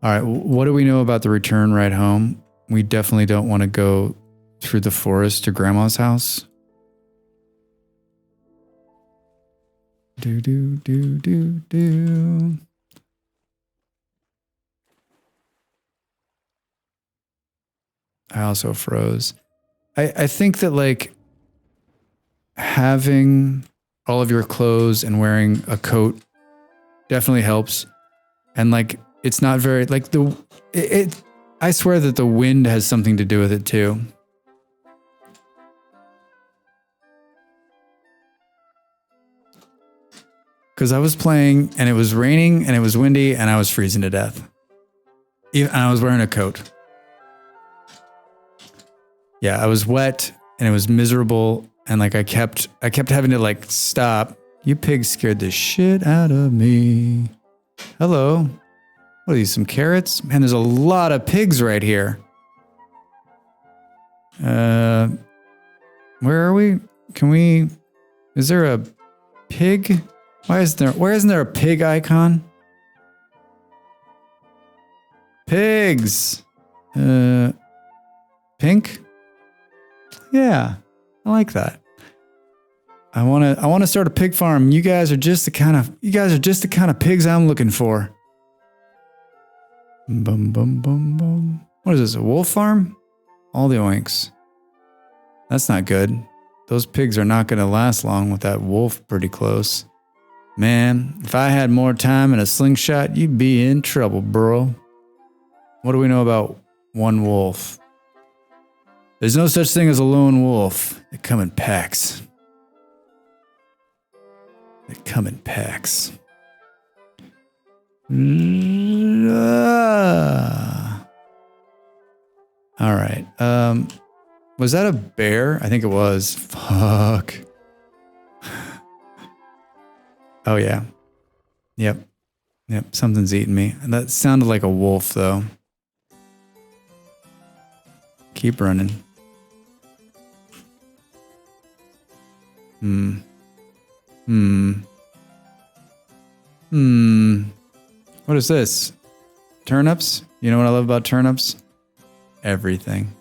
All right, what do we know about the return ride home? We definitely don't want to go through the forest to Grandma's house. Do. I also froze. I think that, like, having all of your clothes and wearing a coat definitely helps. And, like, it's not very, like, I swear that the wind has something to do with it too. because I was playing and it was raining and it was windy and I was freezing to death. And I was wearing a coat. Yeah, I was wet and it was miserable. And like I kept having to like stop. You pigs scared the shit out of me. Hello. What are these, some carrots? Man, there's a lot of pigs right here. Where are we? Is there a pig? Where isn't there a pig icon? Pigs. Pink? Yeah, I like that. I want to start a pig farm. You guys are just the kind of pigs I'm looking for. Bum bum bum bum. What is this? A wolf farm? All the oinks. That's not good. Those pigs are not going to last long with that wolf pretty close. Man, if I had more time and a slingshot, you'd be in trouble, bro. What do we know about one wolf? There's no such thing as a lone wolf. They come in packs. All right. Was that a bear? I think it was. Fuck. Oh, yeah. Yep. Something's eating me. That sounded like a wolf, though. Keep running. What is this? Turnips? You know what I love about turnips? Everything.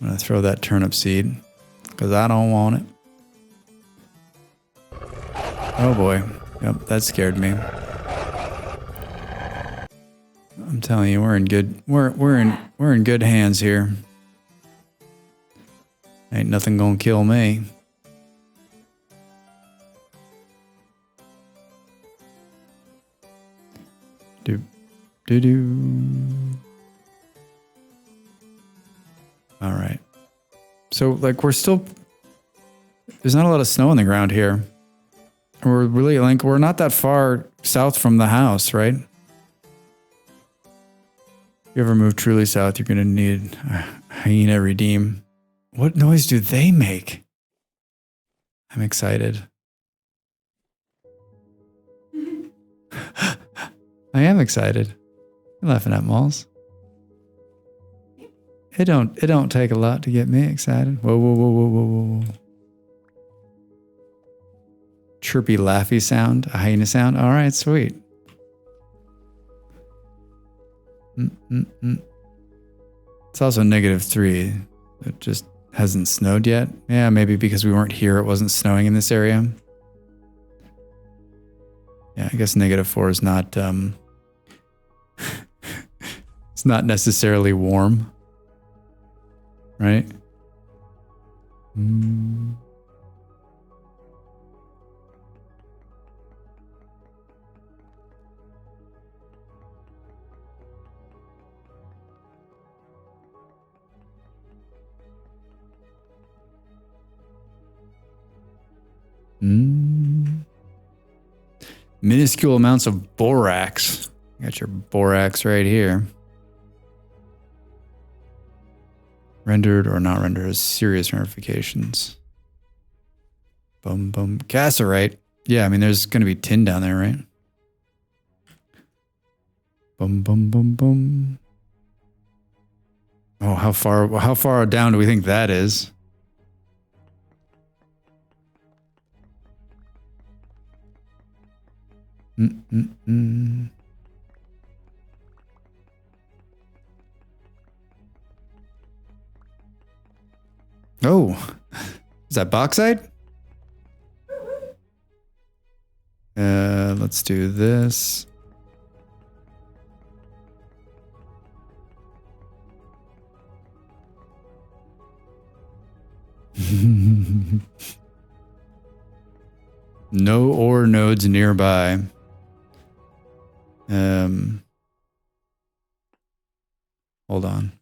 I'm going to throw that turnip seed because I don't want it. Oh boy. Yep, that scared me. I'm telling you, we're in good hands here. Ain't nothing gonna kill me. All right. So like there's not a lot of snow on the ground here. We're not that far south from the house, right? If you ever move truly south, you're gonna need a hyena redeem. What noise do they make? I'm excited. I am excited. You're laughing at Malls. It don't take a lot to get me excited. Whoa. Chirpy, laughy sound, a hyena sound. All right, sweet. It's also -3. It just hasn't snowed yet. Yeah, maybe because we weren't here, it wasn't snowing in this area. Yeah, I guess -4 is not, it's not necessarily warm. Right? Minuscule amounts of borax. You got your borax right here. Rendered or not rendered has serious ramifications. Bum. Cassiterite. Yeah, I mean, there's going to be tin down there, right? Bum. Oh, how far down do we think that is? Oh, is that bauxite? Let's do this. No ore nodes nearby. Hold on.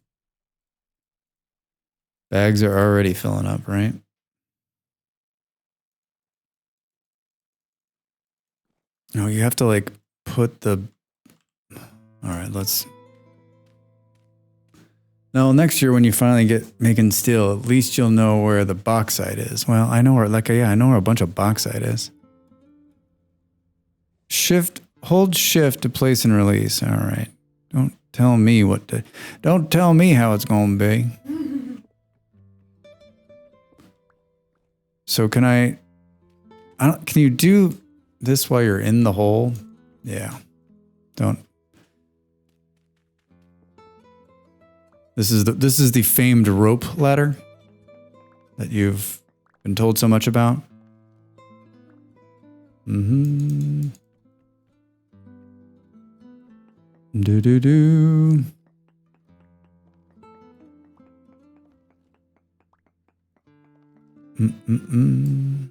Bags are already filling up, right? No, you have to like put the. All right, let's. No, next year when you finally get making steel, at least you'll know where the bauxite is. Well, I know where, I know where a bunch of bauxite is. Hold shift to place and release. All right. Don't tell me how it's going to be. So can you do this while you're in the hole? Yeah. Don't. This is the famed rope ladder that you've been told so much about. Mm-hmm. Do. Mm-mm-mm.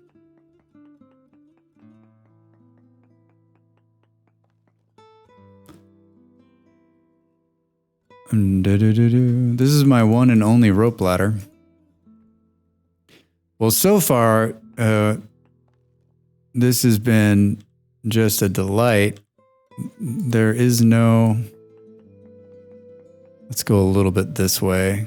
This is my one and only rope ladder. Well, so far, this has been just a delight. There is no... Let's go a little bit this way.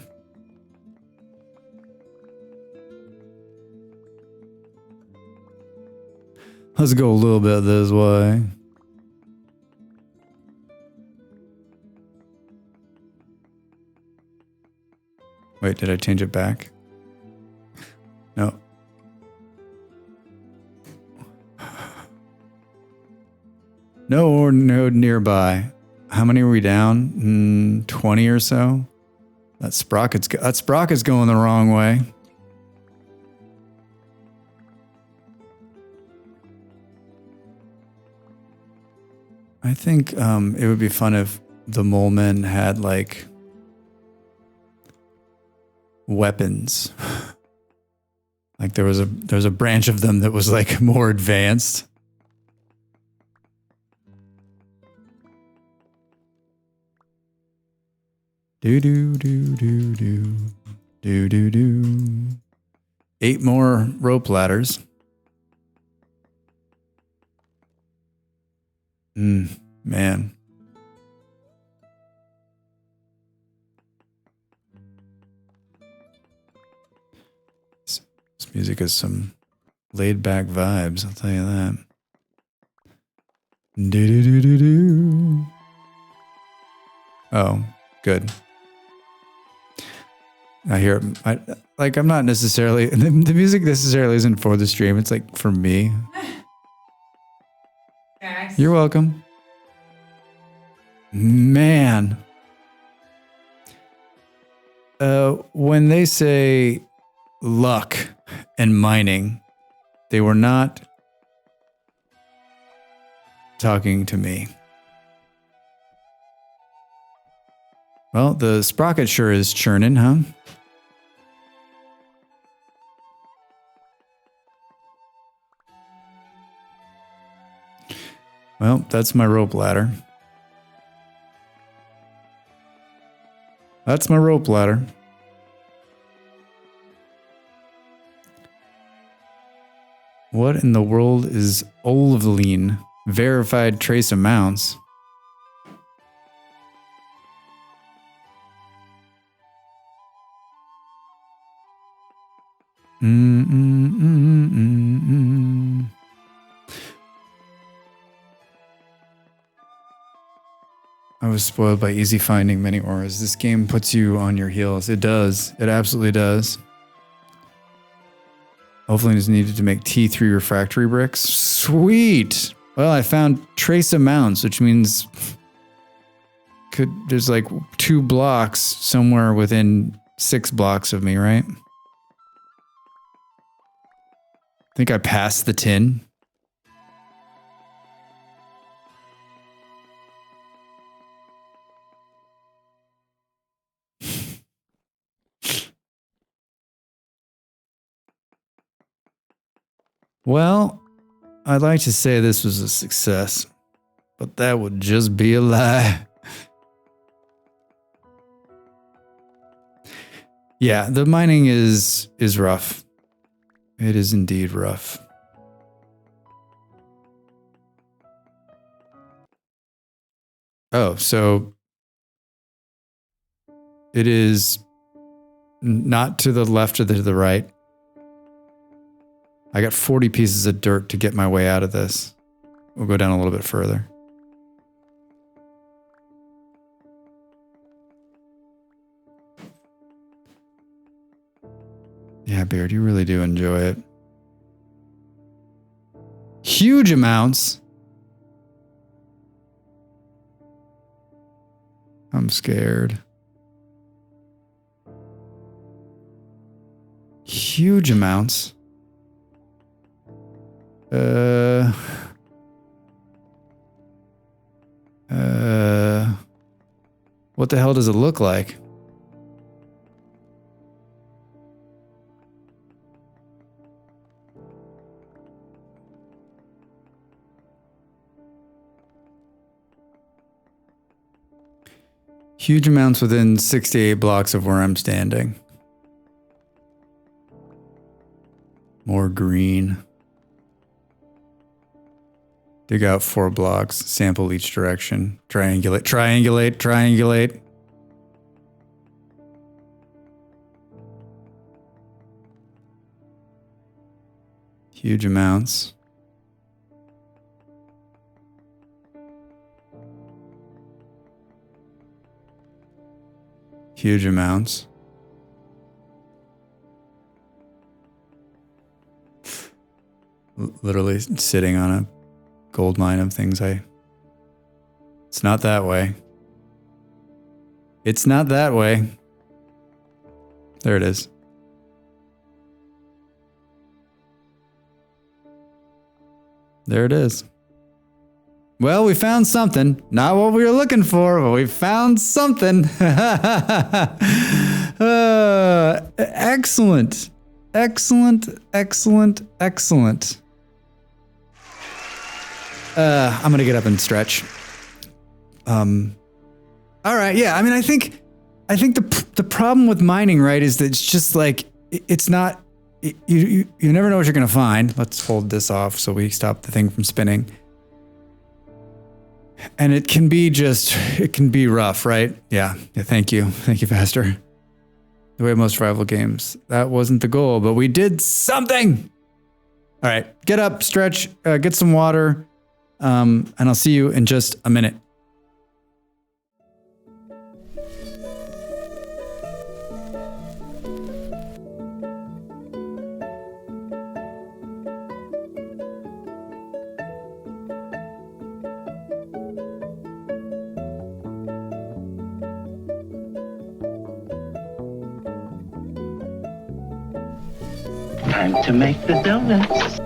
Let's go a little bit this way. Wait, did I change it back? No. No node nearby. How many are we down? 20 or so? That sprocket's going the wrong way. I think it would be fun if the mole men had like weapons. Like there was a branch of them that was like more advanced. Do. 8 more rope ladders. Man. This music has some laid back vibes, I'll tell you that. Do. Oh, good. I hear it. I'm not necessarily, the music necessarily isn't for the stream. It's like for me. Thanks. You're welcome. Man. When they say luck and mining, they were not talking to me. Well, the sprocket sure is churning, huh? Well, that's my rope ladder. That's my rope ladder. What in the world is Olivine? Verified trace amounts. I was spoiled by easy finding many auras. This game puts you on your heels. It does. It absolutely does. Hopefully it's needed to make T3 refractory bricks. Sweet! Well, I found trace amounts, which means there's like 2 blocks somewhere within 6 blocks of me, right? I think I passed the tin. Well, I'd like to say this was a success, but that would just be a lie. Yeah, the mining is rough. It is indeed rough. Oh, so it is not to the left or to the right. I got 40 pieces of dirt to get my way out of this. We'll go down a little bit further. Yeah, Beard, you really do enjoy it. Huge amounts. I'm scared. Huge amounts. What the hell does it look like? Huge amounts within 68 blocks of where I'm standing. More green. Dig out 4 blocks, sample each direction. Triangulate, triangulate, triangulate. Huge amounts. Huge amounts. Literally sitting on a gold mine of things It's not that way. It's not that way. There it is. There it is. Well, we found something. Not what we were looking for, but we found something. Excellent. Excellent, excellent, excellent. I'm gonna get up and stretch. All right, yeah. I mean, I think the problem with mining, right, is that it's just like it's not. You never know what you're gonna find. Let's hold this off so we stop the thing from spinning. And it can be rough, right? Yeah. Thank you, Faster. The way of most survival games. That wasn't the goal, but we did something. All right, get up, stretch, get some water, and I'll see you in just a minute. Time to make the donuts.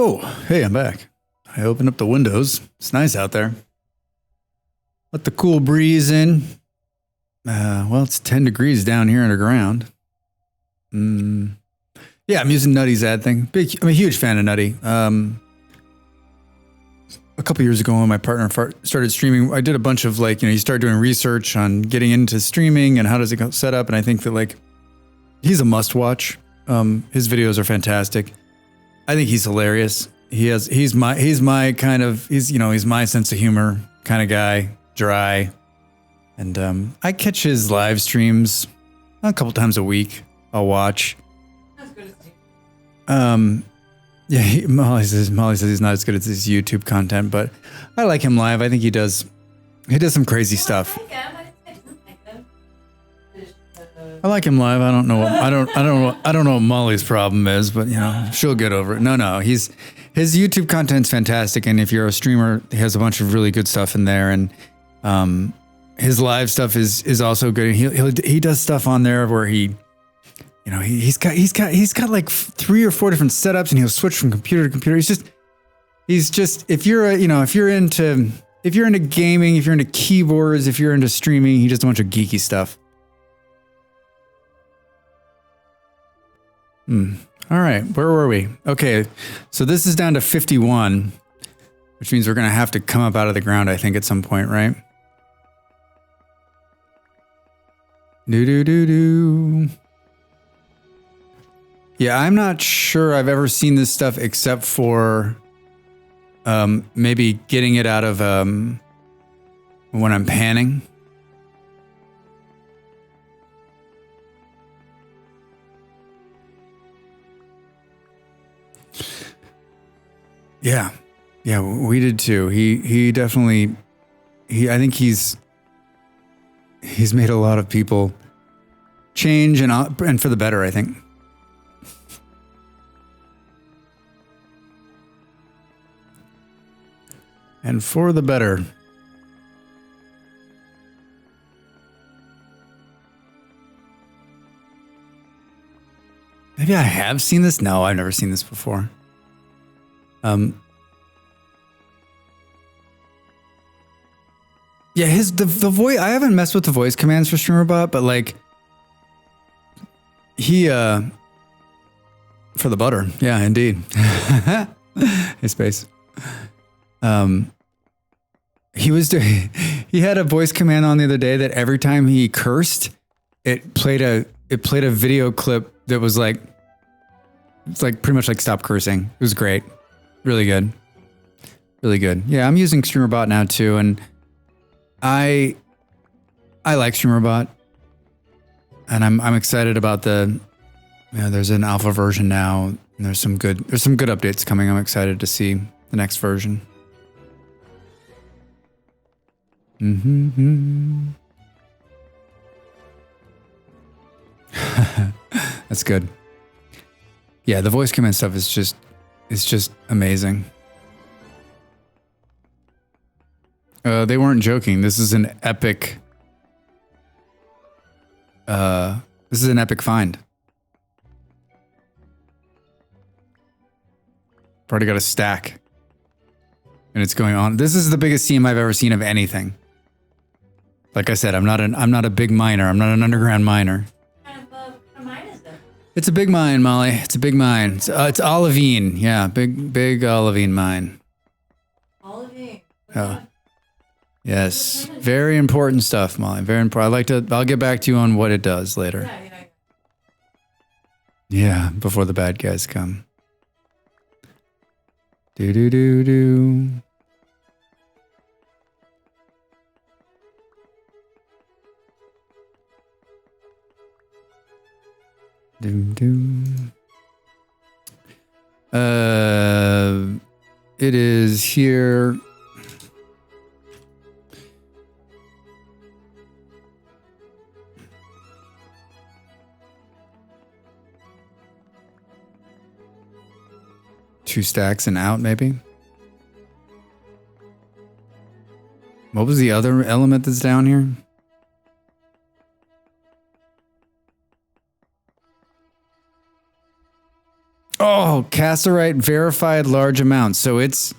Oh, hey, I'm back. I opened up the windows. It's nice out there. Let the cool breeze in. Well, it's 10 degrees down here underground. Yeah, I'm using Nutty's ad thing. I'm a huge fan of Nutty. A couple years ago when my partner started streaming, I did a bunch of you start doing research on getting into streaming and how does it go set up. And I think that he's a must watch. His videos are fantastic. I think he's hilarious. He's my sense of humor kind of guy, dry. And I catch his live streams a couple times a week. I'll watch. That's good as Yeah, Molly says he's not as good as his YouTube content, but I like him live. I think he does some crazy stuff. I like him live. I don't know. I don't know what Molly's problem is, but she'll get over it. No. His YouTube content's fantastic, and if you're a streamer, he has a bunch of really good stuff in there, and his live stuff is also good. He does stuff on there where he's got like 3 or 4 different setups, and he'll switch from computer to computer. He's just if you're into gaming, if you're into keyboards, if you're into streaming, he does a bunch of geeky stuff. All right, where were we? Okay, so this is down to 51, which means we're going to have to come up out of the ground, I think, at some point, right? Do. Yeah, I'm not sure I've ever seen this stuff except for maybe getting it out of when I'm panning. Yeah, we did too. He definitely, I think he's made a lot of people change and for the better, I think. And for the better. Maybe I have seen this. No, I've never seen this before. Yeah, the voice. I haven't messed with the voice commands for StreamerBot, but he for the butter. Yeah, indeed. Hey, Space. He had a voice command on the other day that every time he cursed, it played a video clip that was like, it's like pretty much like stop cursing. It was great. Really good. Really good. Yeah, I'm using StreamerBot now too, and I like StreamerBot. And I'm excited about there's an alpha version now, and there's some good updates coming. I'm excited to see the next version. That's good. Yeah, the voice command stuff is just amazing. They weren't joking. This is an epic find. Already got a stack. And it's going on. This is the biggest seam I've ever seen of anything. Like I said, I'm not a big miner. I'm not an underground miner. What kind of mine is it? It's a big mine, Molly. It's a big mine. It's olivine. Yeah, big olivine mine. Olivine. Oh. Yes. Very important stuff, Molly. Very important. I'll get back to you on what it does later. Yeah, before the bad guys come. Do. It is here. Two stacks and out, maybe. What was the other element that's down here? Oh, cassiterite verified large amounts. So it's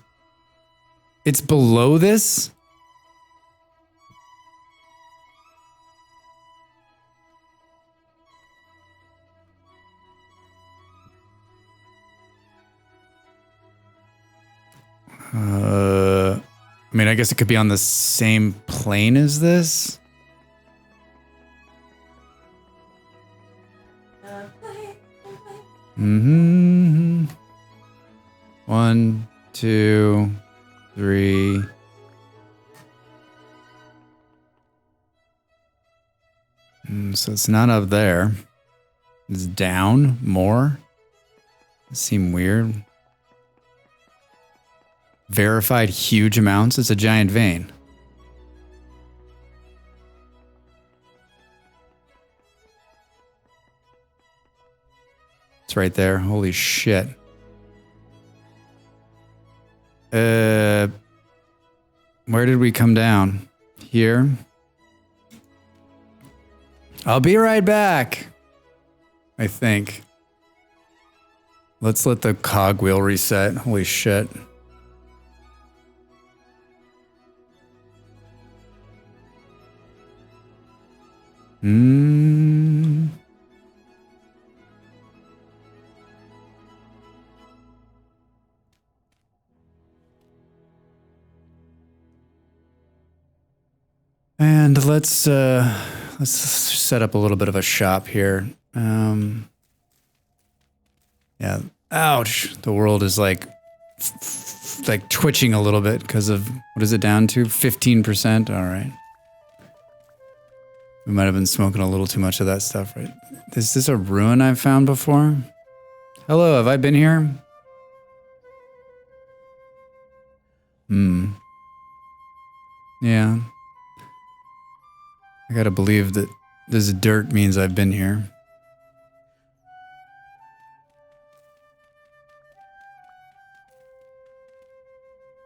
below this? I mean, I guess it could be on the same plane as this. Mm-hmm. 1, 2, 3. So it's not up there. It's down more. It seems weird. Verified huge amounts. It's a giant vein. It's right there. Holy shit. Where did we come down? Here. I'll be right back. I think. Let's let the cogwheel reset. Holy shit. And let's set up a little bit of a shop here. Yeah. Ouch. The world is like twitching a little bit because of, what is it down to? 15%. All right. We might have been smoking a little too much of that stuff, right? Is this a ruin I've found before? Hello, have I been here? Yeah. I gotta believe that this dirt means I've been here.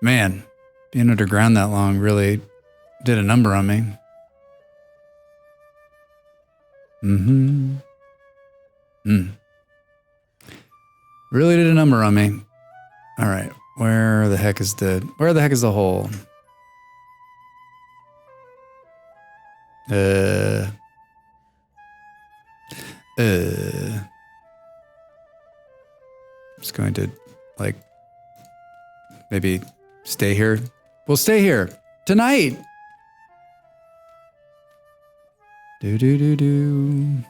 Man, being underground that long really did a number on me. Really did a number on me. All right, where the heck is the hole? Just going to like maybe stay here. We'll stay here tonight. Do.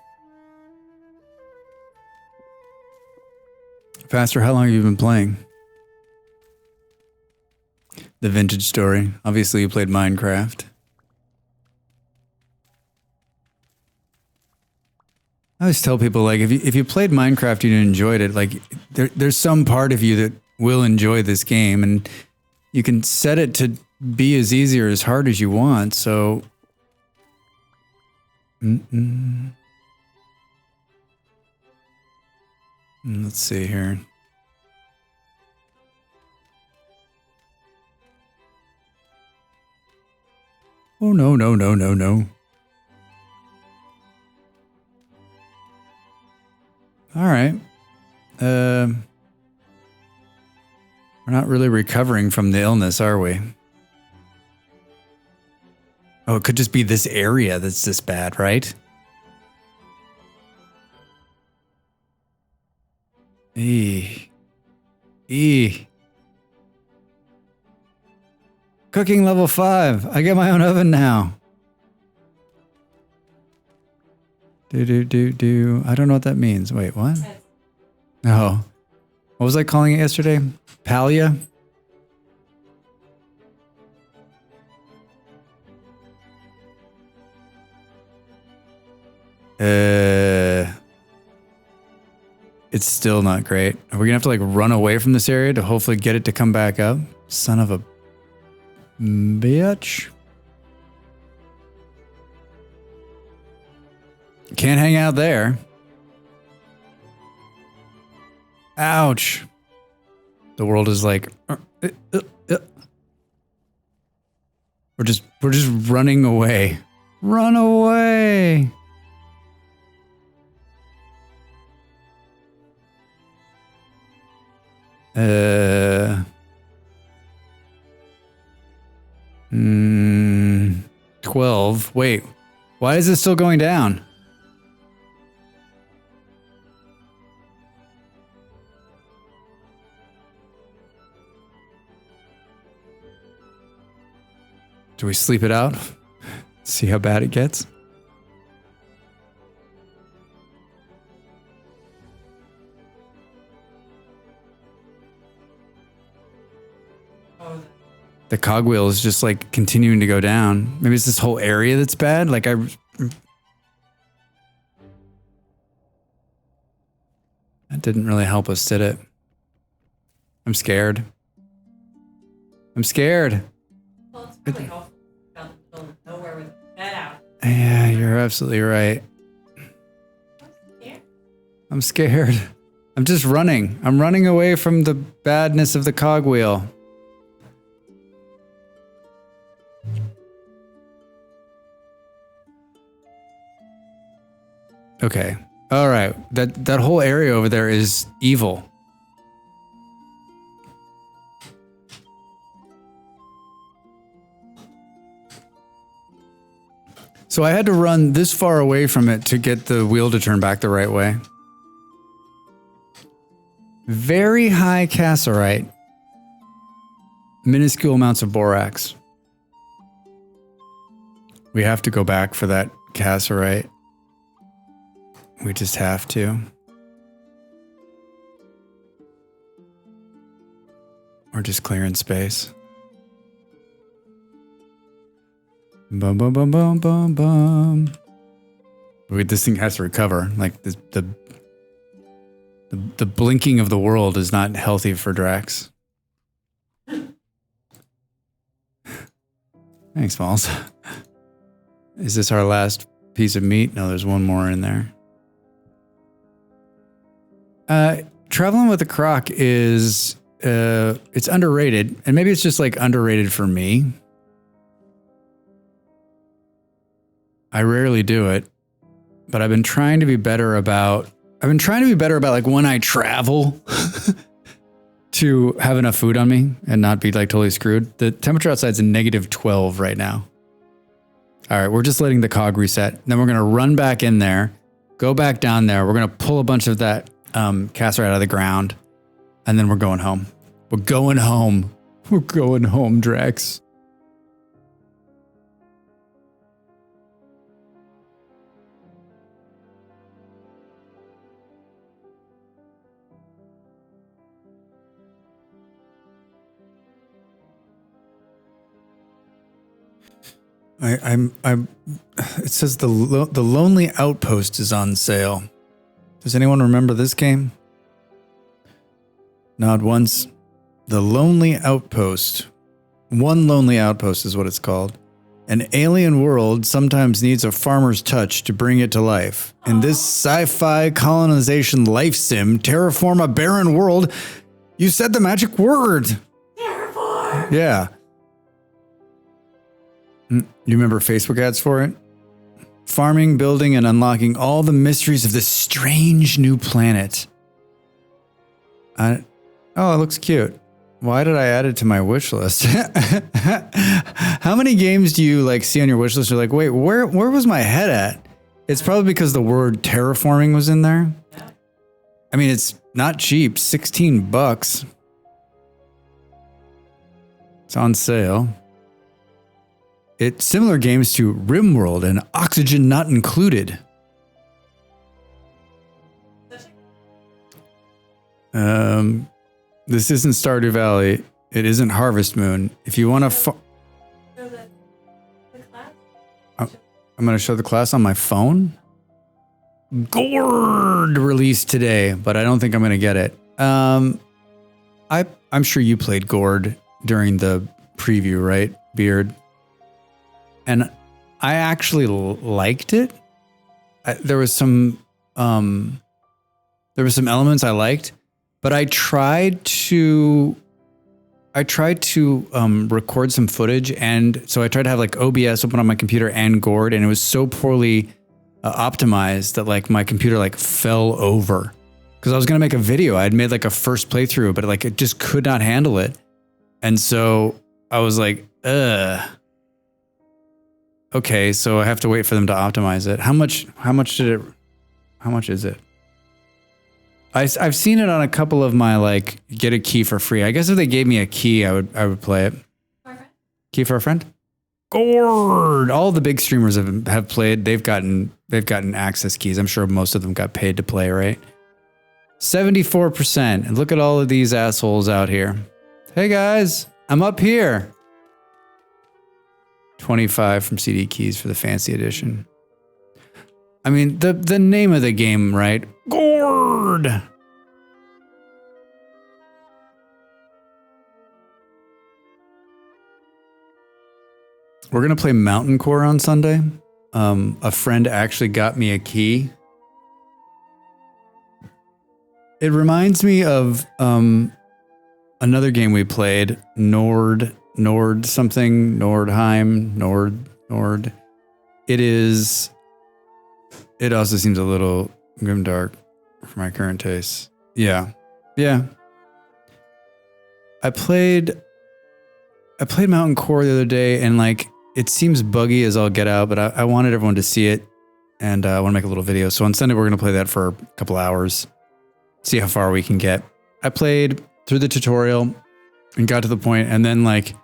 Pastor, how long have you been playing? The Vintage Story. Obviously, you played Minecraft. I always tell people, like, if you played Minecraft and you enjoyed it, like, there's some part of you that will enjoy this game, and you can set it to be as easy or as hard as you want, so... Let's see here. Oh, no. All right. We're not really recovering from the illness, are we? Oh, it could just be this area that's this bad, right? Cooking level 5. I get my own oven now. Do. I don't know what that means. Wait, what? Oh. What was I calling it yesterday? Palia? It's still not great. Are we gonna have to like run away from this area to hopefully get it to come back up? Son of a bitch. Can't hang out there. Ouch. The world is like we're just running away. Run away. Uh 12. Wait. Why is it still going down? Do we sleep it out? See how bad it gets? The cogwheel is just like continuing to go down. Maybe it's this whole area that's bad. Like that didn't really help us, did it? I'm scared. I'm scared. Well, it's probably awful out in the middle of nowhere with a bed out. Yeah, you're absolutely right. I'm scared. I'm just running. I'm running away from the badness of the cogwheel. Okay. All right. That whole area over there is evil. So I had to run this far away from it to get the wheel to turn back the right way. Very high cassiterite. Minuscule amounts of borax. We have to go back for that cassiterite. We just have to. We're just clearing space. Bum bum bum bum bum bum. Wait, this thing has to recover. Like the blinking of the world is not healthy for Drax. Thanks, Falls. Is this our last piece of meat? No, there's one more in there. Traveling with a croc is it's underrated, and maybe it's just like underrated for me. I rarely do it, but I've been trying to be better about like when I travel to have enough food on me and not be like totally screwed. The temperature outside is a -12 right now. All right, we're just letting the cog reset. Then we're going to run back in there, go back down there. We're going to pull a bunch of that cassiterite out of the ground, and then we're going home. We're going home. We're going home, Drax. It says the Lonely Outpost is on sale. Does anyone remember this game? Nod once. The Lonely Outpost. One Lonely Outpost is what it's called. An alien world sometimes needs a farmer's touch to bring it to life. In this sci-fi colonization life sim, terraform a barren world. You said the magic word. Terraform! Yeah. You remember Facebook ads for it? Farming, building, and unlocking all the mysteries of this strange new planet. Oh, it looks cute. Why did I add it to my wish list? How many games do you like see on your wish list? You're like, wait, where was my head at? It's probably because the word terraforming was in there. I mean, it's not cheap, $16. It's on sale. It's similar games to RimWorld and Oxygen Not Included. This isn't Stardew Valley. It isn't Harvest Moon. If you want to... Show the class? I'm going to show the class on my phone. Gourd released today, but I don't think I'm going to get it. I'm sure you played Gourd during the preview, right, Beard? And I actually liked it. There was some elements I liked, but I tried to record some footage, and so I tried to have like OBS open on my computer and Gourd, and it was so poorly optimized that like my computer like fell over because I was gonna make a video. I had made like a first playthrough, but like it just could not handle it, and so I was like, ugh. Okay, so I have to wait for them to optimize it. How much is it? I've seen it on a couple of my like get a key for free. I guess if they gave me a key, I would play it. Key for a friend? Gourd! All the big streamers have played. They've gotten access keys. I'm sure most of them got paid to play, right? 74%. And look at all of these assholes out here. Hey guys, I'm up here. 25 from CD Keys for the fancy edition. I mean, the name of the game, right? Gourd! We're going to play Mountain Core on Sunday. A friend actually got me a key. It reminds me of another game we played, Nord something, Nord. It also seems a little grimdark for my current tastes. Yeah. I played Mountain Core the other day, and like it seems buggy as all get out, but I wanted everyone to see it, and I want to make a little video. So on Sunday we're gonna play that for a couple hours, see how far we can get. I played through the tutorial and got to the point, and then like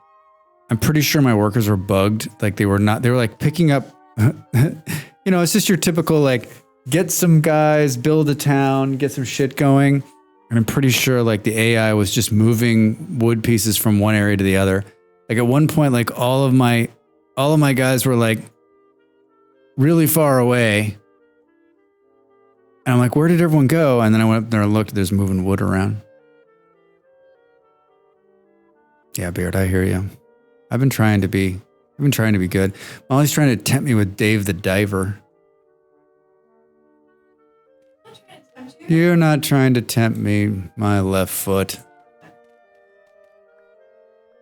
I'm pretty sure my workers were bugged. Like they were like picking up, it's just your typical like get some guys, build a town, get some shit going. And I'm pretty sure like the AI was just moving wood pieces from one area to the other. Like at one point, like all of my guys were like really far away. And I'm like, where did everyone go? And then I went up there and looked, there's moving wood around. Yeah, Beard, I hear you. I've been trying to be good. Molly's trying to tempt me with Dave the Diver. You're not trying to tempt me, my left foot.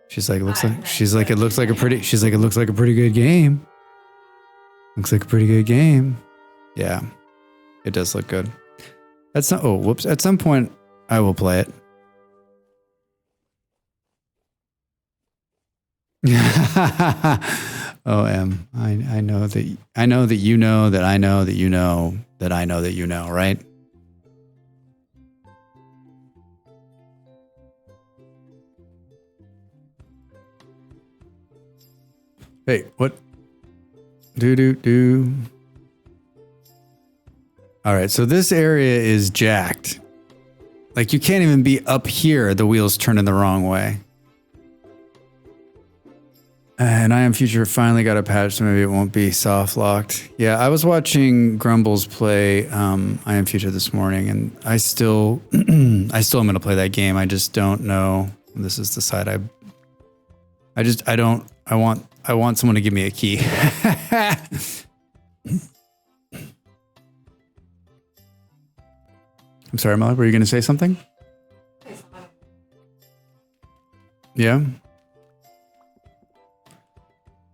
She's like, it looks like a pretty good game. Looks like a pretty good game. Yeah. It does look good. At some point I will play it. OM. I know that you know that I know that you know that I know that you know, right? Hey, what? Do. All right, so this area is jacked. Like, you can't even be up here. The wheel's turning the wrong way. And I Am Future finally got a patch, so maybe it won't be soft locked. Yeah, I was watching Grumbles play I Am Future this morning, and I still am gonna play that game. I just don't know. This is the side I want someone to give me a key. I'm sorry, Molly, were you gonna say something? Yeah.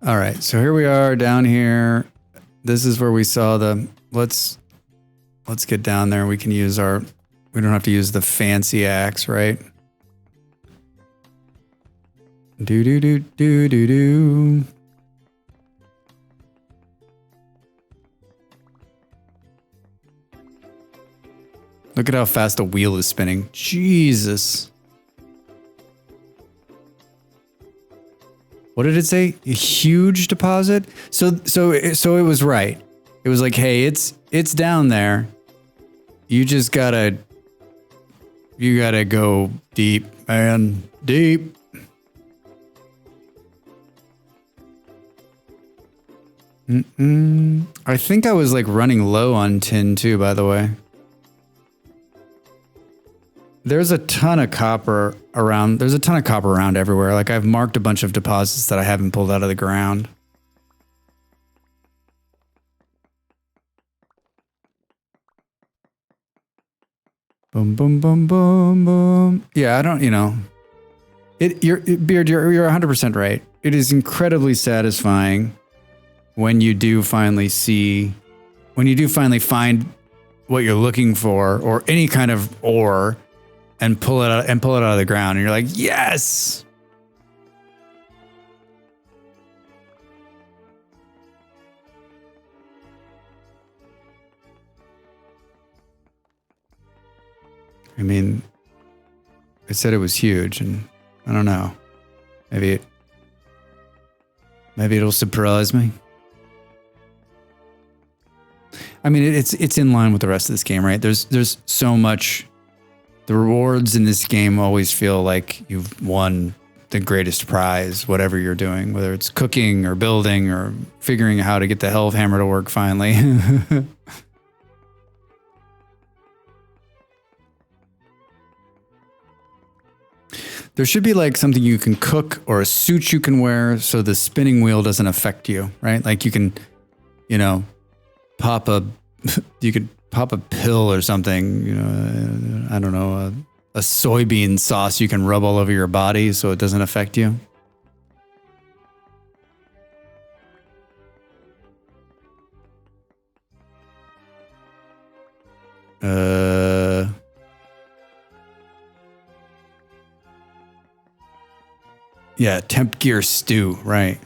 All right, so here we are down here. This is where we saw the, let's get down there. We can use we don't have to use the fancy axe, right? Do. Look at how fast the wheel is spinning. Jesus. What did it say? A huge deposit? So it was right. It was like, hey, it's down there. You gotta go deep, man. Deep. I think I was like running low on tin too, by the way. There's a ton of copper around. There's a ton of copper around everywhere. Like, I've marked a bunch of deposits that I haven't pulled out of the ground. Boom, boom, boom, boom, boom. Yeah, I don't, Beard, you're 100% right. It is incredibly satisfying when you do finally find what you're looking for, or any kind of ore, and pull it out of the ground, and you're like, yes. I mean, I said it was huge, and I don't know. Maybe it'll surprise me. I mean, it's in line with the rest of this game, right? There's so much. The rewards in this game always feel like you've won the greatest prize, whatever you're doing, whether it's cooking or building or figuring out how to get the Hellhammer to work finally. There should be like something you can cook or a suit you can wear so the spinning wheel doesn't affect you, right? Like, you can, pop a pill or something, I don't know, a soybean sauce you can rub all over your body so it doesn't affect you. Yeah, temp gear stew, right.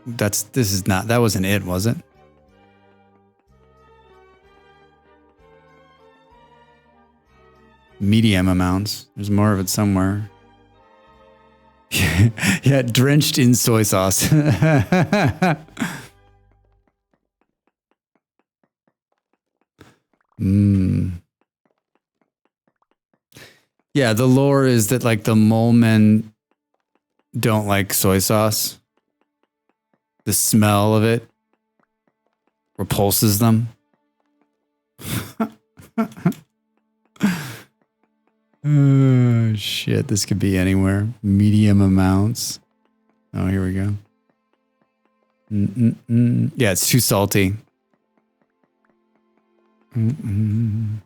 That wasn't it, was it? Medium amounts. There's more of it somewhere. Yeah, drenched in soy sauce. Yeah, the lore is that like the mole men don't like soy sauce. The smell of it repulses them. Oh, shit, this could be anywhere. Medium amounts. Oh, here we go. Yeah, it's too salty. Come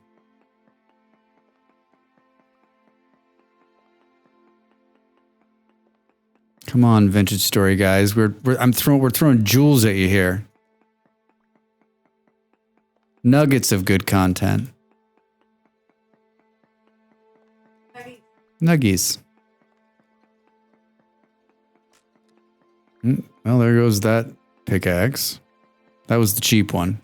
on, Vintage Story guys. We're throwing jewels at you here. Nuggets of good content. Nuggies. Well, there goes that pickaxe. That was the cheap one.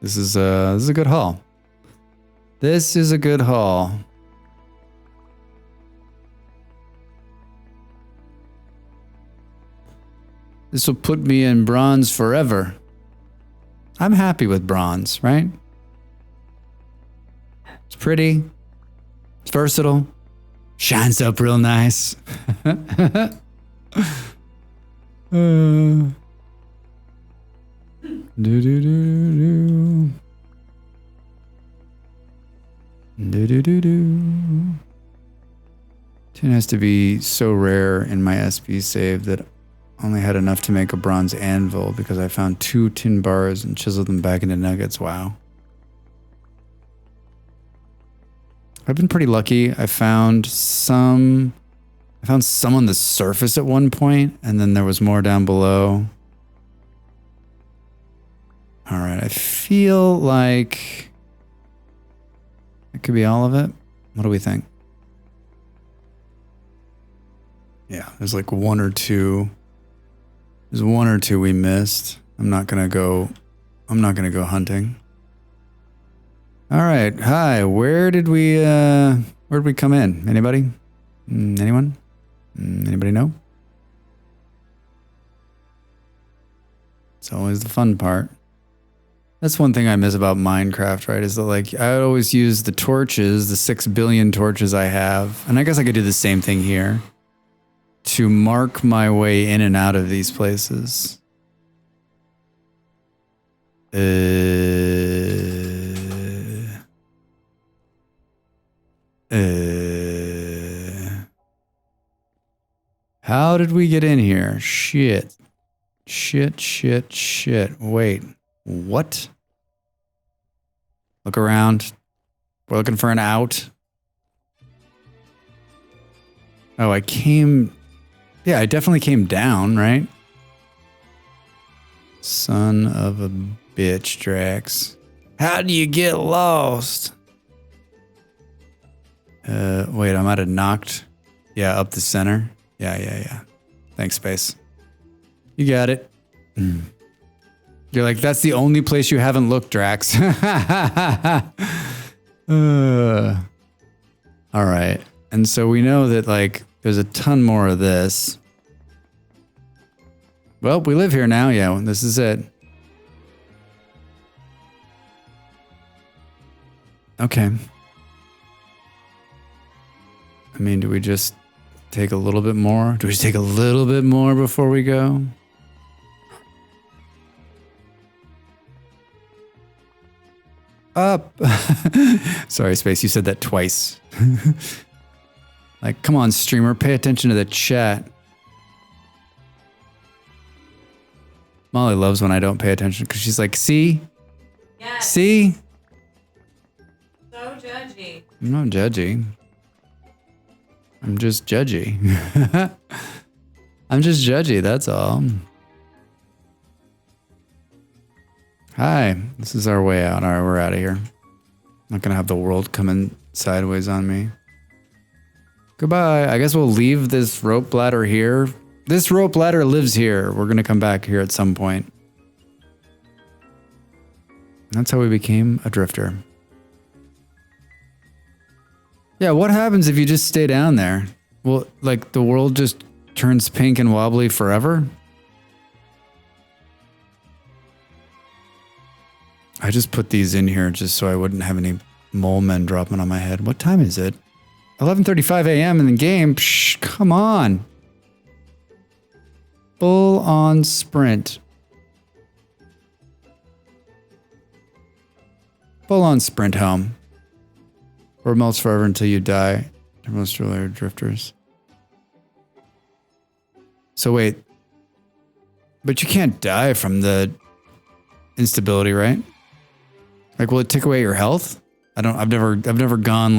This is a good haul. This is a good haul. This will put me in bronze forever. I'm happy with bronze, right? It's pretty. It's versatile. Shines up real nice. Do-do-do-do. Do-do-do-do. Tin has to be so rare in my SB save that I only had enough to make a bronze anvil because I found 2 tin bars and chiseled them back into nuggets. Wow. I've been pretty lucky. I found some on the surface at one point, and then there was more down below. All right, I feel like it could be all of it. What do we think? Yeah, there's like 1 or 2. There's 1 or 2 we missed. I'm not gonna go hunting. All right, hi. Where did we come in? Anybody? Anyone? Anybody know? It's always the fun part. That's one thing I miss about Minecraft, right? Is that like I always use the torches, the 6 billion torches I have, and I guess I could do the same thing here, to mark my way in and out of these places. How did we get in here? Shit. Wait, what? Look around. We're looking for an out. Oh, I definitely came down, right? Son of a bitch, Drax. How do you get lost? Wait, I might have knocked. Yeah, up the center. Yeah. Thanks, Space. You got it. You're like, that's the only place you haven't looked, Drax. All right. And so we know that, like, there's a ton more of this. Well, we live here now. Yeah, this is it. Okay. I mean, do we just take a little bit more? Do we just take a little bit more before we go? Up. Sorry, Space, you said that twice. Like, come on, streamer, pay attention to the chat. Molly loves when I don't pay attention because she's like, see? Yes. See? So judgy. I'm not judgy. I'm just judgy. I'm just judgy, that's all. Hi, this is our way out. All right, we're out of here. Not gonna have the world coming sideways on me. Goodbye. I guess we'll leave this rope ladder here. This rope ladder lives here. We're gonna come back here at some point. That's how we became a drifter. Yeah, what happens if you just stay down there? Well, like the world just turns pink and wobbly forever? I just put these in here just so I wouldn't have any mole men dropping on my head. What time is it? 11:35 a.m. in the game. Psh, come on. Full on sprint. Full on sprint home. Or melts forever until you die. They're most earlier drifters. So wait. But you can't die from the instability, right? Like, will it take away your health? I've never gone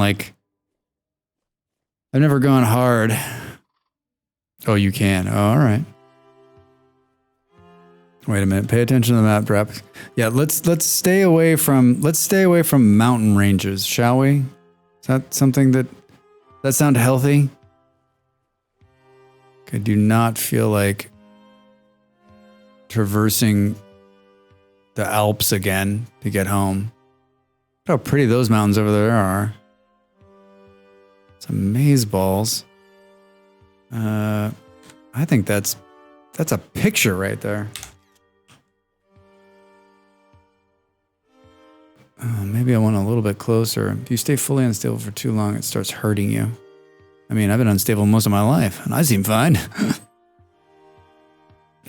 hard. Oh, you can. Oh, all right. Wait a minute. Pay attention to the map drop. Yeah, let's stay away from mountain ranges, shall we? Is that something that sound healthy? I do not feel like traversing the Alps again to get home. how pretty those mountains over there are. Some maze balls. I think that's a picture right there. Oh, maybe I went a little bit closer. If you stay fully unstable for too long, it starts hurting you. I mean, I've been unstable most of my life, and I seem fine.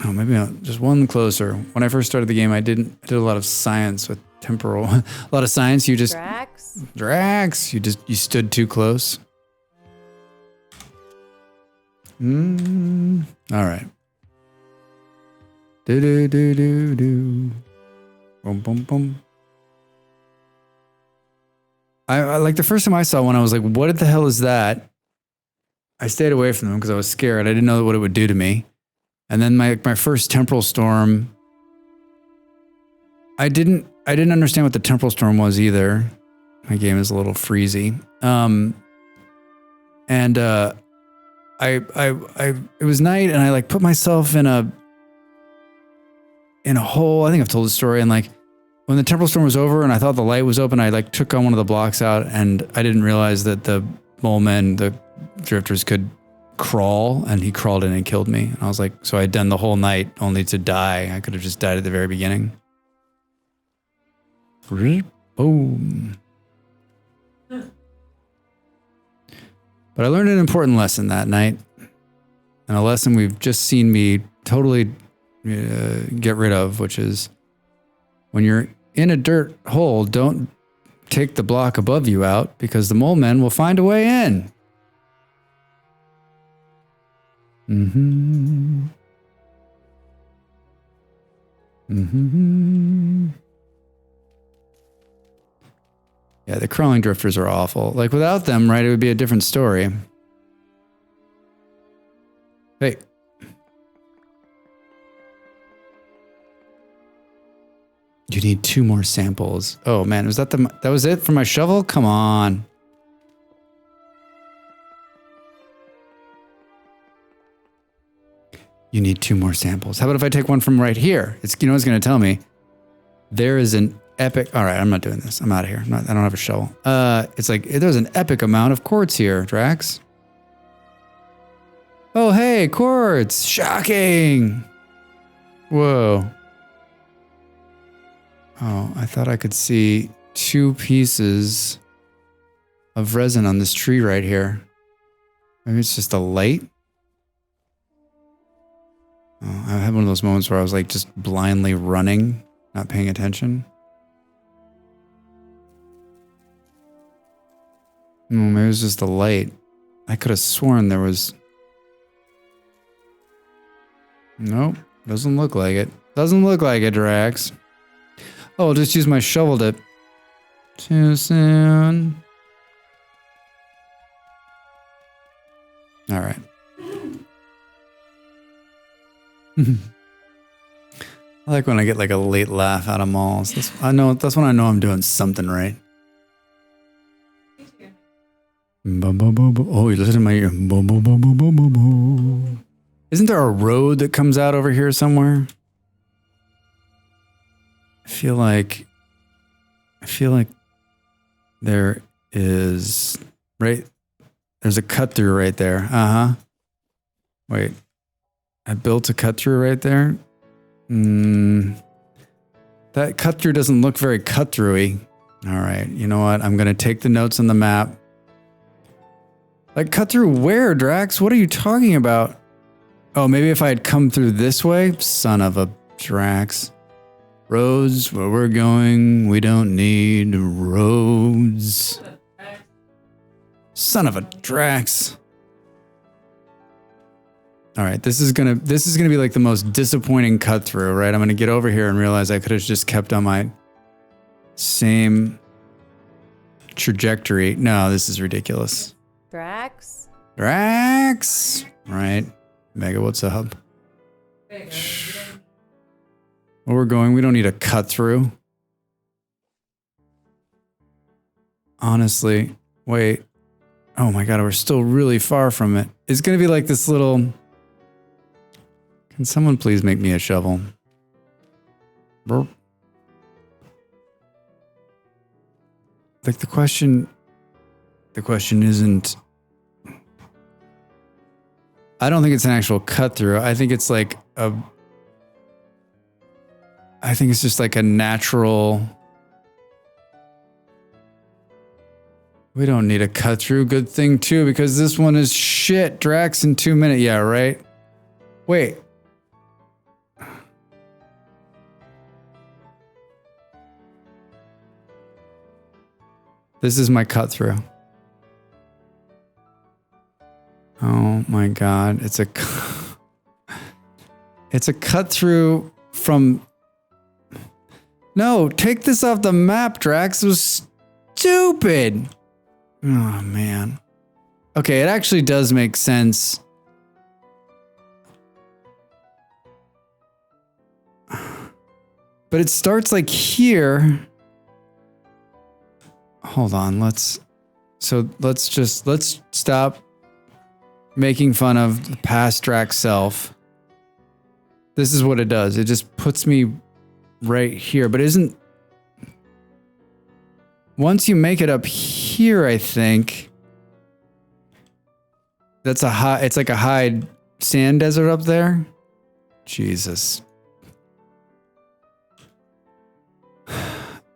Oh, maybe just one closer. When I first started the game, I did a lot of science with temporal. A lot of science. You just Drax. You stood too close. All right. Do. Boom, boom, boom. I like the first time I saw one, I was like, what the hell is that? I stayed away from them because I was scared. I didn't know what it would do to me. And then my first temporal storm, I didn't understand what the temporal storm was either. My game is a little freezy. It was night and I like put myself in a hole. I think I've told the story. And like when the temporal storm was over and I thought the light was open, I like took on one of the blocks out and I didn't realize that the mole men, the drifters could crawl, and he crawled in and killed me. And I was like, so I'd done the whole night only to die. I could have just died at the very beginning. Boom. But I learned an important lesson that night, and a lesson we've just seen me totally get rid of, which is when you're in a dirt hole, don't take the block above you out because the mole men will find a way in. Yeah, the crawling drifters are awful. Like without them, right, it would be a different story. Hey. You need 2 more samples. Oh man, that was it for my shovel? Come on. You need 2 more samples. How about if I take one from right here? It's, you know what's going to tell me? There is an epic... All right, I'm not doing this. I'm out of here. I don't have a shovel. It's like, there's an epic amount of quartz here, Drax. Oh, hey, quartz. Shocking. Whoa. Oh, I thought I could see 2 pieces of resin on this tree right here. Maybe it's just a light. Oh, I had one of those moments where I was like just blindly running, not paying attention. Maybe it was just a light. I could have sworn there was... Nope, doesn't look like it. Doesn't look like it, Drax. Oh, I'll just use my shovel to... Too soon. All right. I like when I get like a late laugh out of malls. That's when I know I'm doing something right. Oh, you listen to my ear. Isn't there a road that comes out over here somewhere? I feel like there is, right? There's a cut through right there. Uh-huh. Wait. I built a cut through right there. That cut through doesn't look very cut throughy. All right. You know what? I'm going to take the notes on the map. Like cut through where, Drax? What are you talking about? Oh, maybe if I had come through this way? Son of a Drax. Roads, where we're going, we don't need roads. Son of a Drax. All right, this is gonna be like the most disappointing cut through, right? I'm gonna get over here and realize I could have just kept on my same trajectory. No, this is ridiculous. Drax? Right. Mega, what's up? Where we're going, we don't need a cut through. Honestly, wait. Oh my God, we're still really far from it. It's gonna be like this little... Can someone please make me a shovel? Burp. like the question isn't, I don't think it's an actual cut through. I think it's like I think it's just like a natural, we don't need a cut through. Good thing too, because this one is shit. Drax in 2 minutes. Yeah, right? Wait. This is my cut through. Oh my God. It's a cut through from, no, take this off the map, Drax. It was stupid. Oh man. Okay, it actually does make sense. But it starts like here. Hold on, let's stop making fun of the past Drax self. This is what it does. It just puts me right here, but isn't, once you make it up here, I think that's a high, it's like a high sand desert up there. Jesus.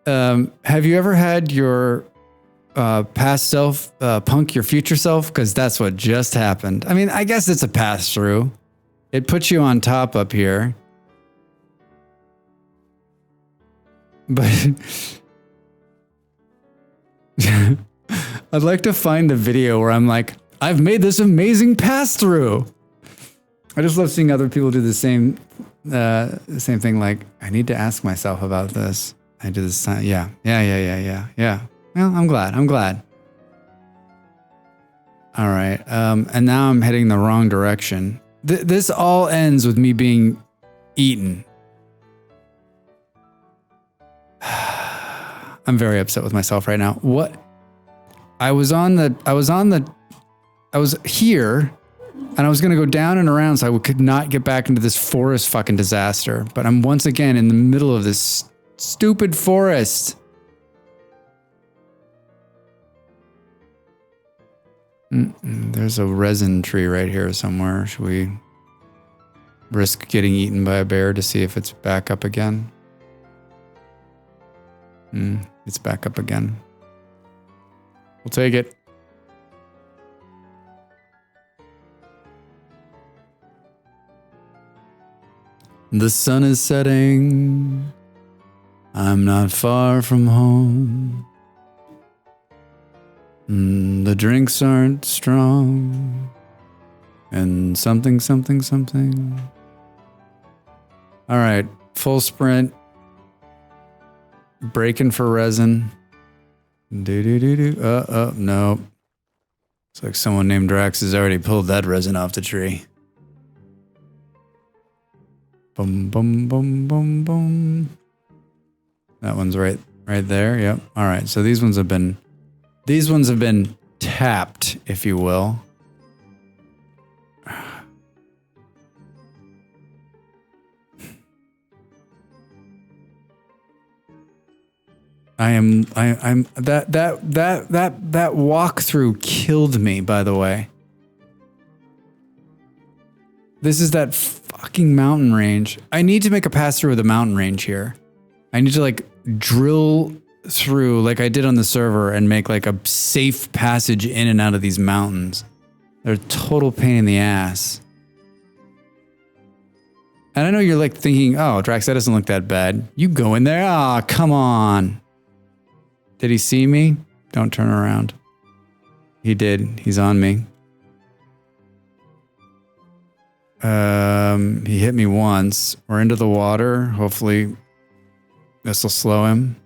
Have you ever had your past self punk your future self? Because that's what just happened. I mean, I guess it's a pass through. It puts you on top up here. But I'd like to find the video where I'm like, I've made this amazing pass through. I just love seeing other people do the same thing. Like, I need to ask myself about this. I do this. Yeah. Well, I'm glad. All right. And now I'm heading the wrong direction. This all ends with me being eaten. I'm very upset with myself right now. What? I was here and I was going to go down and around so I could not get back into this forest fucking disaster. But I'm once again in the middle of this stupid forest. There's a resin tree right here somewhere. Should we risk getting eaten by a bear to see if it's back up again? It's back up again. We'll take it. The sun is setting. I'm not far from home. The drinks aren't strong. And something. All right, full sprint. Breaking for resin. No. Looks like someone named Drax has already pulled that resin off the tree. Boom. That one's right there. Yep. All right. So these ones have been tapped, if you will. I'm that walkthrough killed me, by the way. This is that fucking mountain range. I need to make a pass through of the mountain range here. I need to like drill through like I did on the server and make like a safe passage in and out of these mountains. They're a total pain in the ass. And I know you're like thinking, oh, Drax, that doesn't look that bad. You go in there. Ah, oh, come on. Did he see me? Don't turn around. He did. He's on me. He hit me once. We're into the water. Hopefully this will slow him.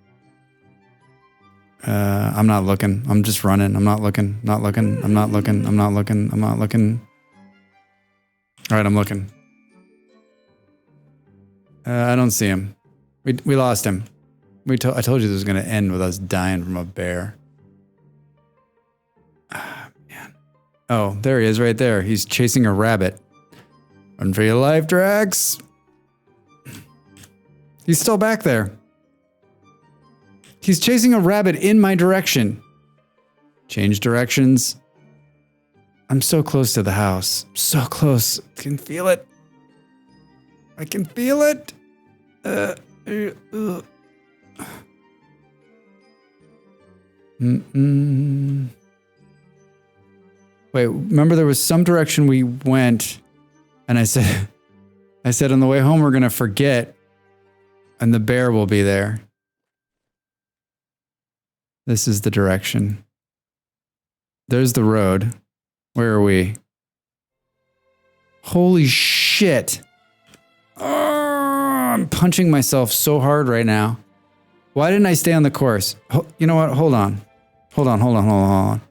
I'm not looking. I'm just running. I'm not looking. I'm not looking. All right, I'm looking. I don't see him. We lost him. I told you this was going to end with us dying from a bear. Ah, man. Oh, there he is right there. He's chasing a rabbit. Run for your life, Drax. He's still back there. He's chasing a rabbit in my direction. Change directions. I'm so close to the house. So close. I can feel it. I can feel it. Wait, remember there was some direction we went, and I said on the way home we're gonna forget, and the bear will be there. This is the direction. There's the road. Where are we? Holy shit. Oh, I'm punching myself so hard right now. Why didn't I stay on the course? You know what? Hold on. Hold on.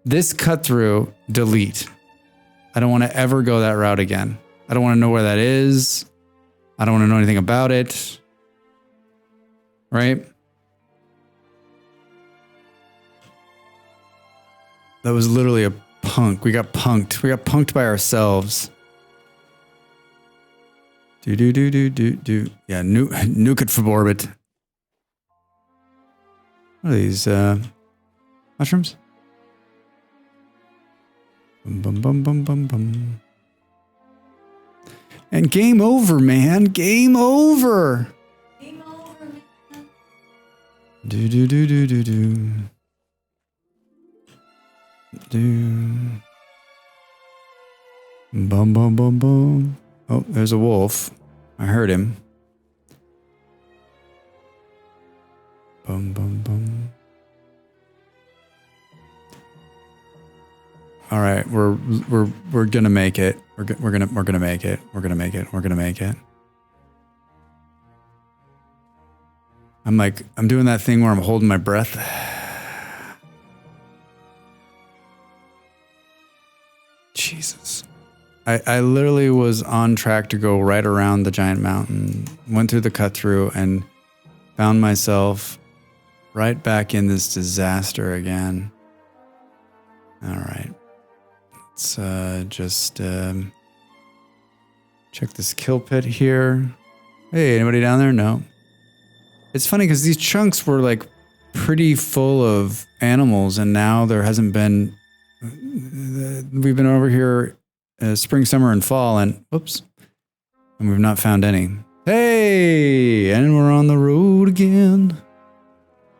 This cut through, delete. I don't want to ever go that route again. I don't want to know where that is. I don't want to know anything about it. Right? That was literally a punk. We got punked. We got punked by ourselves. Do. Yeah, nuke it for orbit. What are these? Mushrooms? Bum. And game over, man. Game over. Game over, man. Bum. Oh, there's a wolf. I heard him. Bum. All right, we're gonna make it. We're gonna make it. We're gonna make it. I'm doing that thing where I'm holding my breath. Jesus. I literally was on track to go right around the giant mountain, went through the cut through, and found myself right back in this disaster again. All right. Let's just check this kill pit here. Hey, anybody down there? No. It's funny because these chunks were like pretty full of animals, and now there hasn't been. We've been over here spring, summer, and fall, and whoops, and we've not found any. Hey, and we're on the road again,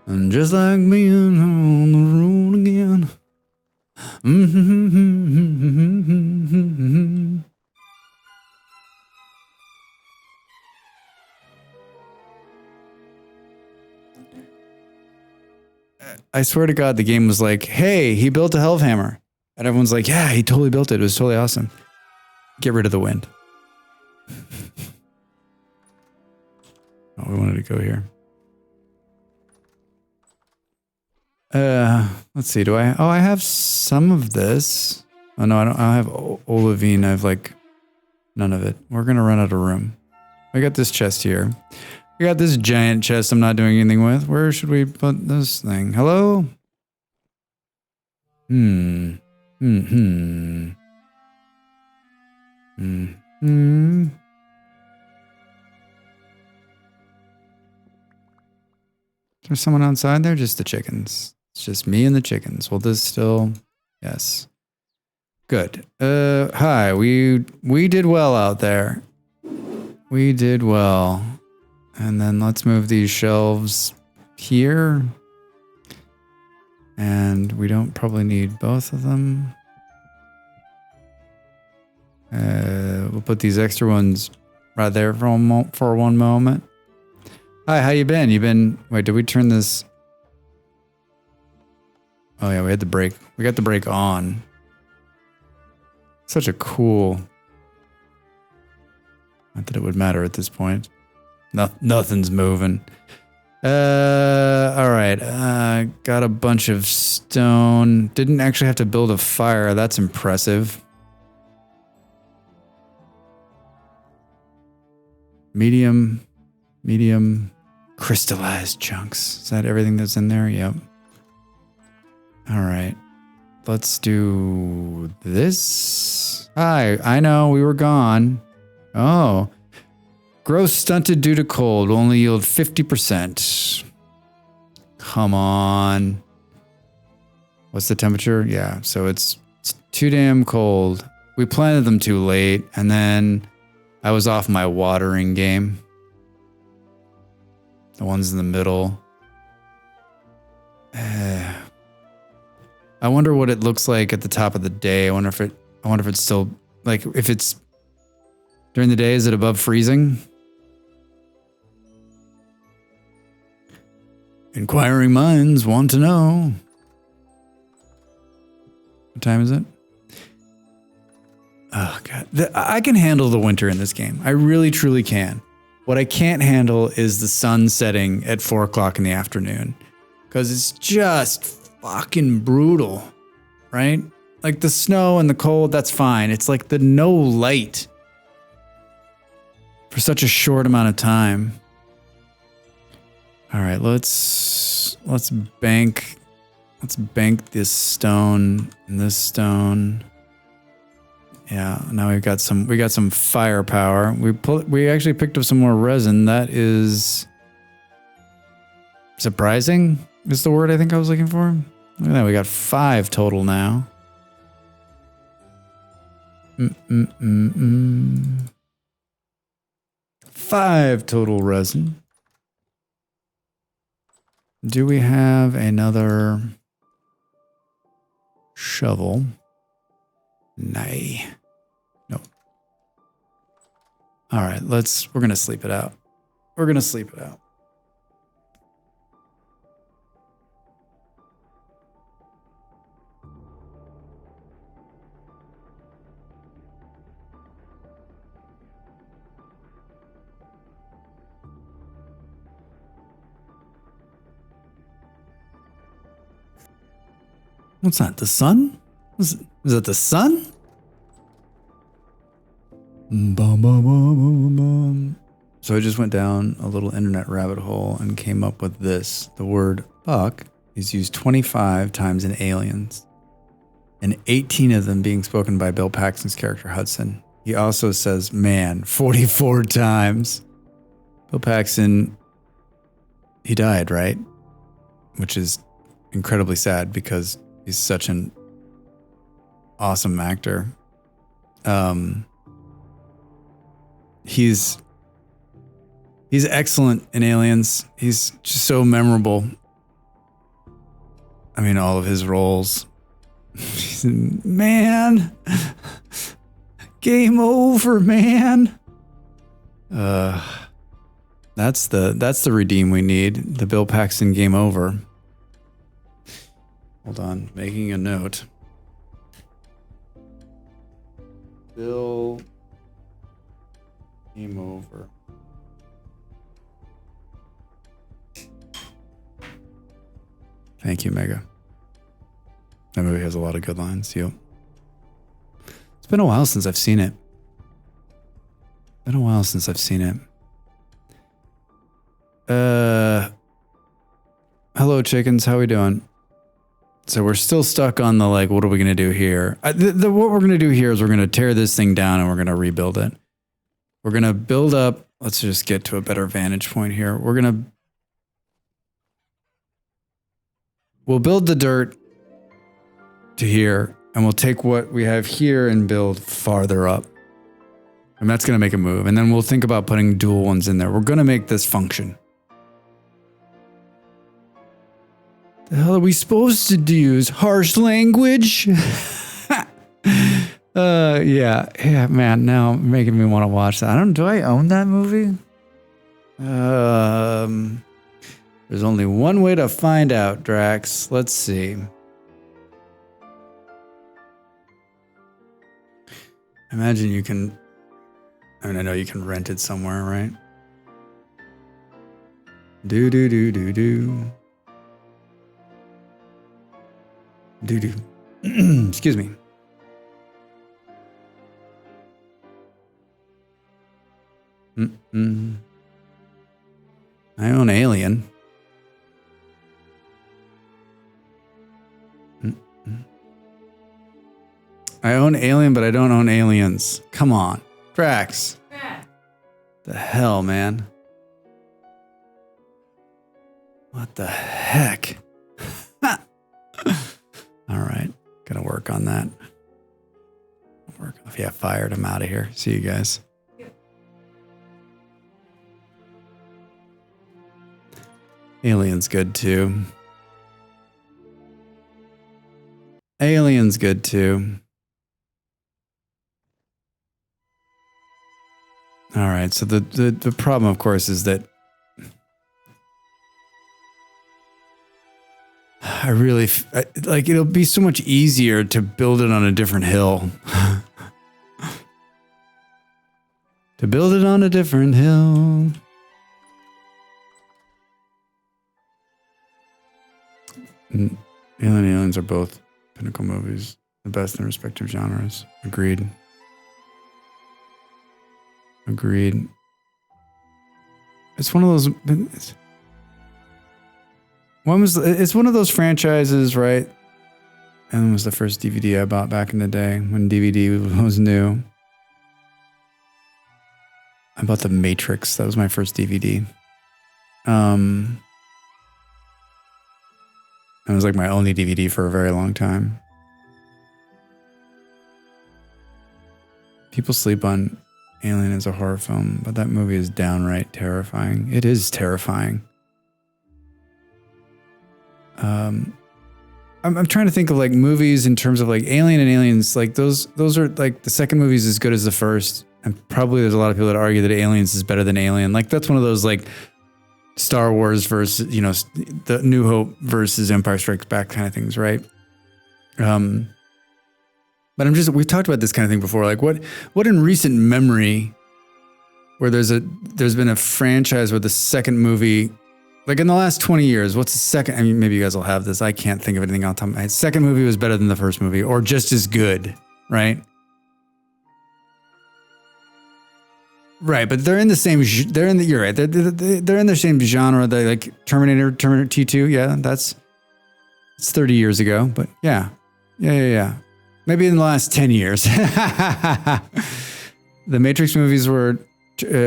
and just like being on the road again. I swear to God, the game was like, hey, he built a Helvhammer. And everyone's like, yeah, he totally built it. It was totally awesome. Get rid of the wind. Oh, we wanted to go here. Let's see. Do I? Oh, I have some of this. Oh no, I don't have olivine. I have like none of it. We're gonna run out of room. I got this chest here. We got this giant chest I'm not doing anything with. Where should we put this thing? Hello? Is there someone outside there? Just the chickens. It's just me and the chickens. Will this still? Yes. Good. Hi. We did well out there. We did well. And then let's move these shelves here. And we don't probably need both of them. We'll put these extra ones right there for one moment. Hi, how you been? Wait, did we turn this? Oh yeah, we had the brake. We got the brake on. Such a cool. Not that it would matter at this point. Nothing's moving. All right. Got a bunch of stone. Didn't actually have to build a fire. That's impressive. Medium crystallized chunks. Is that everything that's in there? Yep. All right. Let's do this. Hi, I know we were gone. Oh. Growth stunted due to cold, will only yield 50%. Come on. What's the temperature? Yeah, so it's too damn cold. We planted them too late, and then I was off my watering game. The ones in the middle. I wonder what it looks like at the top of the day. I wonder if it's still, like, if it's during the day, is it above freezing? Inquiring minds want to know. What time is it? Oh, God. I can handle the winter in this game. I really, truly can. What I can't handle is the sun setting at 4 o'clock in the afternoon. Because it's just fucking brutal, right? Like the snow and the cold, that's fine. It's like the no light for such a short amount of time. All right, let's bank this stone and this stone. Yeah, now we got some firepower. We actually picked up some more resin. That is surprising, is the word I think I was looking for. Look at that, we got 5 total now. 5 total resin. Do we have another shovel? Nay. Nope. All right, we're going to sleep it out. We're going to sleep it out. What's that? The sun? Is that the sun? Bum, bum, bum, bum, bum. So I just went down a little internet rabbit hole and came up with this. The word fuck is used 25 times in Aliens, and 18 of them being spoken by Bill Paxton's character Hudson. He also says man 44 times. Bill Paxton, he died, right? Which is incredibly sad because he's such an awesome actor. He's excellent in Aliens. He's just so memorable. I mean, all of his roles. Man, game over, man. That's the redeem we need. The Bill Paxton game over. Hold on, making a note. Bill game over. Thank you, Mega. That movie has a lot of good lines, too. It's been a while since I've seen it. Hello, chickens. How we doing? So we're still stuck on the, like, what are we going to do here? What we're going to do here is we're going to tear this thing down and we're going to rebuild it. We're going to build up. Let's just get to a better vantage point here. We'll build the dirt to here, and we'll take what we have here and build farther up. And that's going to make a move. And then we'll think about putting dual ones in there. We're going to make this function. The hell are we supposed to use? Harsh language? Yeah, man, now making me want to watch that. Do I own that movie? There's only one way to find out, Drax. Let's see. Imagine you can, I know you can rent it somewhere, right? Do. Excuse me. I own Alien. I own Alien, but I don't own Aliens. Come on. Drax. Yeah. The hell, man. What the heck? All right. Gotta work on that. Yeah, fired. I'm out of here. See you guys. Alien's good too. Alien's good too. All right. So the problem, of course, is that I really like it'll be so much easier to build it on a different hill. To build it on a different hill. Alien and Aliens are both pinnacle movies, the best in their respective genres. Agreed. Agreed. It's one of those. It's one of those franchises, right? And it was the first DVD I bought back in the day when DVD was new. I bought The Matrix. That was my first DVD. It was like my only DVD for a very long time. People sleep on Alien as a horror film, but that movie is downright terrifying. It is terrifying. I'm trying to think of like movies in terms of like Alien and Aliens. Like those are like the second movie is as good as the first, and probably there's a lot of people that argue that Aliens is better than Alien. Like that's one of those like Star Wars versus, you know, the New Hope versus Empire Strikes Back kind of things, right? But we've talked about this kind of thing before. Like what in recent memory where there's been a franchise where the second movie, like in the last 20 years, what's the second? I mean, maybe you guys will have this. I can't think of anything off the top of my head. Second movie was better than the first movie or just as good, right? Right, but they're in the same. You're right. They're in the same genre. They like Terminator T2. Yeah, it's 30 years ago, but yeah. Maybe in the last 10 years. The Matrix movies were.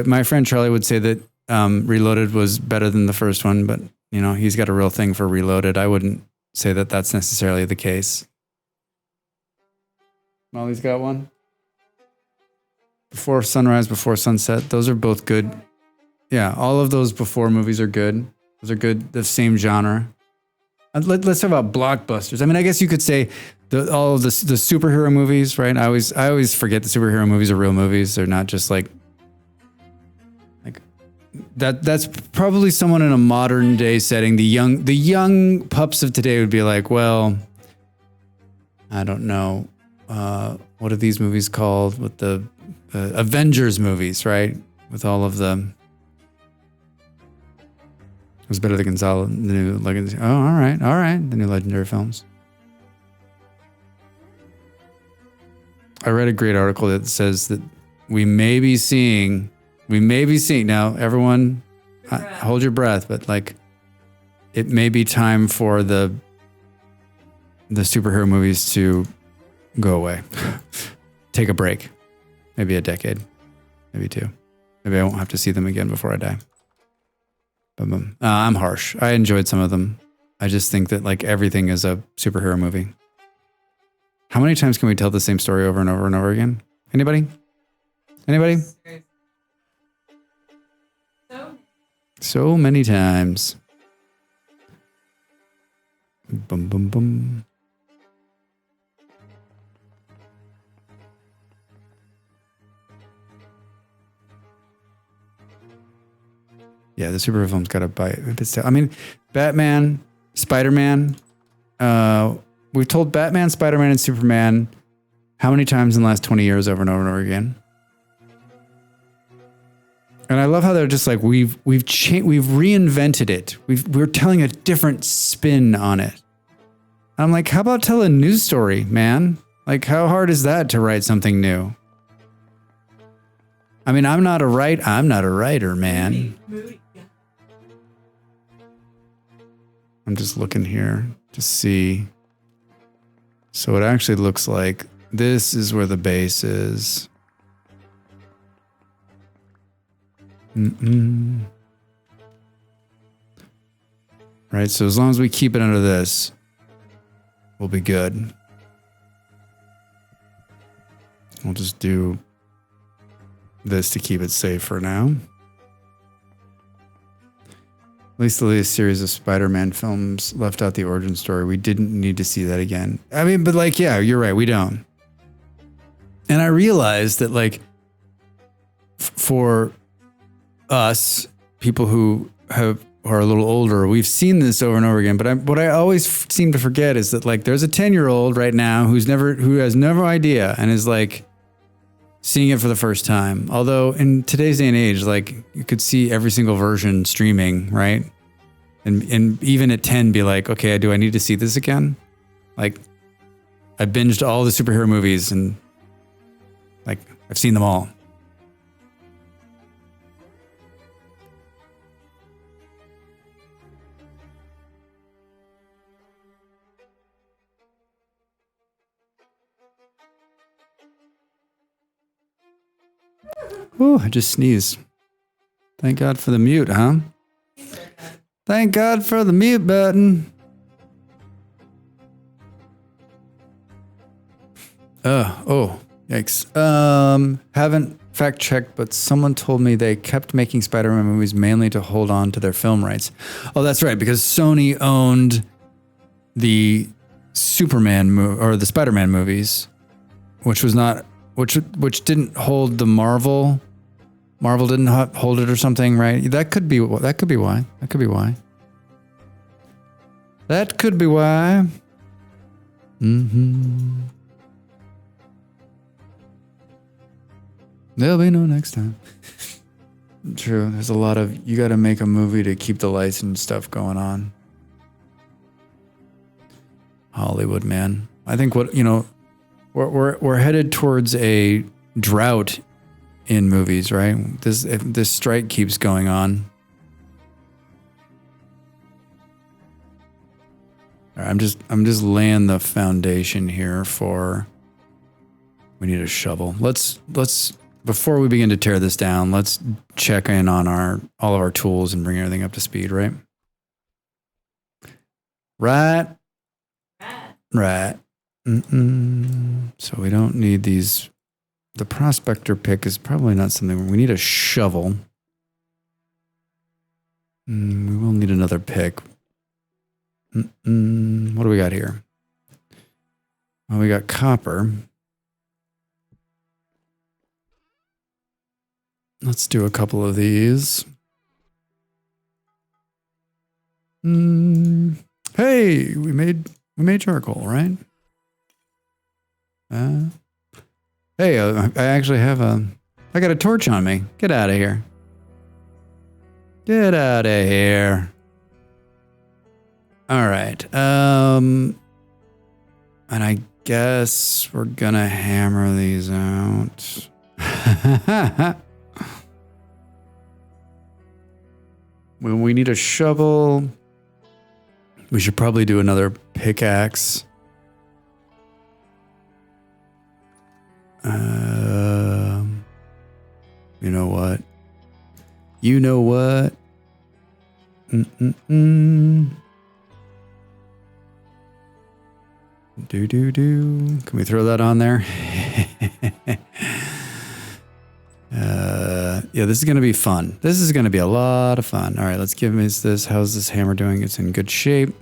My friend Charlie would say that Reloaded was better than the first one, but you know he's got a real thing for Reloaded. I wouldn't say that that's necessarily the case. Molly's got one. Before Sunrise, Before Sunset. Those are both good. Yeah, all of those before movies are good. Those are good. The same genre. Let's talk about blockbusters. I mean, I guess you could say all of the superhero movies, right? I always forget the superhero movies are real movies. They're not just like that. That's probably someone in a modern day setting. The young pups of today would be like, well, I don't know. What are these movies called with the Avengers movies, right? With all of them. It was better than Gonzalo, the new Legacy. Oh, all right. The new Legendary films. I read a great article that says that we may be seeing, now everyone hold your breath, but like it may be time for the superhero movies to go away. Take a break. Maybe a decade. Maybe two. Maybe I won't have to see them again before I die. But I'm harsh. I enjoyed some of them. I just think that like everything is a superhero movie. How many times can we tell the same story over and over and over again? Anybody? So many times. Boom, boom, boom. Yeah, the superhero film's got to bite. I mean, Batman, Spider-Man. We've told Batman, Spider-Man, and Superman how many times in the last 20 years over and over and over again. And I love how they're just like, we've reinvented it. We're telling a different spin on it. I'm like, how about tell a news story, man? Like, how hard is that to write something new? I mean, I'm not a writer, man. I'm just looking here to see. So it actually looks like this is where the base is. right? So as long as we keep it under this, we'll be good. We'll just do this to keep it safe for now. At least the latest series of Spider-Man films left out the origin story. We didn't need to see that again. I mean, but like, yeah, you're right. We don't. And I realized that like for us, people who are a little older, we've seen this over and over again. But what I always seem to forget is that like there's a 10-year-old right now who has no idea and is like seeing it for the first time. Although in today's day and age, like you could see every single version streaming, right? And even at 10 be like, okay, do I need to see this again? Like I binged all the superhero movies and like I've seen them all. Ooh, I just sneezed. Thank God for the mute, huh? Thank God for the mute button. Oh, yikes. Haven't fact checked, but someone told me they kept making Spider-Man movies mainly to hold on to their film rights. Oh, that's right, because Sony owned the Superman or the Spider-Man movies, which didn't hold the Marvel. Marvel didn't hold it or something, right? That could be why. That could be why. Mm-hmm. There'll be no next time. True. There's a lot of, you got to make a movie to keep the lights and stuff going on. Hollywood, man. I think we're headed towards a drought in movies, right? If this strike keeps going on. All right, I'm just laying the foundation here for. We need a shovel. Let's before we begin to tear this down, let's check in on all of our tools and bring everything up to speed, right? Right. So we don't need these. The prospector pick is probably not something. We need a shovel. We will need another pick. What do we got here? Well, we got copper. Let's do a couple of these. Hey, we made charcoal, right? Hey, I actually have I got a torch on me. Get out of here. Get out of here. All right. And I guess we're gonna hammer these out. When we need a shovel, we should probably do another pickaxe. You know what? Do. Can we throw that on there? Yeah, this is going to be fun. This is going to be a lot of fun. All right, let's give me this. How's this hammer doing? It's in good shape.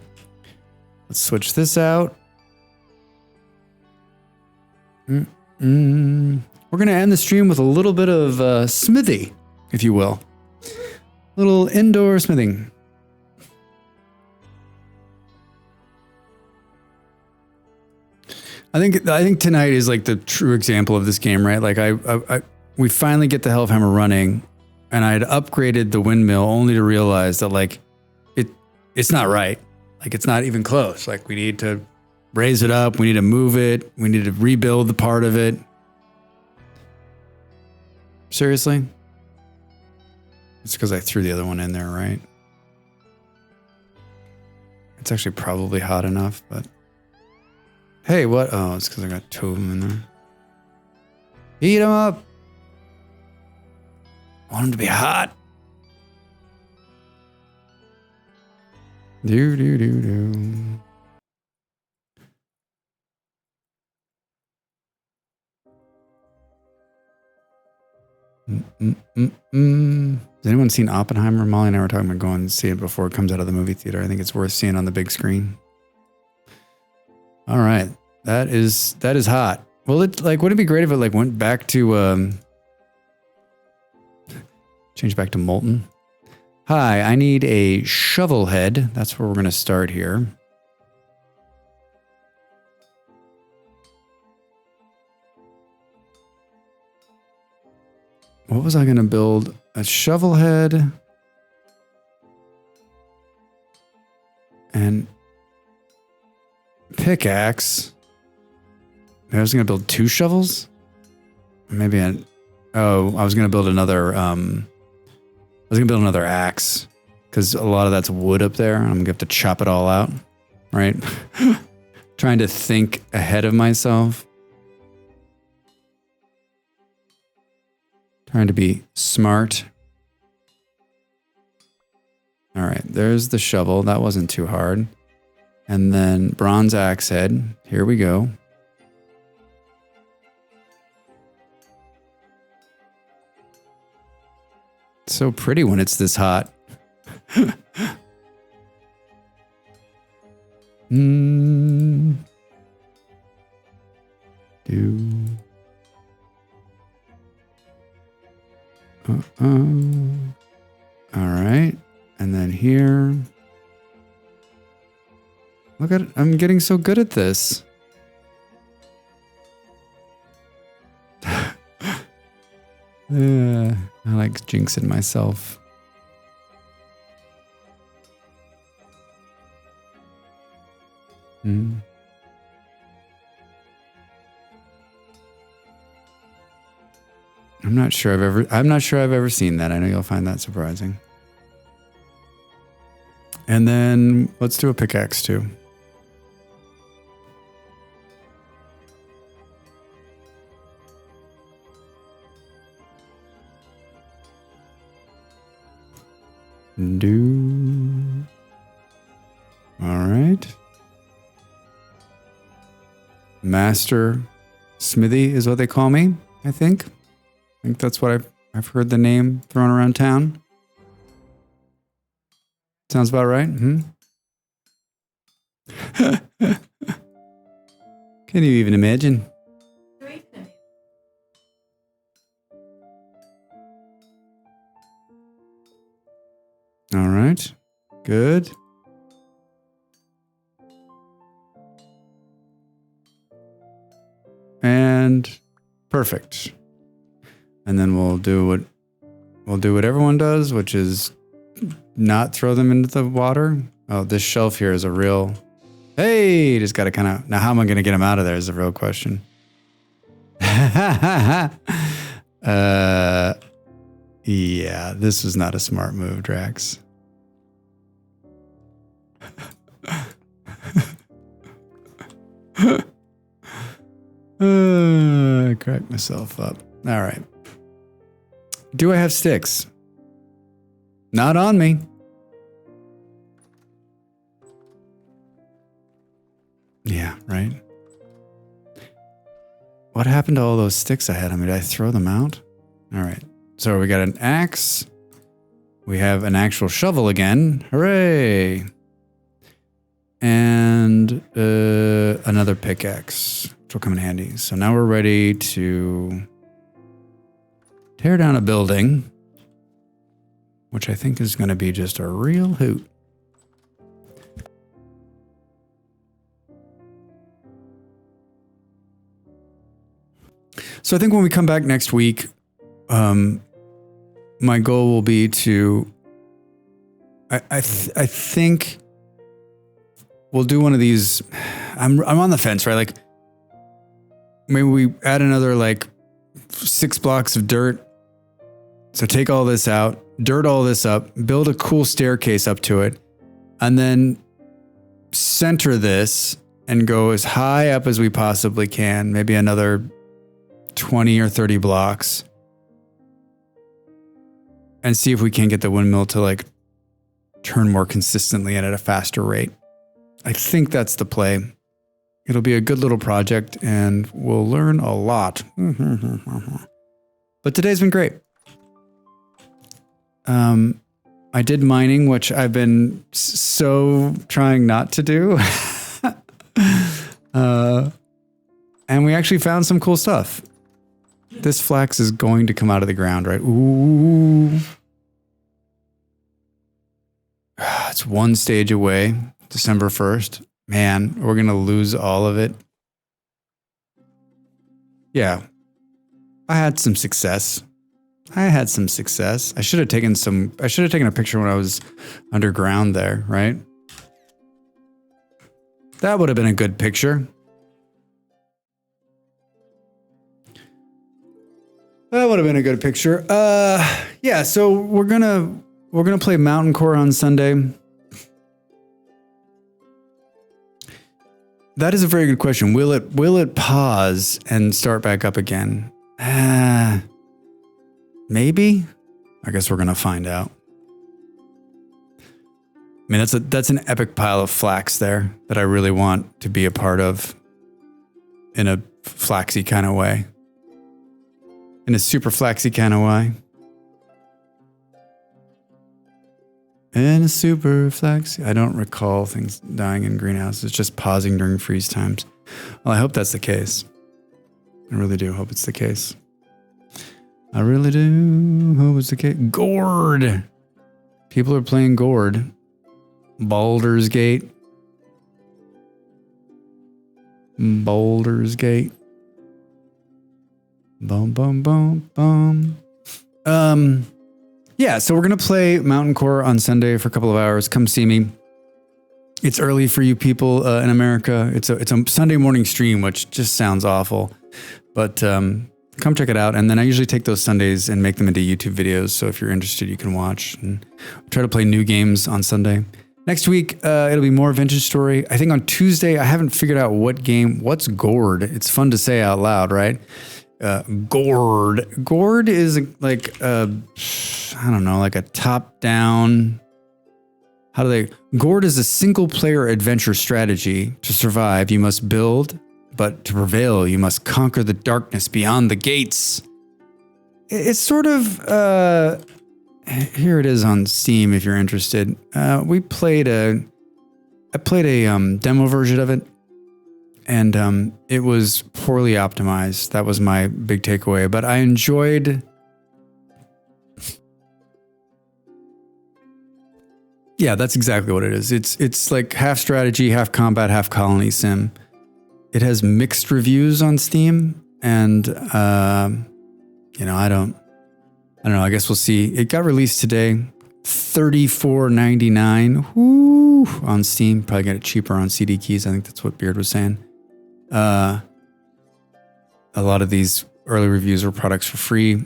Let's switch this out. We're going to end the stream with a little bit of smithy, if you will. Little indoor smithing. I think tonight is like the true example of this game, right? Like we finally get the Hellhammer running, and I had upgraded the windmill only to realize that like it's not right. Like it's not even close. Like we need to raise it up. We need to move it. We need to rebuild the part of it. Seriously? It's because I threw the other one in there, right? It's actually probably hot enough, but hey, what? Oh, it's because I got two of them in there. Heat them up. I want them to be hot. Do, do, do, do. Has anyone seen Oppenheimer? Molly and I were talking about going to see it before it comes out of the movie theater. I think it's worth seeing on the big screen. All right. That is hot. Well, wouldn't it be great if it went back to change back to molten? Hi, I need a shovel head. That's where we're going to start here. What was I going to build? A shovel head and pickaxe. I was going to build 2 shovels. Maybe I was going to build another. I was going to build another axe because a lot of that's wood up there. I'm going to have to chop it all out, right? Trying to think ahead of myself. Trying to be smart. All right, there's the shovel. That wasn't too hard. And then bronze axe head. Here we go. It's so pretty when it's this hot. All right. And then here. Look at it. I'm getting so good at this. I like jinxing myself. I'm not sure I've ever seen that. I know you'll find that surprising. And then let's do a pickaxe too. All right. Master Smithy is what they call me, I think. I think that's what I've heard the name thrown around town. Sounds about right. Can you even imagine? All right. Good. And perfect. And then we'll do what everyone does, which is not throw them into the water. Oh, this shelf here is a real... Hey, just got to kind of... Now, how am I going to get them out of there is the real question. Yeah, this was not a smart move, Drax. I cracked myself up. All right. Do I have sticks? Not on me. Yeah, right. What happened to all those sticks I had? I mean, did I throw them out? All right. So we got an axe. We have an actual shovel again. Hooray. And another pickaxe, which will come in handy. So now we're ready to tear down a building, which I think is going to be just a real hoot. So I think when we come back next week, my goal will be to, I think we'll do one of these. I'm on the fence, right? Like maybe we add another 6 blocks of dirt. So take all this out, dirt all this up, build a cool staircase up to it, and then center this and go as high up as we possibly can, maybe another 20 or 30 blocks, and see if we can get the windmill to turn more consistently and at a faster rate. I think that's the play. It'll be a good little project and we'll learn a lot. But today's been great. I did mining, which I've been so trying not to do. And we actually found some cool stuff. This flax is going to come out of the ground, right? Ooh. It's one stage away, December 1st. Man, we're going to lose all of it. Yeah. I had some success. I should have taken a picture when I was underground there, right? That would have been a good picture. Yeah, so we're gonna play Mountain Core on Sunday. That is a very good question. Will it pause and start back up again? Maybe. I guess we're gonna find out. I mean, that's an epic pile of flax there that I really want to be a part of in a flaxy kind of way. In a super flaxy kind of way. In a super flaxy. I don't recall things dying in greenhouses. It's just pausing during freeze times. Well, I hope that's the case. I really do hope it's the case. I really do hope it's the case. Gourd. People are playing Gourd. Baldur's Gate. Baldur's Gate. Boom, boom, boom, boom. Yeah, so we're going to play Mountain Core on Sunday for a couple of hours. Come see me. It's early for you people in America. It's a Sunday morning stream, which just sounds awful. But come check it out. And then I usually take those Sundays and make them into YouTube videos. So if you're interested, you can watch. And try to play new games on Sunday. Next week, it'll be more Vintage Story. I think on Tuesday, I haven't figured out what's Gourd. It's fun to say out loud, right? Gourd. Gourd is like I don't know, like a top-down. Gourd is a single-player adventure strategy. To survive, you must build, but to prevail, you must conquer the darkness beyond the gates. It's sort of. Here it is on Steam if you're interested. I played a demo version of it. And it was poorly optimized. That was my big takeaway. But I enjoyed... Yeah, that's exactly what it is. It's like half strategy, half combat, half colony sim. It has mixed reviews on Steam. And, I don't know. I guess we'll see. It got released today. $34.99. Woo! On Steam. Probably get it cheaper on CD Keys. I think that's what Beard was saying. A lot of these early reviews were products for free.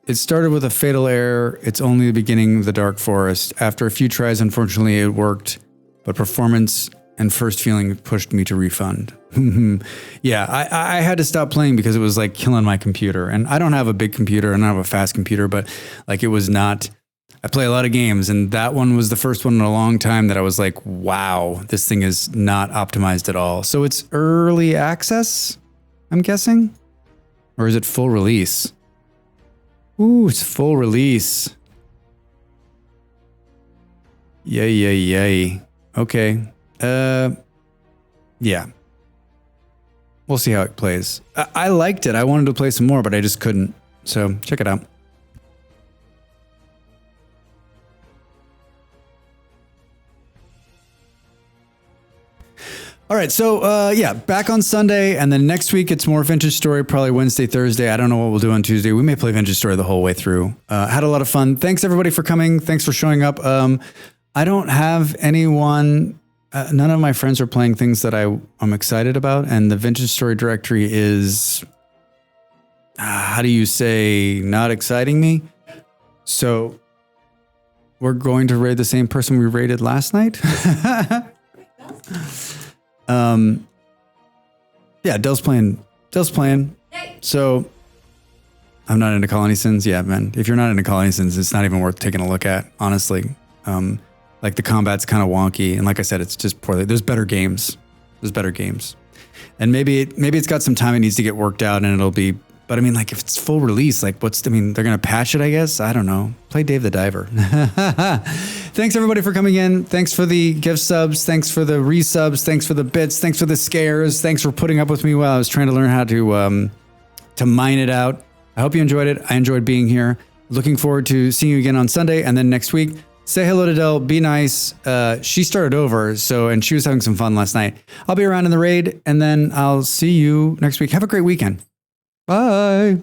It started with a fatal error. It's only the beginning of the Dark Forest. After a few tries, unfortunately, it worked, but performance and first feeling pushed me to refund. Yeah, I had to stop playing because it was like killing my computer. And I don't have a big computer and I don't have a fast computer, but like it was not... I play a lot of games, and that one was the first one in a long time that I was like, wow, this thing is not optimized at all. So it's early access, I'm guessing? Or is it full release? Ooh, it's full release. Yay. Okay. Yeah. We'll see how it plays. I liked it. I wanted to play some more, but I just couldn't. So check it out. All right, so yeah, back on Sunday, and then next week it's more Vintage Story, probably Wednesday, Thursday. I don't know what we'll do on Tuesday. We may play Vintage Story the whole way through. Had a lot of fun. Thanks everybody for coming. Thanks for showing up. I don't have anyone, none of my friends are playing things that I'm excited about, and the Vintage Story directory is, how do you say, not exciting me? So we're going to raid the same person we raided last night. Yeah, Dell's playing. Yay. So I'm not into Colony Sins. Yeah, man. If you're not into Colony Sins, it's not even worth taking a look at, honestly. Like the combat's kind of wonky, and like I said, it's just poorly. There's better games. And maybe it's got some time it needs to get worked out, and it'll be. But I mean, like if it's full release, like they're gonna patch it, I guess. I don't know. Play Dave the Diver. Thanks everybody for coming in. Thanks for the gift subs. Thanks for the resubs. Thanks for the bits. Thanks for the scares. Thanks for putting up with me while I was trying to learn how to mine it out. I hope you enjoyed it. I enjoyed being here. Looking forward to seeing you again on Sunday and then next week. Say hello to Del. Be nice. She started over, and she was having some fun last night. I'll be around in the raid, and then I'll see you next week. Have a great weekend. Bye.